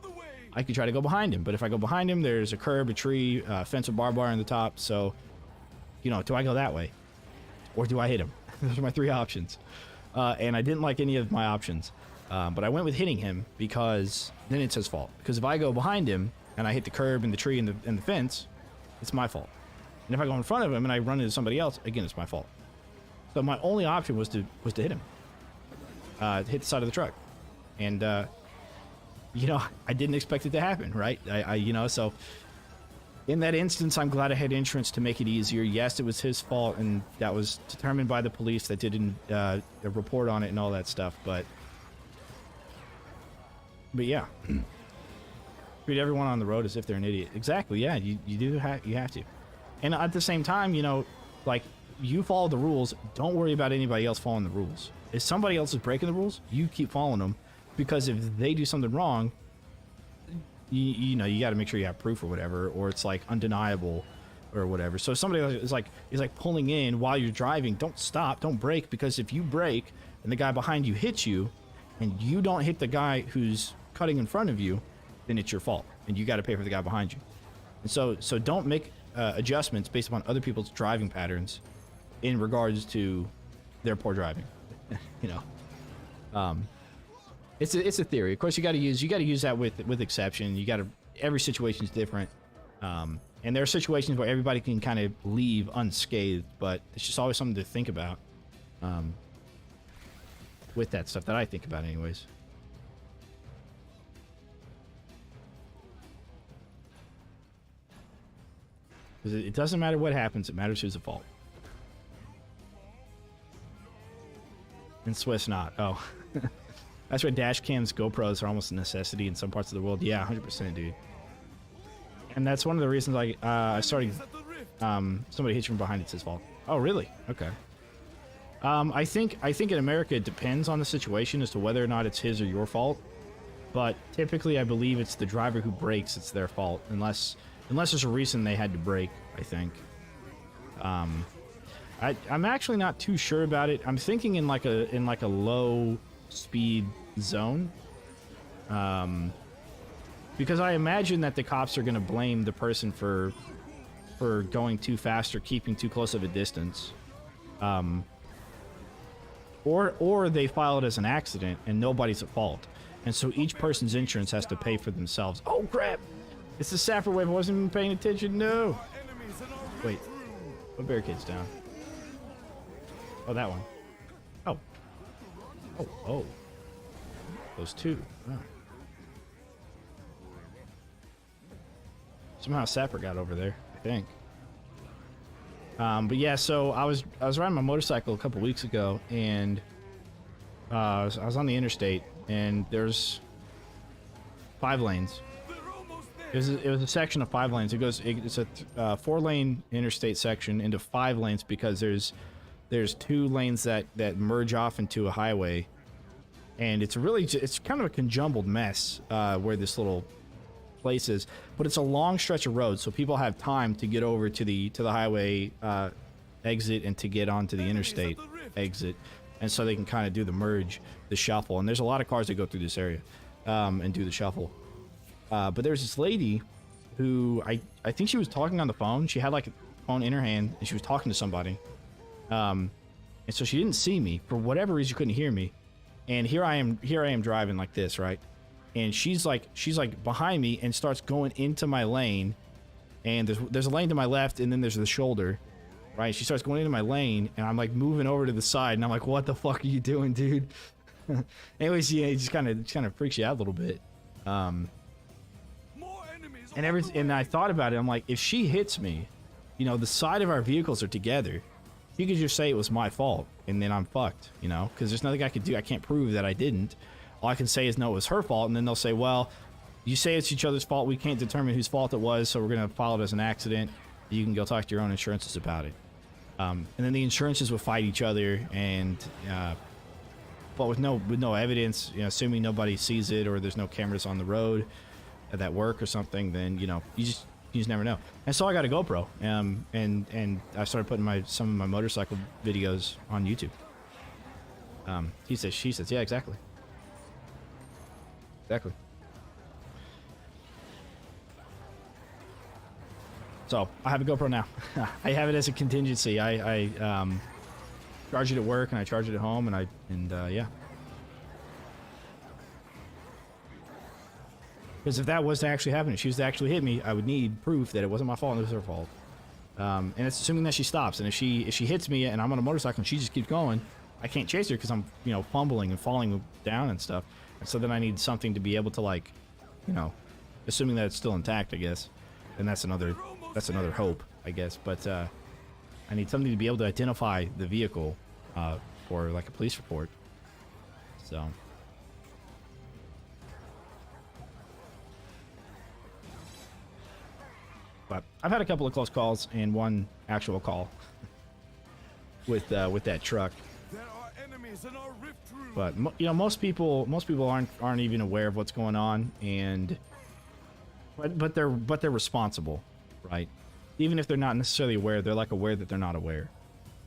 I could try to go behind him, but if I go behind him, there's a curb, a tree, fence with barbed wire on the top. So, you know, do I go that way? Or do I hit him? Those are my three options. And I didn't like any of my options. But I went with hitting him because then it's his fault. Because if I go behind him and I hit the curb and the tree and the fence, it's my fault. And if I go in front of him and I run into somebody else, again, it's my fault. So my only option was to hit him. Hit the side of the truck. And, you know, I didn't expect it to happen, right? You know, so in that instance, I'm glad I had insurance to make it easier. Yes, it was his fault, and that was determined by the police that didn't report on it and all that stuff. But yeah, treat everyone on the road as if they're an idiot. Exactly. Yeah, you have to. And at the same time, you know, like you follow the rules. Don't worry about anybody else following the rules. If somebody else is breaking the rules, you keep following them. Because if they do something wrong, you know, you got to make sure you have proof or whatever, or it's like undeniable or whatever. So if somebody is like pulling in while you're driving, don't stop, don't brake, because if you brake and the guy behind you hits you and you don't hit the guy who's cutting in front of you, then it's your fault and you got to pay for the guy behind you. And so don't make adjustments based upon other people's driving patterns in regards to their poor driving. You know. It's a theory. Of course, you got to use that with exception. Every situation is different, and there are situations where everybody can kind of leave unscathed, but it's just always something to think about. With that stuff that I think about, anyways. Because it doesn't matter what happens; it matters who's at fault. And Swiss not. Oh. That's why dash cams, GoPros are almost a necessity in some parts of the world. Yeah, 100%, dude. And that's one of the reasons I started. Somebody hits you from behind, it's his fault. Oh, really? Okay. I think in America it depends on the situation as to whether or not it's his or your fault. But typically, I believe it's the driver who brakes. It's their fault, unless there's a reason they had to brake. I think. I'm actually not too sure about it. I'm thinking in like a low speed zone, because I imagine that the cops are going to blame the person for going too fast or keeping too close of a distance, or they file it as an accident and nobody's at fault, and so each person's insurance has to pay for themselves. Oh crap, it's the sapper wave. I wasn't even paying attention. No, wait, what barricade's down? Oh, that one. Oh. Those two. Oh. Somehow Sapper got over there, I think. But yeah, so I was riding my motorcycle a couple weeks ago, and I was on the interstate, and there's 5 lanes. It was a section of 5 lanes. It's a 4-lane interstate section into 5 lanes because there's 2 lanes that merge off into a highway, and it's kind of a conjumbled mess where this little place is, but it's a long stretch of road, so people have time to get over to the highway exit and to get onto the interstate exit, and so they can kind of do the merge, the shuffle. And there's a lot of cars that go through this area and do the shuffle. But there's this lady who I think she was talking on the phone. She had like a phone in her hand and she was talking to somebody. And so she didn't see me for whatever reason. She couldn't hear me, and here I am driving like this, right? And she's like behind me and starts going into my lane, and there's a lane to my left, and then there's the shoulder, right? She starts going into my lane, and I'm like moving over to the side, and I'm like, what the fuck are you doing, dude? Anyways, yeah, it just kind of freaks you out a little bit. And I thought about it. I'm like, if she hits me, you know, the side of our vehicles are together. You could just say it was my fault, and then I'm fucked, you know, because there's nothing I could do. I can't prove that I didn't. All I can say is, no, it was her fault, and then they'll say, well, You say it's each other's fault. We can't determine whose fault it was, so we're gonna file it as an accident. You can go talk to your own insurances about it. And then the insurances would fight each other, and but with no evidence, you know, assuming nobody sees it or there's no cameras on the road that work or something, then you know you just never know. And so I got a GoPro, and I started putting some of my motorcycle videos on YouTube. He says, she says, yeah, exactly. Exactly. So I have a GoPro now. I have it as a contingency. I charge it at work and I charge it at home, and yeah. Because if that was to actually happen, if she was to actually hit me, I would need proof that it wasn't my fault and it was her fault. And it's assuming that she stops. And if she hits me and I'm on a motorcycle and she just keeps going, I can't chase her because I'm, you know, fumbling and falling down and stuff. And so then I need something to be able to, like, you know, assuming that it's still intact, I guess. And that's another hope, I guess. But I need something to be able to identify the vehicle for like a police report. So. But I've had a couple of close calls and one actual call with that truck. There are enemies in our rift room. But you know, most people aren't even aware of what's going on, and but they're responsible, right? Even if they're not necessarily aware, they're like aware that they're not aware.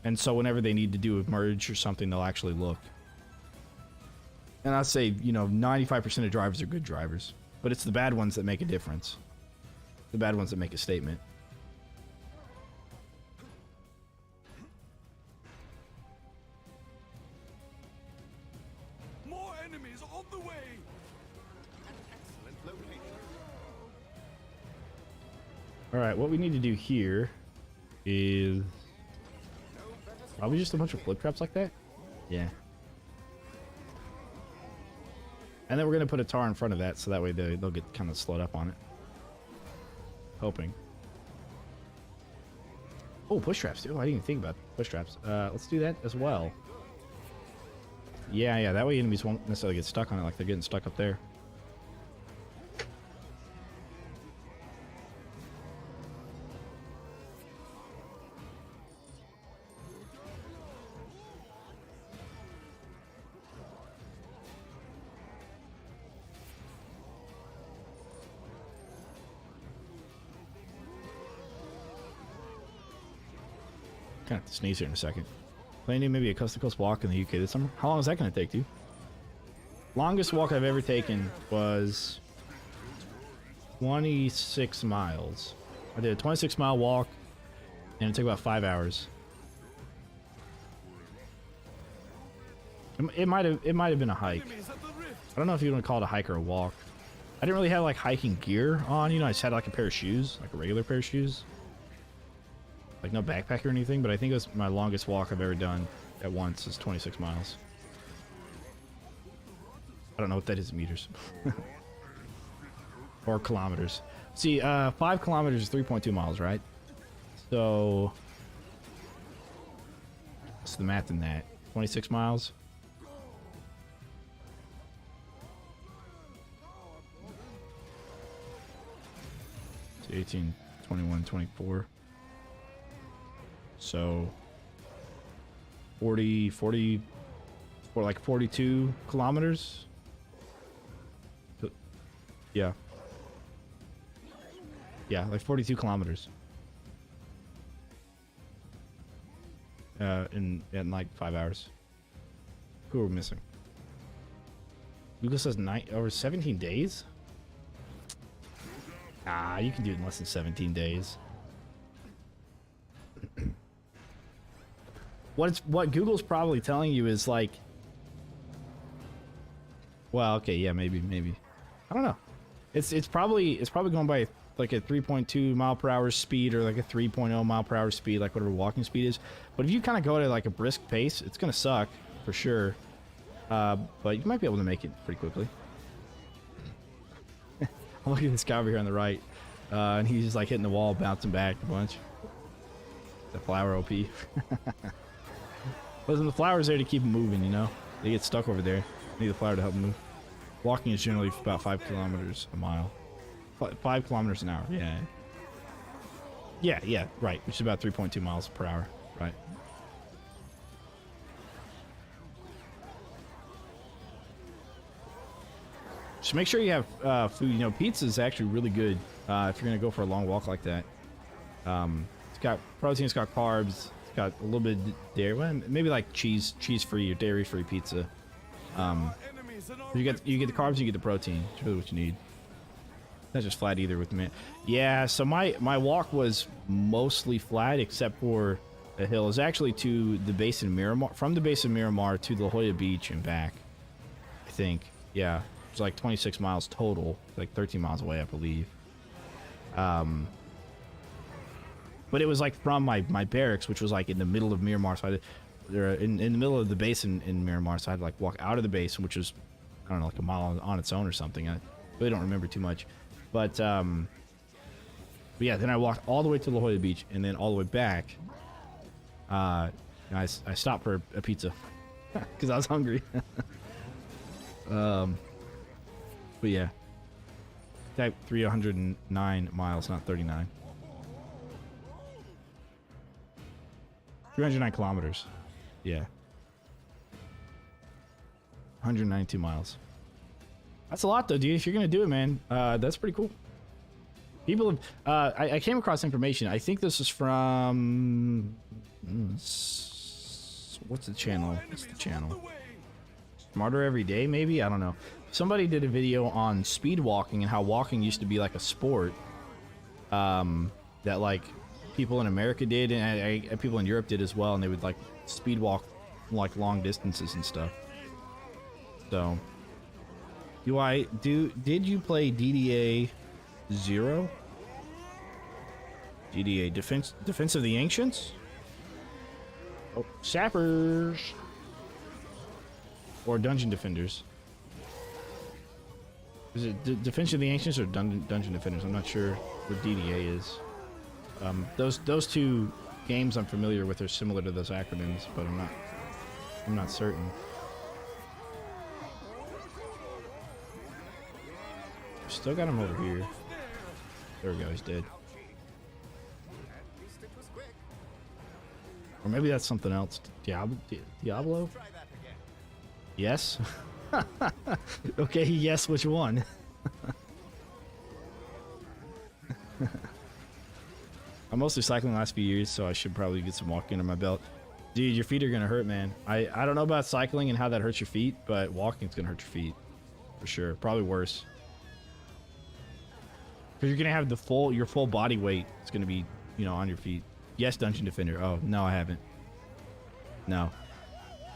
And so whenever they need to do a merge or something, they'll actually look. And I'd say, you know, 95% of drivers are good drivers, but it's the bad ones that make a difference. The bad ones that make a statement. More enemies on the way. Excellent location. All right, what we need to do here is probably just a bunch of flip traps like that. Yeah. And then we're gonna put a tar in front of that, so that way they'll get kind of slowed up on it. Hoping. Oh, push traps too. I didn't even think about push traps. Let's do that as well. Yeah, that way enemies won't necessarily get stuck on it like they're getting stuck up there. Kind of have to sneeze here in a second. Planning maybe a coast-to-coast walk in the UK this summer. How long is that going to take, dude? Longest walk I've ever taken was 26 miles. I did a 26-mile walk, and it took about 5 hours. It might have been a hike. Enemies at the rift. I don't know if you want to call it a hike or a walk. I didn't really have like hiking gear on, you know. I just had like a pair of shoes, like a regular pair of shoes. Like no backpack or anything, but I think it was my longest walk I've ever done at once is 26 miles. I don't know what that is in meters. Or kilometers. See, 5 kilometers is 3.2 miles, right? So, what's the math in that? 26 miles? It's 18, 21, 24. So 40 for like 42 kilometers. Yeah, like 42 kilometers in like 5 hours. Who are we missing? Google says over 17 days. Ah, you can do it in less than 17 days. What Google's probably telling you is like, well, okay, yeah, maybe, I don't know. It's probably going by like a 3.2 mile per hour speed or like a 3.0 mile per hour speed, like whatever walking speed is. But if you kind of go at like a brisk pace, it's gonna suck for sure. But you might be able to make it pretty quickly. I'm looking at this guy over here on the right, and he's just like hitting the wall, bouncing back a bunch. The flower OP. Listen, the flower's there to keep them moving, you know? They get stuck over there. Need the flower to help them move. Walking is generally about 5 kilometers a mile. 5 kilometers an hour, yeah. Yeah, right, which is about 3.2 miles per hour, right. Just make sure you have food. You know, pizza is actually really good if you're going to go for a long walk like that. It's got protein, it's got carbs, it's got a little bit of dairy, well, maybe like cheese-free or dairy-free pizza. You get the carbs, you get the protein. It's really what you need. Not just flat either with me. Yeah, so my walk was mostly flat except for a hill. It was actually to the base of Miramar, from the base of Miramar to La Jolla Beach and back, I think. Yeah, it was like 26 miles total, like 13 miles away, I believe. But it was like from my barracks, which was like in the middle of Miramar, so in the middle of the base in Miramar, so I had to like walk out of the base, which was, I don't know, like a mile on its own or something. I really don't remember too much. But yeah, then I walked all the way to La Jolla Beach, and then all the way back, I stopped for a pizza because I was hungry. But yeah, type 309 miles, not 39. 309 kilometers. Yeah. 192 miles. That's a lot though, dude. If you're gonna do it, man, that's pretty cool. People have, I came across information. I think this is from, what's the channel? What's the channel? Smarter Every Day, maybe? I don't know. Somebody did a video on speed walking and how walking used to be like a sport, that like people in America did and people in Europe did as well, and they would like speed walk like long distances and stuff. So, did you play DDA 0? DDA Defense of the Ancients? Oh, Sappers! Or Dungeon Defenders? Is it Defense of the Ancients or Dungeon Defenders? I'm not sure what DDA is. Those two games I'm familiar with are similar to those acronyms, but I'm not certain. Still got him over here. There we go, he's dead. At least it was quick. Or maybe that's something else. Diablo? Try that again. Yes? Okay, yes, which one? I'm mostly cycling the last few years, so I should probably get some walking under my belt. Dude, your feet are gonna hurt, man. I don't know about cycling and how that hurts your feet, but walking's gonna hurt your feet. For sure. Probably worse. Because you're gonna have your full body weight. It's gonna be, you know, on your feet. Yes, Dungeon Defender. Oh no, I haven't. No.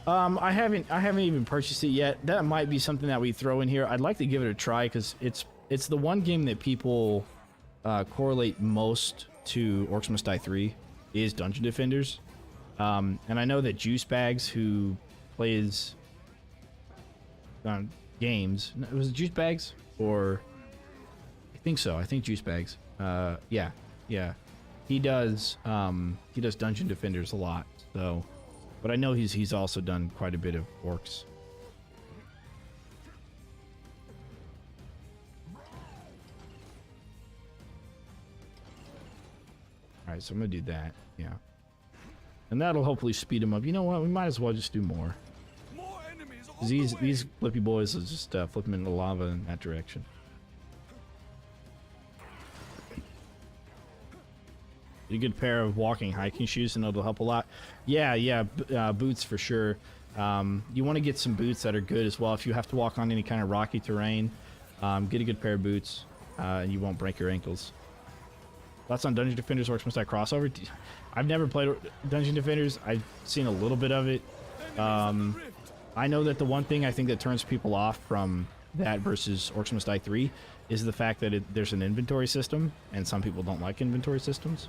I haven't even purchased it yet. That might be something that we throw in here. I'd like to give it a try because it's the one game that people correlate most to Orcs Must Die 3 is Dungeon Defenders. And I know that Juice Bags, who plays games, was it Juice Bags or? I think so. I think Juice Bags. Yeah. He does Dungeon Defenders a lot. So, but I know he's also done quite a bit of Orcs. All right, so I'm gonna do that. Yeah, and that'll hopefully speed him up. You know what? We might as well just do more. More enemies 'Cause these flippy boys will just flip him into lava in that direction. A good pair of walking hiking shoes and it'll help a lot. Yeah, boots for sure. You want to get some boots that are good as well. If you have to walk on any kind of rocky terrain, get a good pair of boots and you won't break your ankles. Thoughts on Dungeon Defenders Orcs Must Die crossover? I've never played Dungeon Defenders. I've seen a little bit of it. I know that the one thing I think that turns people off from that versus Orcs Must Die 3 is the fact that there's an inventory system, and some people don't like inventory systems.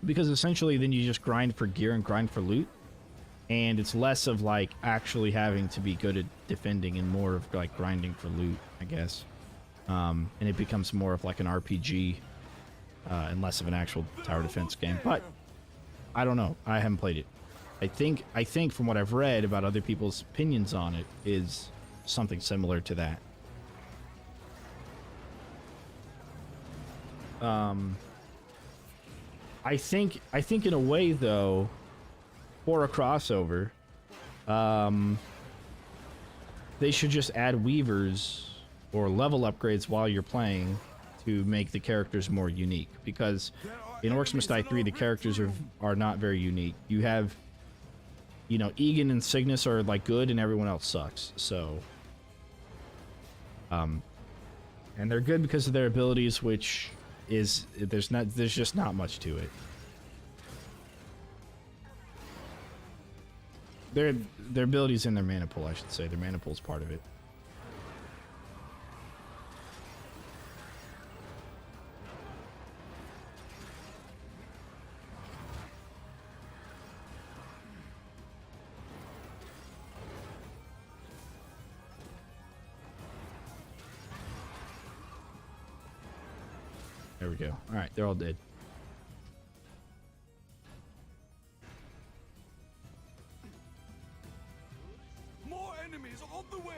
Because essentially then you just grind for gear and grind for loot, and it's less of like actually having to be good at defending and more of like grinding for loot, I guess. And it becomes more of like an RPG and less of an actual tower defense game. But I don't know, I haven't played it. I think from what I've read about other people's opinions on it is something similar to that. I think in a way though, for a crossover, they should just add weavers or level upgrades while you're playing to make the characters more unique, because in Orcs Must Die 3 the characters are not very unique. You have, you know, Egan and Cygnus are like good and everyone else sucks. So and they're good because of their abilities, which is there's just not much to it. Their abilities in their mana pool, I should say. Their mana pool is part of it. There we go. All right, they're all dead. More enemies on the way.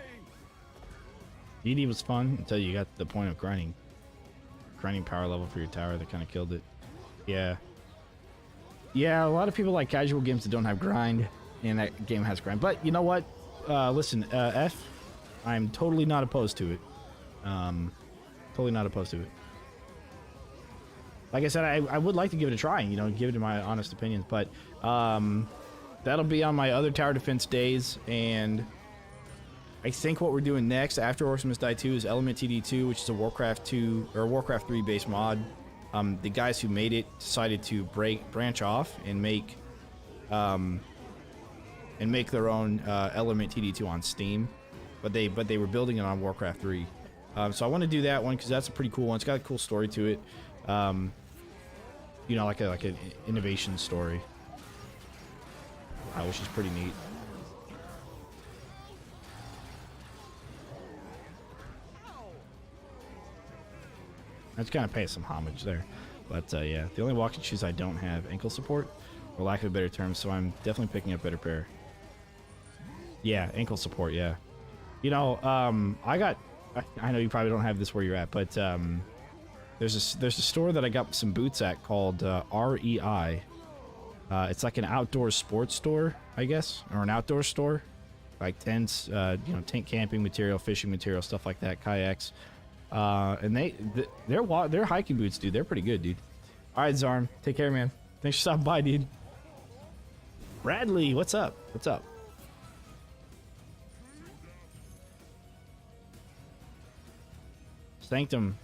DD was fun until you got to the point of grinding power level for your tower that kind of killed it. Yeah. Yeah, a lot of people like casual games that don't have grind, and that game has grind. But you know what? Listen, F, I'm totally not opposed to it. Totally not opposed to it. Like I said, I would like to give it a try, you know, give it my honest opinions, but that'll be on my other tower defense days, and I think what we're doing next after Orcs Must Die 2 is Element TD2, which is a Warcraft 2 or Warcraft 3 based mod. The guys who made it decided to branch off and make their own Element TD2 on Steam, but they were building it on Warcraft 3. So I want to do that one because that's a pretty cool one. It's got a cool story to it. You know, like an innovation story, which is pretty neat. I just kind of pay some homage there, but yeah, the only walking shoes I don't have ankle support, for lack of a better term, so I'm definitely picking up a better pair. Yeah, ankle support. Yeah, you know, I know you probably don't have this where you're at, but there's a store that I got some boots at called REI. It's like an outdoor sports store, I guess, or an outdoor store, like tents, you know, tent camping material, fishing material, stuff like that, kayaks. And they're hiking boots, dude. They're pretty good, dude. All right, Zarm, take care, man. Thanks for stopping by, dude. Bradley, what's up? What's up? Sanctum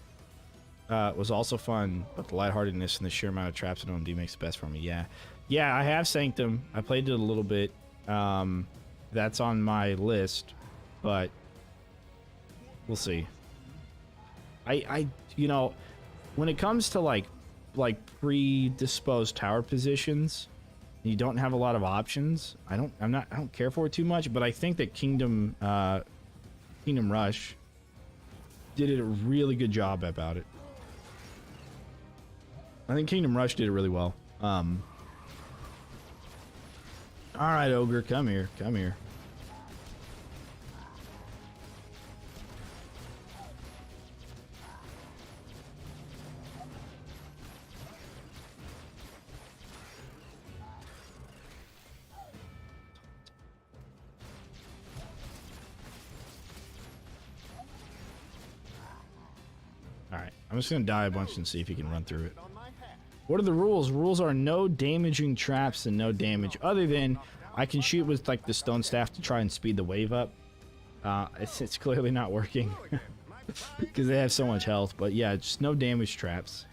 was also fun, but the lightheartedness and the sheer amount of traps in OMD makes it best for me. Yeah, I have Sanctum. I played it a little bit. That's on my list, but we'll see. I you know, when it comes to like predisposed tower positions, you don't have a lot of options. I don't care for it too much, but I think that Kingdom Rush did a really good job about it. I think Kingdom Rush did it really well. All right, Ogre, come here. Come here. Alright, I'm just gonna die a bunch and see if he can run through it. What are the rules? Rules are no damaging traps and no damage, other than I can shoot with like the stone staff to try and speed the wave up. It's clearly not working because they have so much health, but yeah, just no damage traps.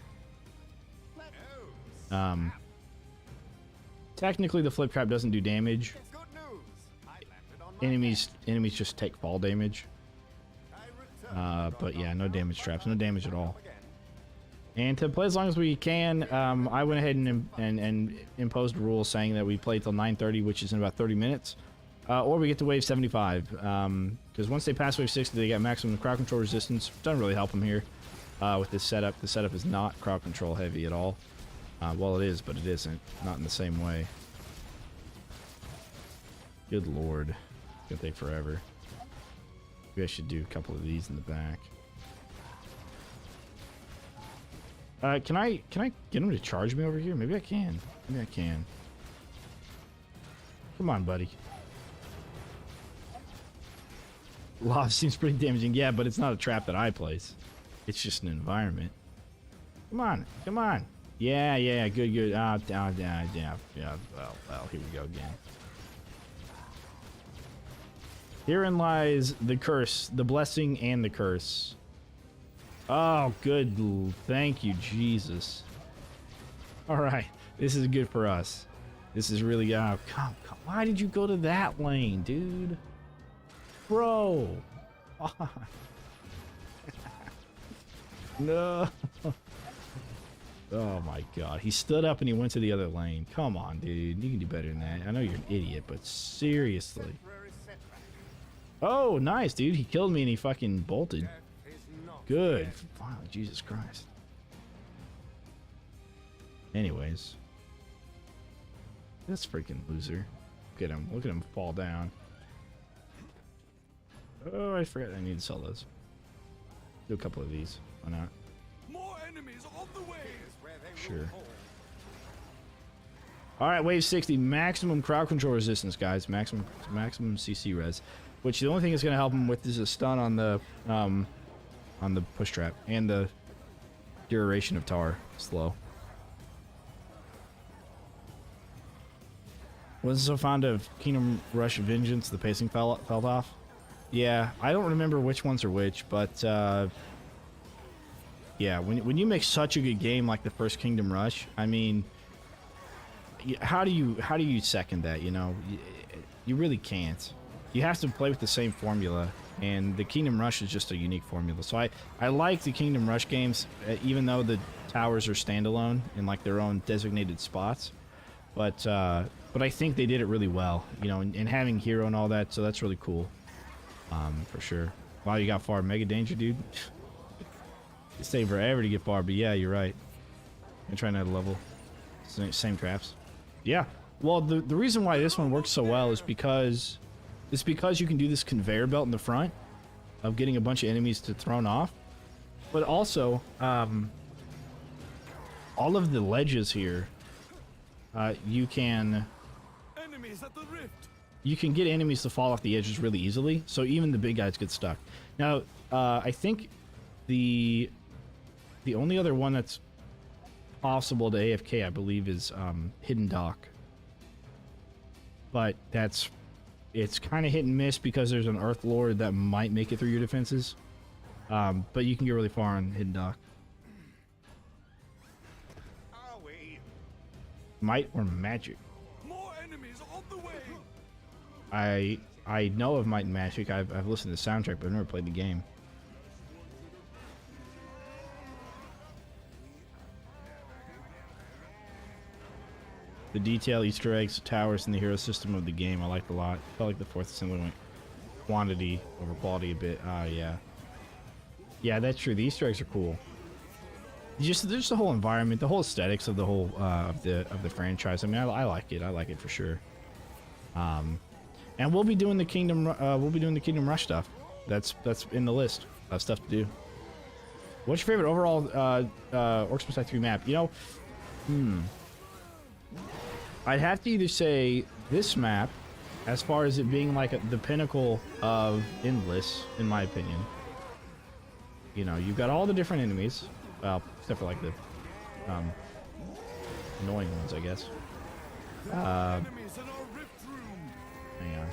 Technically the flip trap doesn't do damage. Enemies just take fall damage. But yeah, no damage traps, no damage at all. And to play as long as we can, I went ahead and imposed rules saying that we play till 9:30, which is in about 30 minutes, or we get to wave 75. Because once they pass wave 60, they get maximum crowd control resistance. Doesn't really help them here with this setup. The setup is not crowd control heavy at all. Well, it is, but it isn't. Not in the same way. Good lord. It's gonna take forever. Maybe I should do a couple of these in the back. Can I get him to charge me over here? Maybe I can. Maybe I can. Come on, buddy. Lava seems pretty damaging. Yeah, but it's not a trap that I place. It's just an environment. Come on. Come on. Yeah, yeah, good, good. Yeah. Well, here we go again. Herein lies the curse, the blessing and the curse. Oh, good. Thank you, Jesus. All right. This is good for us. This is really... Oh, come. Why did you go to that lane, dude? Bro. No. Oh, my God. He stood up and he went to the other lane. Come on, dude. You can do better than that. I know you're an idiot, but seriously. Oh, nice, dude. He killed me and he fucking bolted. Good. Wow, Jesus Christ. Anyways. This freaking loser. Look at him. Look at him fall down. Oh, I forgot I need to sell those. Do a couple of these. Why not? More enemies on the way. Sure. Alright, wave 60. Maximum crowd control resistance, guys. Maximum CC res. Which the only thing it's going to help him with is a stun on the push trap. And the duration of tar. Slow. Wasn't so fond of Kingdom Rush Vengeance. The pacing fell off. Yeah, I don't remember which ones are which, but yeah, when you make such a good game like the first Kingdom Rush, I mean, how do you second that? You know, you really can't. You have to play with the same formula, and the Kingdom Rush is just a unique formula. So I like the Kingdom Rush games, even though the towers are standalone in like their own designated spots. But I think they did it really well, you know, and having hero and all that, so that's really cool. For sure. Wow, you got far. Mega danger, dude. It's taking forever to get far, but yeah, you're right. I'm trying to level. Same traps. Yeah. Well, the reason why this one works so well is because you can do this conveyor belt in the front of getting a bunch of enemies to thrown off, but also all of the ledges here, you can get enemies to fall off the edges really easily, so even the big guys get stuck. Now, I think the only other one that's possible to AFK, I believe, is Hidden Dock. But it's kind of hit and miss because there's an Earth Lord that might make it through your defenses. But you can get really far on Hidden Dock. Might or magic? More enemies on the way. I know of Might and Magic. I've listened to the soundtrack, but I've never played the game. The detail, Easter eggs, towers, and the hero system of the game I liked a lot. Felt like the fourth assembly went quantity over quality a bit. Yeah. Yeah, that's true. The Easter eggs are cool. Just the whole environment, the whole aesthetics of the whole of the franchise. I mean, I like it. I like it for sure. And we'll be doing the Kingdom Rush stuff. That's in the list of stuff to do. What's your favorite overall Orcs Must Die 3 map? You know, I'd have to either say this map, as far as it being like the pinnacle of Endless, in my opinion. You know, you've got all the different enemies, well, except for like the annoying ones, I guess. Hang on,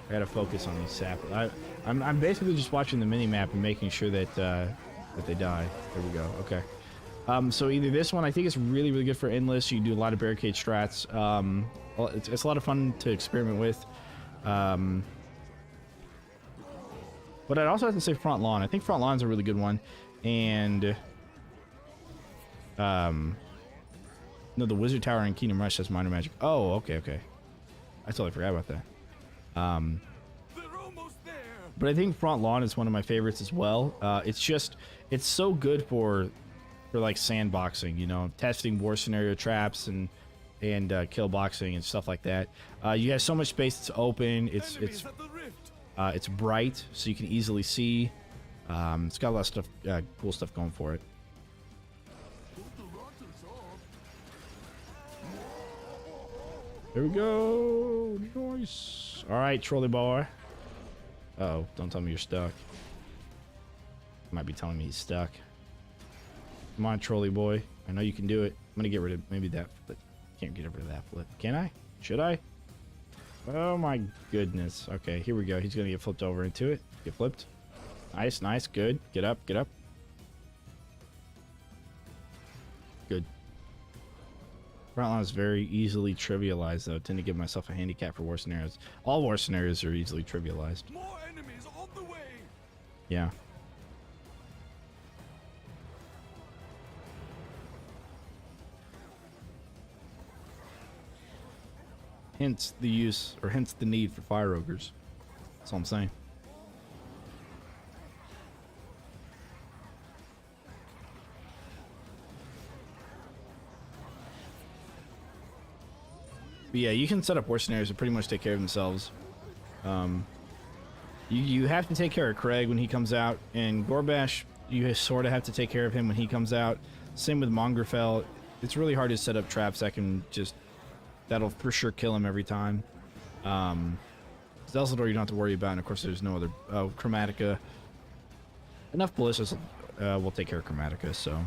I gotta focus on these sap. I'm basically just watching the mini map and making sure that that they die. There we go. Okay. So either this one, I think it's really, really good for Endless. You do a lot of barricade strats. Well, it's a lot of fun to experiment with. But I'd also have to say Front Lawn. I think Front Lawn's a really good one. And no, the Wizard Tower in Kingdom Rush has minor magic. Oh, okay. I totally forgot about that. But I think Front Lawn is one of my favorites as well. It's so good for like sandboxing, you know, testing war scenario traps and and kill boxing and stuff like that. You have so much space. It's open. It's Enemies at the rift. it's bright, so you can easily see. It's got a lot of stuff, cool stuff going for it. There we go. Nice. All right, trolley boy. Uh-oh, don't tell me you're stuck. Might be telling me he's stuck. Come on, trolley boy. I know you can do it. I'm gonna get rid of maybe that flip. Can't get rid of that flip. Can I? Should I? Oh my goodness. Okay, here we go. He's gonna get flipped over into it. Get flipped. Nice, nice, good. Get up, get up. Good. Front line is very easily trivialized, though. I tend to give myself a handicap for war scenarios. All war scenarios are easily trivialized. More enemies on the way. Yeah. Hence the use, or hence the need for fire ogres. That's all I'm saying. But yeah, you can set up war scenarios to pretty much take care of themselves. You have to take care of Craig when he comes out, and Gorbash, you sort of have to take care of him when he comes out. Same with Mongrefell. It's really hard to set up traps that can just, that'll for sure kill him every time. Zelsador you don't have to worry about, and of course there's no other, Chromatica. Enough ballistas will take care of Chromatica, so.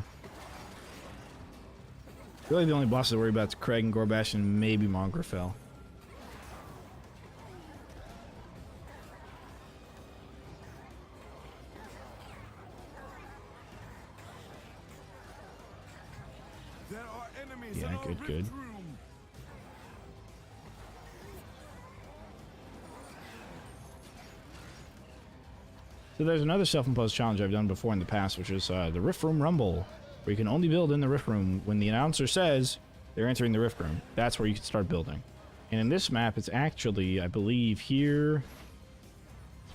Really the only bosses to worry about is Craig and Gorbash and maybe Mongrefell. There are enemies Yeah, in our good, rift good. room. So there's another self-imposed challenge I've done before in the past, which is the Rift Room Rumble, where you can only build in the Rift Room when the announcer says they're entering the Rift Room. That's where you can start building. And in this map, it's actually, I believe, here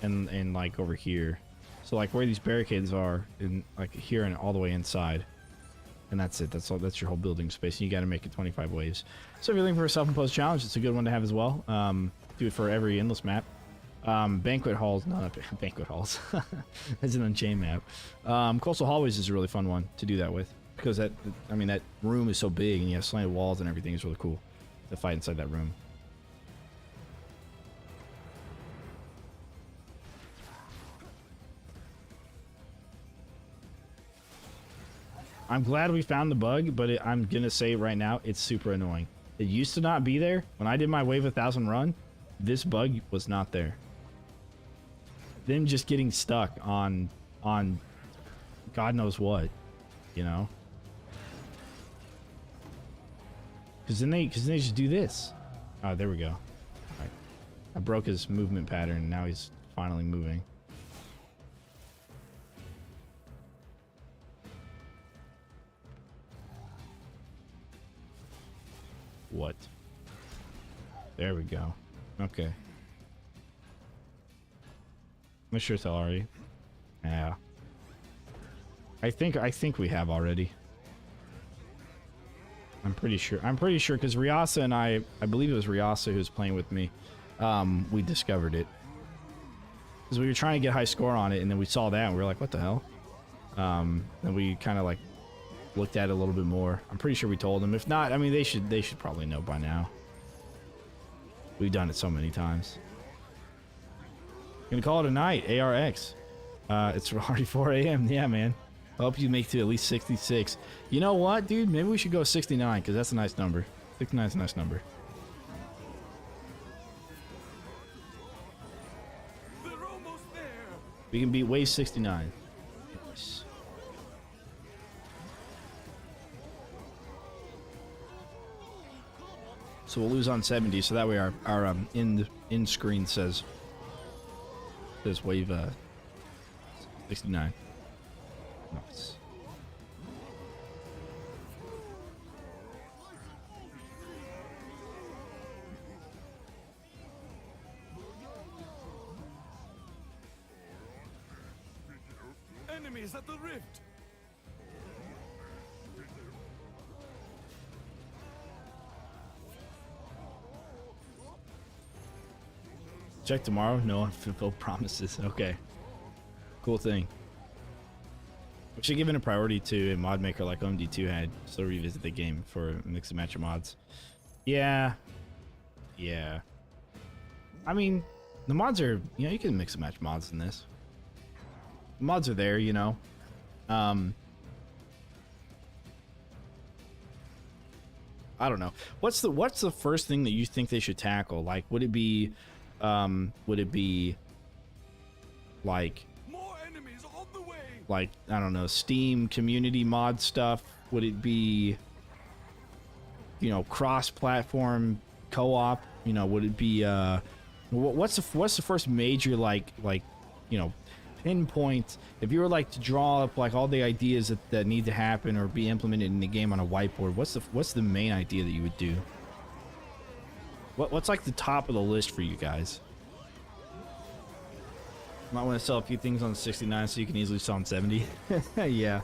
and like over here. So like where these barricades are, in like here and all the way inside. And that's it. That's all. That's your whole building space. And you got to make it 25 waves. So if you're looking for a self-imposed challenge, it's a good one to have as well. Do it for every endless map. Banquet halls, no, not banquet halls. That's an Unchained map. Coastal hallways is a really fun one to do that with, because that, I mean, that room is so big and you have slanted walls and everything. Is really cool to fight inside that room. I'm glad we found the bug, but I'm gonna say right now, it's super annoying. It used to not be there. When I did my Wave 1000 run, this bug was not there. Them just getting stuck on God knows what, you know? Because then they just do this. Oh, there we go. All right. I broke his movement pattern, and now he's finally moving. What? There we go. Okay. I'm sure it's already. Yeah. I think we have already. I'm pretty sure. I'm pretty sure because Ryasa and I believe it was Ryasa who was playing with me. We discovered it. Because we were trying to get high score on it, and then we saw that and we were like, what the hell? Then we kind of like looked at it a little bit more. I'm pretty sure we told them. If not, I mean, they should probably know by now. We've done it so many times. Gonna call it a night. ARX. It's already 4 a.m. Yeah, man. I hope you make it to at least 66. You know what, dude? Maybe we should go 69, because that's a nice number. 69 is a nice number. They're almost there. We can beat wave 69. So we'll lose on 70, so that way our in screen says wave 69. Nice. Enemies at the rift. Check tomorrow. No unfulfilled promises. Okay. Cool thing. We should give it a priority to a mod maker like OMD2 had. So revisit the game for a mix and match of mods. Yeah. Yeah. I mean, the mods are, you know, you can mix and match mods in this. The mods are there, you know. I don't know. What's the first thing that you think they should tackle? Like, would it be like More enemies on the way. like, I don't know, Steam community mod stuff? Would it be, you know, cross-platform co-op? You know, would it be what's the first major like you know, pinpoint, if you were like to draw up like all the ideas that need to happen or be implemented in the game on a whiteboard, what's the main idea that you would do? What's like the top of the list for you guys? Might want to sell a few things on 69 so you can easily sell on 70. Yeah.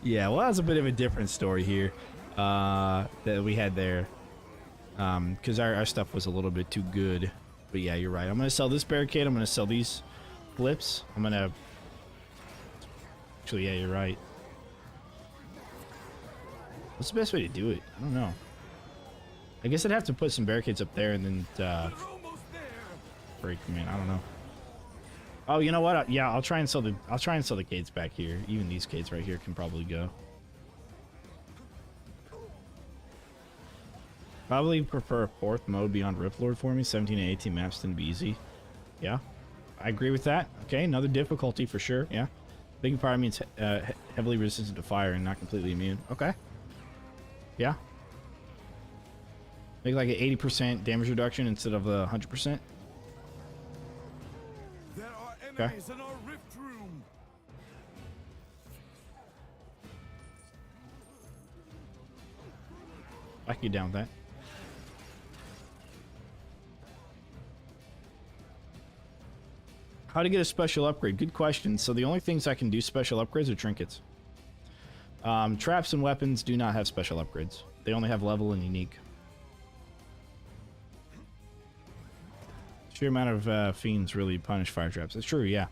Well, that's a bit of a different story here that we had there, because our stuff was a little bit too good. But yeah, you're right. I'm gonna sell this barricade. I'm gonna sell these flips. I'm gonna actually, yeah, you're right. What's the best way to do it? I don't know. I guess I'd have to put some barricades up there and then Almost there. break them in. I don't know. Oh, you know what? Yeah, I'll try and sell the gates back here. Even these gates right here can probably go. Probably prefer a 4th mode beyond Rift Lord for me. 17 and 18 maps tend to be easy. Yeah, I agree with that. Okay, another difficulty for sure. Yeah, Big Fire means heavily resistant to fire and not completely immune. Okay. Yeah. Make like an 80% damage reduction instead of 100%. There are enemies in our rift room. I can get down with that. How to get a special upgrade? Good question. So the only things I can do special upgrades are trinkets. Traps and weapons do not have special upgrades. They only have level and unique. Sheer amount of fiends really punish fire traps. That's true, yeah.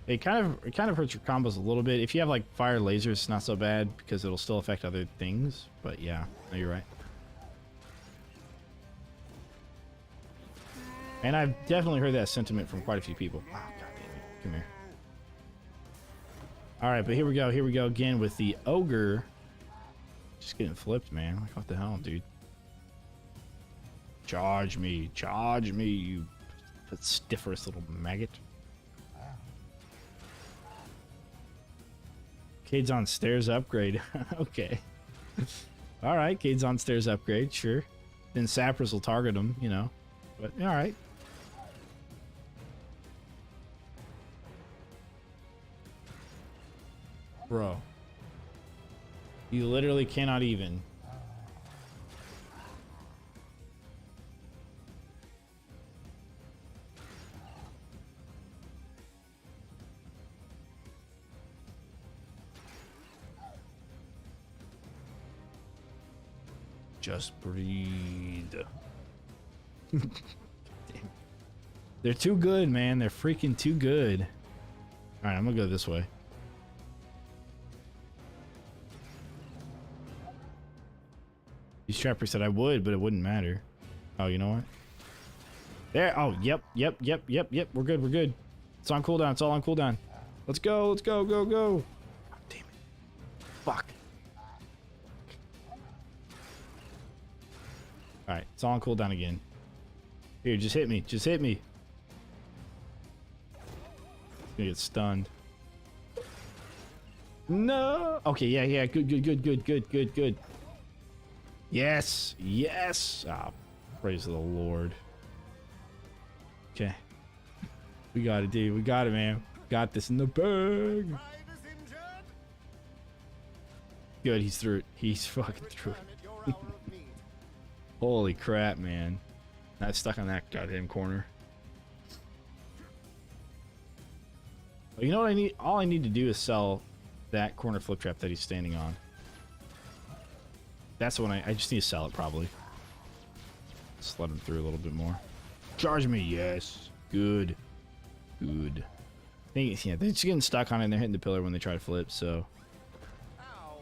It kind of hurts your combos a little bit. If you have like fire lasers, it's not so bad because it'll still affect other things. But yeah, no, you're right. And I've definitely heard that sentiment from quite a few people. Oh, God damn it. Come here. All right, but here we go. Here we go again with the ogre. Just getting flipped, man. Like, what the hell, dude? Charge me, you stifferest little maggot. Cade's on stairs upgrade. Okay. All right, Cade's on stairs upgrade, sure. Then sappers will target him, you know. But all right. Bro. You literally cannot even. Just breathe. Damn. They're too good, man. They're freaking too good. All right, I'm gonna go this way. These trappers said I would, but it wouldn't matter. Oh, you know what? There. Oh, yep. We're good. It's on cooldown. It's all on cooldown. Let's go. Go. Oh, damn it. Fuck. All right, it's all on cooldown again. Here, just hit me. Gonna get stunned. No. Okay, yeah. Good. Yes. Ah, praise the Lord. Okay. We got it, dude. We got it, man. Got this in the bag. Pride is injured. Good, he's through it. He's fucking through it. Return at your hour of need. Holy crap, man. Not stuck on that goddamn corner. Well, you know what I need? All I need to do is sell that corner flip trap that he's standing on. That's the one I just need to sell it, probably. Just let him through a little bit more. Charge me, yes. Good. Good. Yeah, they're just getting stuck on it and they're hitting the pillar when they try to flip, so. Ow.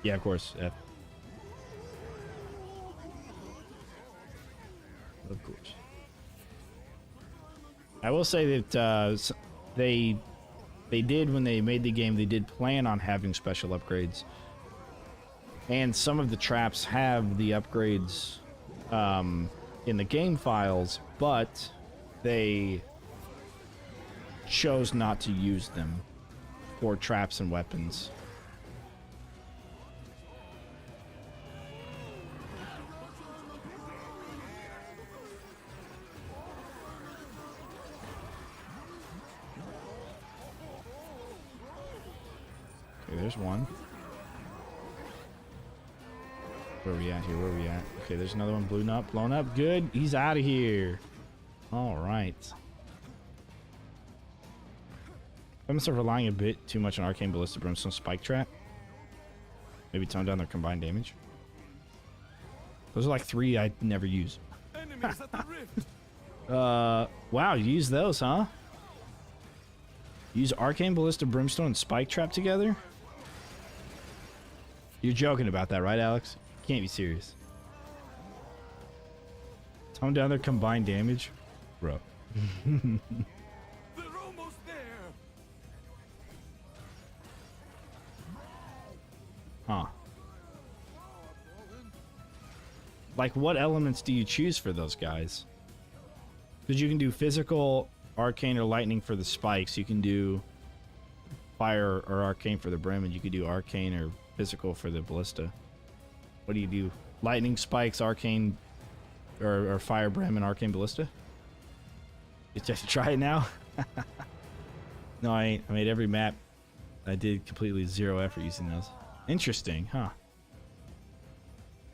Yeah, of course. F. Of course. I will say that they did, when they made the game, they did plan on having special upgrades. And some of the traps have the upgrades in the game files, but they chose not to use them for traps and weapons. Okay, there's one. Where are we at here? Where are we at? Okay, there's another one blown up. Blown up. Good. He's out of here. All right. I'm gonna start relying a bit too much on Arcane Ballista Brimstone Spike Trap. Maybe tone down their combined damage. Those are like 3 I never use. Enemies at the rift. Wow, you use those, huh? Use Arcane Ballista Brimstone and Spike Trap together? You're joking about that, right, Alex? Can't be serious. Tone down their combined damage? Bro. They're almost there. Huh. Like, what elements do you choose for those guys? Because you can do physical, arcane, or lightning for the spikes. You can do fire or arcane for the brim, and you could do arcane or physical for the ballista. What do you do? Lightning, spikes, arcane, or fire brim and arcane ballista? You just try it now? No, I ain't. I made every map. I did completely 0 effort using those. Interesting, huh?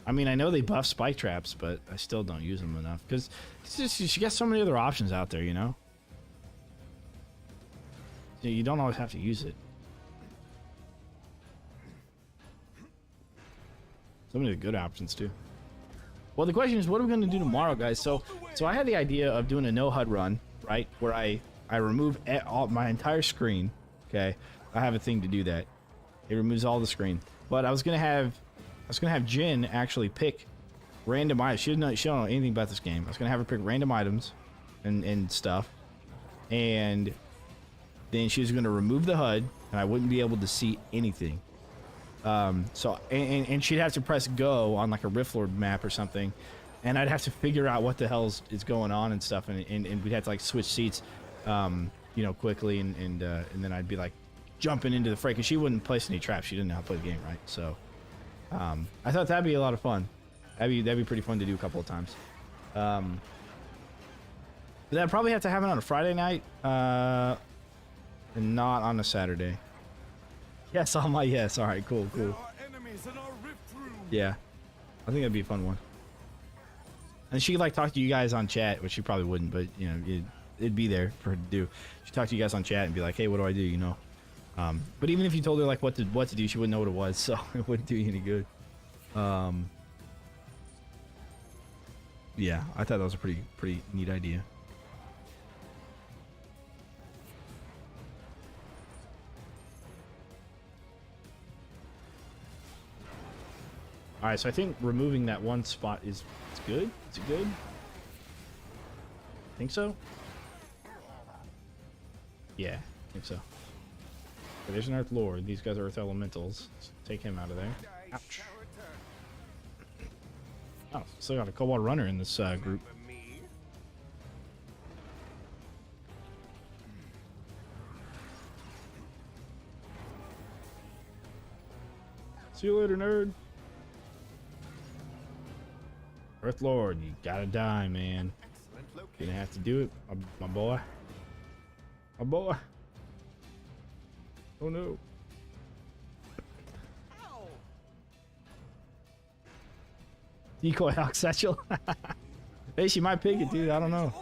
I mean, I know they buff spike traps, but I still don't use them enough. Because you got so many other options out there, you know? You don't always have to use it. So many good options, too. Well, the question is, what are we going to do tomorrow, guys? So I had the idea of doing a no HUD run, right? Where I remove my entire screen, okay? I have a thing to do that. It removes all the screen. But I was gonna have Jin actually pick random items. She don't know anything about this game. I was gonna have her pick random items and stuff, and then she was gonna remove the HUD, and I wouldn't be able to see anything. So she'd have to press go on like a Rift Lord map or something, and I'd have to figure out what the hell is going on and stuff, and we'd have to like switch seats, you know, quickly, and then I'd be like jumping into the fray, because she wouldn't place any traps. She didn't know how to play the game, right? So I thought that'd be a lot of fun. That'd be pretty fun to do a couple of times. But I'd probably have to have it on a Friday night, and not on a Saturday. Yes, all my yes. All right, cool. There are enemies in our rift room. Yeah, I think that'd be a fun one. And she could like talk to you guys on chat, which she probably wouldn't, but you know, it'd be there for her to do. She'd talk to you guys on chat and be like, "Hey, what do I do?" You know. But even if you told her like what to do, she wouldn't know what it was, so it wouldn't do you any good. Yeah, I thought that was a pretty neat idea. All right, so I think removing that one spot is good. Is it good? Think so? Yeah, I think so. Okay, there's an Earth Lord. These guys are Earth Elementals. Let's take him out of there. Ouch. Oh, still got a Cobalt Runner in this group. See you later, nerd. Earth Lord, you gotta die, man. Gonna have to do it, my boy. My boy. Oh no. Decoy Hawk Satchel. Hey, she might pick it, dude. I don't know.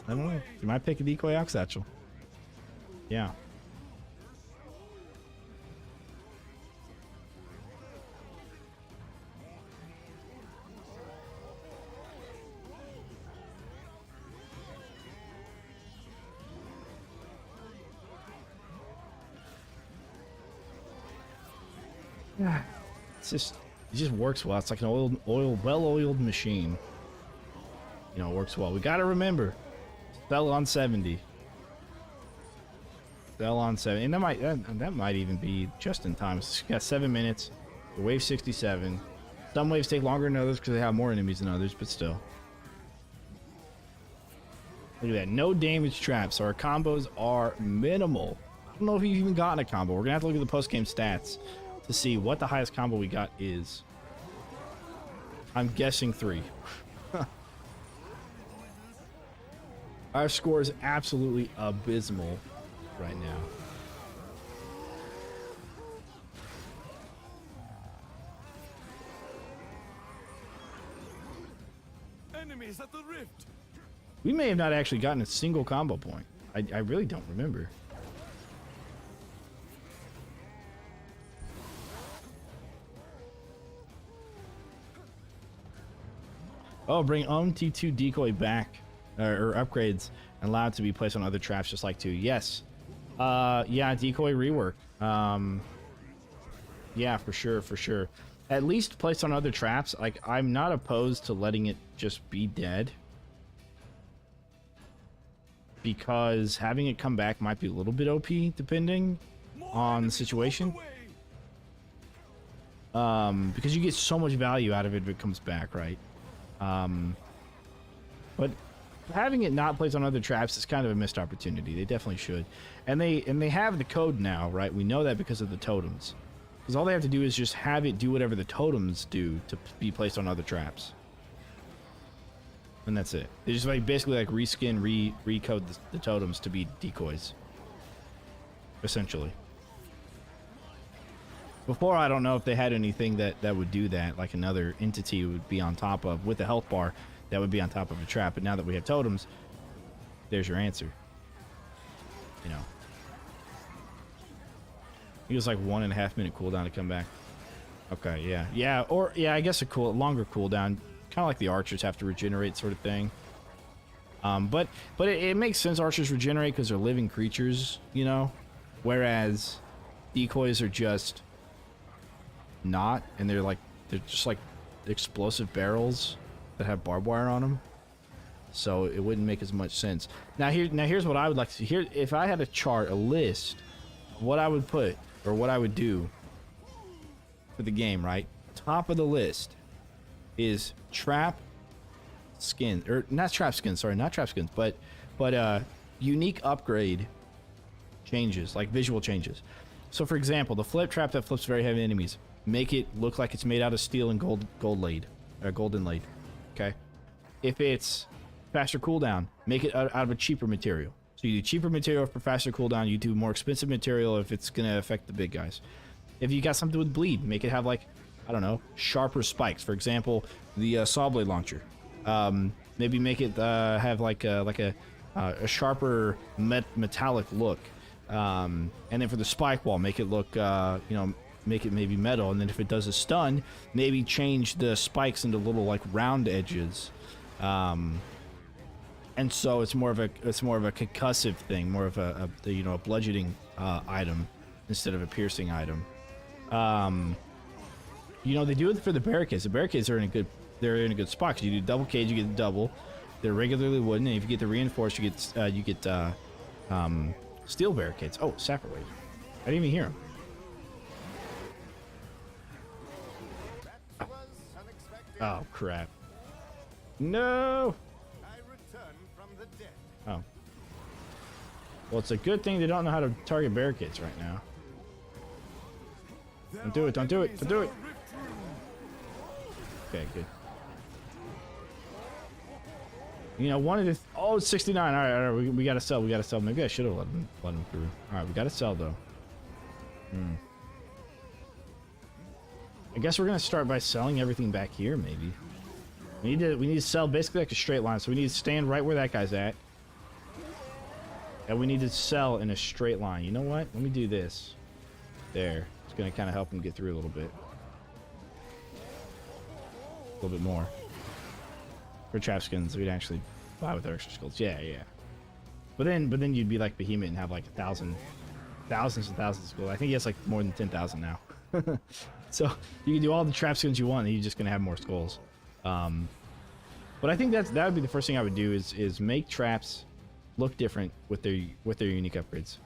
She might pick a Decoy Hawk Satchel. Yeah. It just works well. It's like an well-oiled machine. You know, it works well. We got to remember, sell on 70. Sell on 70, and that might even be just in time. So got 7 minutes. The wave 67. Some waves take longer than others because they have more enemies than others, but still. Look at that. No damage traps. So our combos are minimal. I don't know if you've even gotten a combo. We're gonna have to look at the post-game stats to see what the highest combo we got is. I'm guessing 3. Our score is absolutely abysmal right now. Enemies at the rift. We may have not actually gotten a single combo point. I really don't remember. Oh, bring T2 decoy back, or upgrades, and allow it to be placed on other traps just like 2. Yes. Yeah, decoy rework. Yeah, for sure. At least placed on other traps. Like, I'm not opposed to letting it just be dead, because having it come back might be a little bit OP depending on the situation. Because you get so much value out of it if it comes back, right? But having it not placed on other traps is kind of a missed opportunity. They definitely should. And they have the code now, right? We know that because of the totems. Because all they have to do is just have it do whatever the totems do to be placed on other traps. And that's it. They just like basically like reskin, recode the totems to be decoys. Essentially. Before, I don't know if they had anything that would do that, like another entity would be on top of, with a health bar, that would be on top of a trap. But now that we have totems, there's your answer. You know. It was like 1.5 minute cooldown to come back. Okay, yeah. Yeah, or, yeah, I guess a longer cooldown. Kind of like the archers have to regenerate sort of thing. But it makes sense archers regenerate because they're living creatures, you know? Whereas decoys are just not, and they're just like explosive barrels that have barbed wire on them. So it wouldn't make as much sense. Now here's what I would like to see. Here, if I had a chart, a list of what I would put or what I would do for the game, right? Top of the list is trap skin, or not trap skins, sorry, not trap skins, but unique upgrade changes, like visual changes. So for example, the flip trap that flips very heavy enemies, make it look like it's made out of steel and golden laid. Okay. If it's faster cooldown, make it out of a cheaper material. So you do cheaper material for faster cooldown, you do more expensive material if it's gonna affect the big guys. If you got something with bleed, make it have like, I don't know, sharper spikes. For example, the saw blade launcher. Maybe make it have like a sharper metallic look. And then for the spike wall, make it look, you know, make it maybe metal. And then if it does a stun, maybe change the spikes into little like round edges. And so it's more of a concussive thing, more of a you know, a bludgeoning item instead of a piercing item. You know, they do it for the barricades. The barricades are in a good spot, because you do double cage, you get the double. They're regularly wooden, and if you get the reinforced, you get steel barricades. Oh, sapper wave. I didn't even hear him. That was unexpected. Oh crap! No. I return from the dead. Oh. Well, it's a good thing they don't know how to target barricades right now. Don't do it! Don't do it! Don't do it! Okay, good. You know, one of the... Oh, it's 69. All right, we gotta sell. We gotta sell. Maybe I should have let him through. All right, we gotta sell, though. I guess we're gonna start by selling everything back here, maybe. We need to sell basically like a straight line. So we need to stand right where that guy's at. And we need to sell in a straight line. You know what? Let me do this. There. It's gonna kind of help him get through a little bit. A little bit more. For trap skins, we'd actually buy with extra skills. Yeah. But then you'd be like Behemoth and have like thousands and thousands of gold. I think he has like more than 10,000 now. So you can do all the trap skins you want, and you're just gonna have more skulls. But I think that would be the first thing I would do is make traps look different with their unique upgrades,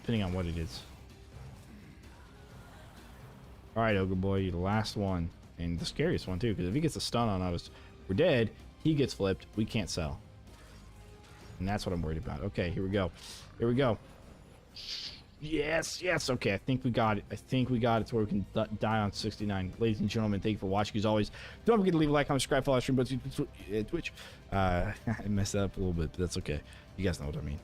depending on what it is. All right, Ogre Boy, you're the last one, and the scariest one too, because if he gets a stun on us, we're dead. He gets flipped. We can't sell, and that's what I'm worried about. Okay, here we go. Here we go. Yes, yes. Okay, I think we got it. I think we got it to where we can die on 69. Ladies and gentlemen, thank you for watching. As always, don't forget to leave a like, comment, subscribe, follow, stream, but Twitch. I messed that up a little bit, but that's okay. You guys know what I mean.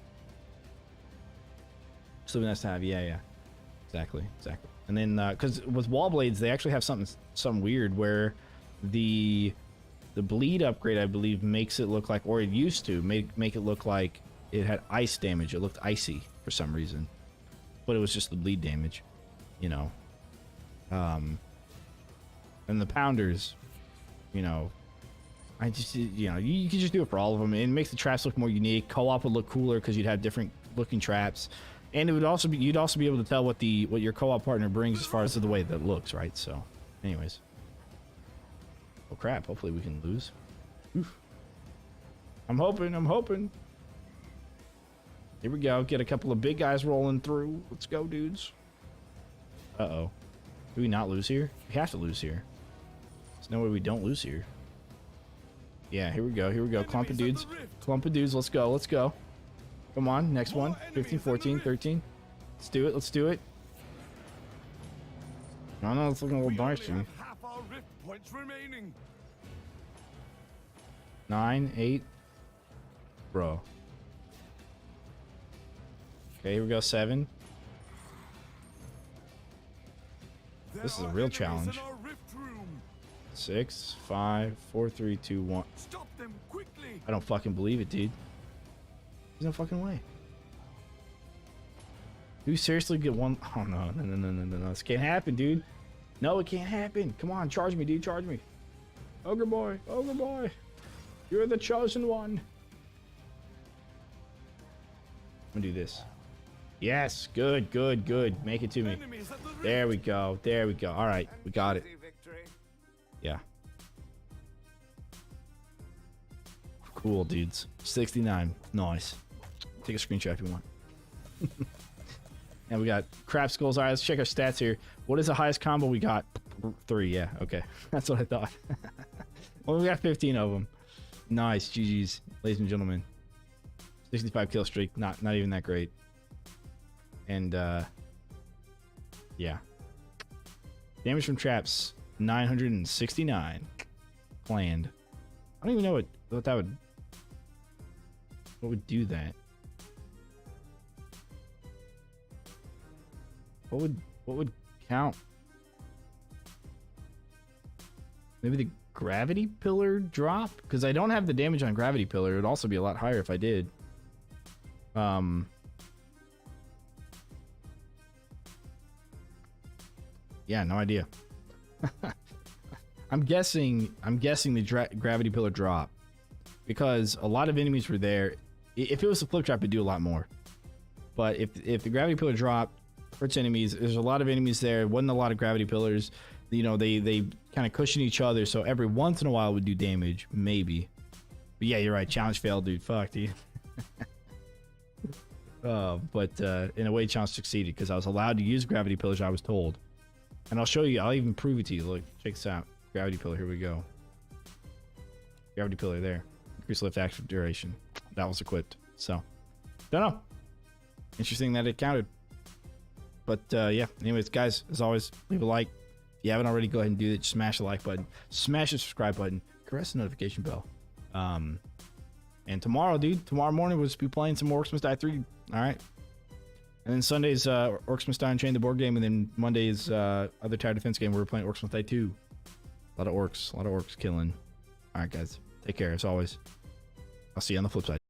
Still be nice to have. Yeah. Exactly. And then, because with wall blades, they actually have something weird where the bleed upgrade, I believe, makes it look like, or it used to make it look like it had ice damage. It looked icy for some reason. But it was just the bleed damage, you know. And the pounders, you know, I just, you know, you can just do it for all of them. It makes the traps look more unique. Co-op would look cooler because you'd have different looking traps, and it would also be, you'd also be able to tell what your co-op partner brings as far as the way that it looks, right? So, anyways, oh crap! Hopefully we can lose. Oof. I'm hoping. Here we go. Get a couple of big guys rolling through. Let's go, dudes. Uh-oh. Do we not lose here? We have to lose here. There's no way we don't lose here. Yeah, here we go. Clump of dudes. Let's go. Come on, next one. 15, 14, 13. Let's do it. No, it's looking a little dicey. Half our rift points remaining. 9, 8. Bro. Okay, here we go, 7. This is a real challenge. 6, 5, 4, 3, 2, 1. Stop them quickly. I don't fucking believe it, dude. There's no fucking way. Do we seriously get one? Oh, no. This can't happen, dude. No, it can't happen. Come on, charge me, dude. Charge me. Ogre boy. You're the chosen one. I'm gonna do this. Yes, good. Make it to me. There we go. All right, we got it. Yeah. Cool, dudes. 69. Nice. Take a screenshot if you want. And we got crap skulls. All right, let's check our stats here. What is the highest combo we got? 3, yeah. Okay. That's what I thought. Well, we got 15 of them. Nice. GG's, ladies and gentlemen. 65 kill streak. Not even that great. And yeah, damage from traps 969 planned. I don't even know what that would, what would do that. What would count? Maybe the gravity pillar drop, because I don't have the damage on gravity pillar. It would also be a lot higher if I did. Yeah, no idea. I'm guessing the gravity pillar drop, because a lot of enemies were there. If it was a flip trap, it'd do a lot more. But if the gravity pillar drop hurts enemies, there's a lot of enemies there. Wasn't a lot of gravity pillars. You know, they kind of cushion each other, so every once in a while it would do damage, maybe. But yeah, you're right. Challenge failed, dude. Fuck, dude. But in a way, challenge succeeded because I was allowed to use gravity pillars, I was told. And I'll show you. I'll even prove it to you. Look, check this out. Gravity pillar. Here we go. Gravity pillar there. Increase lift action duration. That was equipped. So, don't know. Interesting that it counted. But yeah. Anyways, guys, as always, leave a like. If you haven't already, go ahead and do it. Just smash the like button. Smash the subscribe button. Caress the notification bell. And tomorrow, dude. Tomorrow morning we'll just be playing some Orcs Must Die 3. All right. And then Sunday's Orcs Must Die Unchained, the board game, and then Monday's other tower defense game. We're playing Orcs Must Die 2. A lot of orcs killing. All right, guys. Take care as always. I'll see you on the flip side.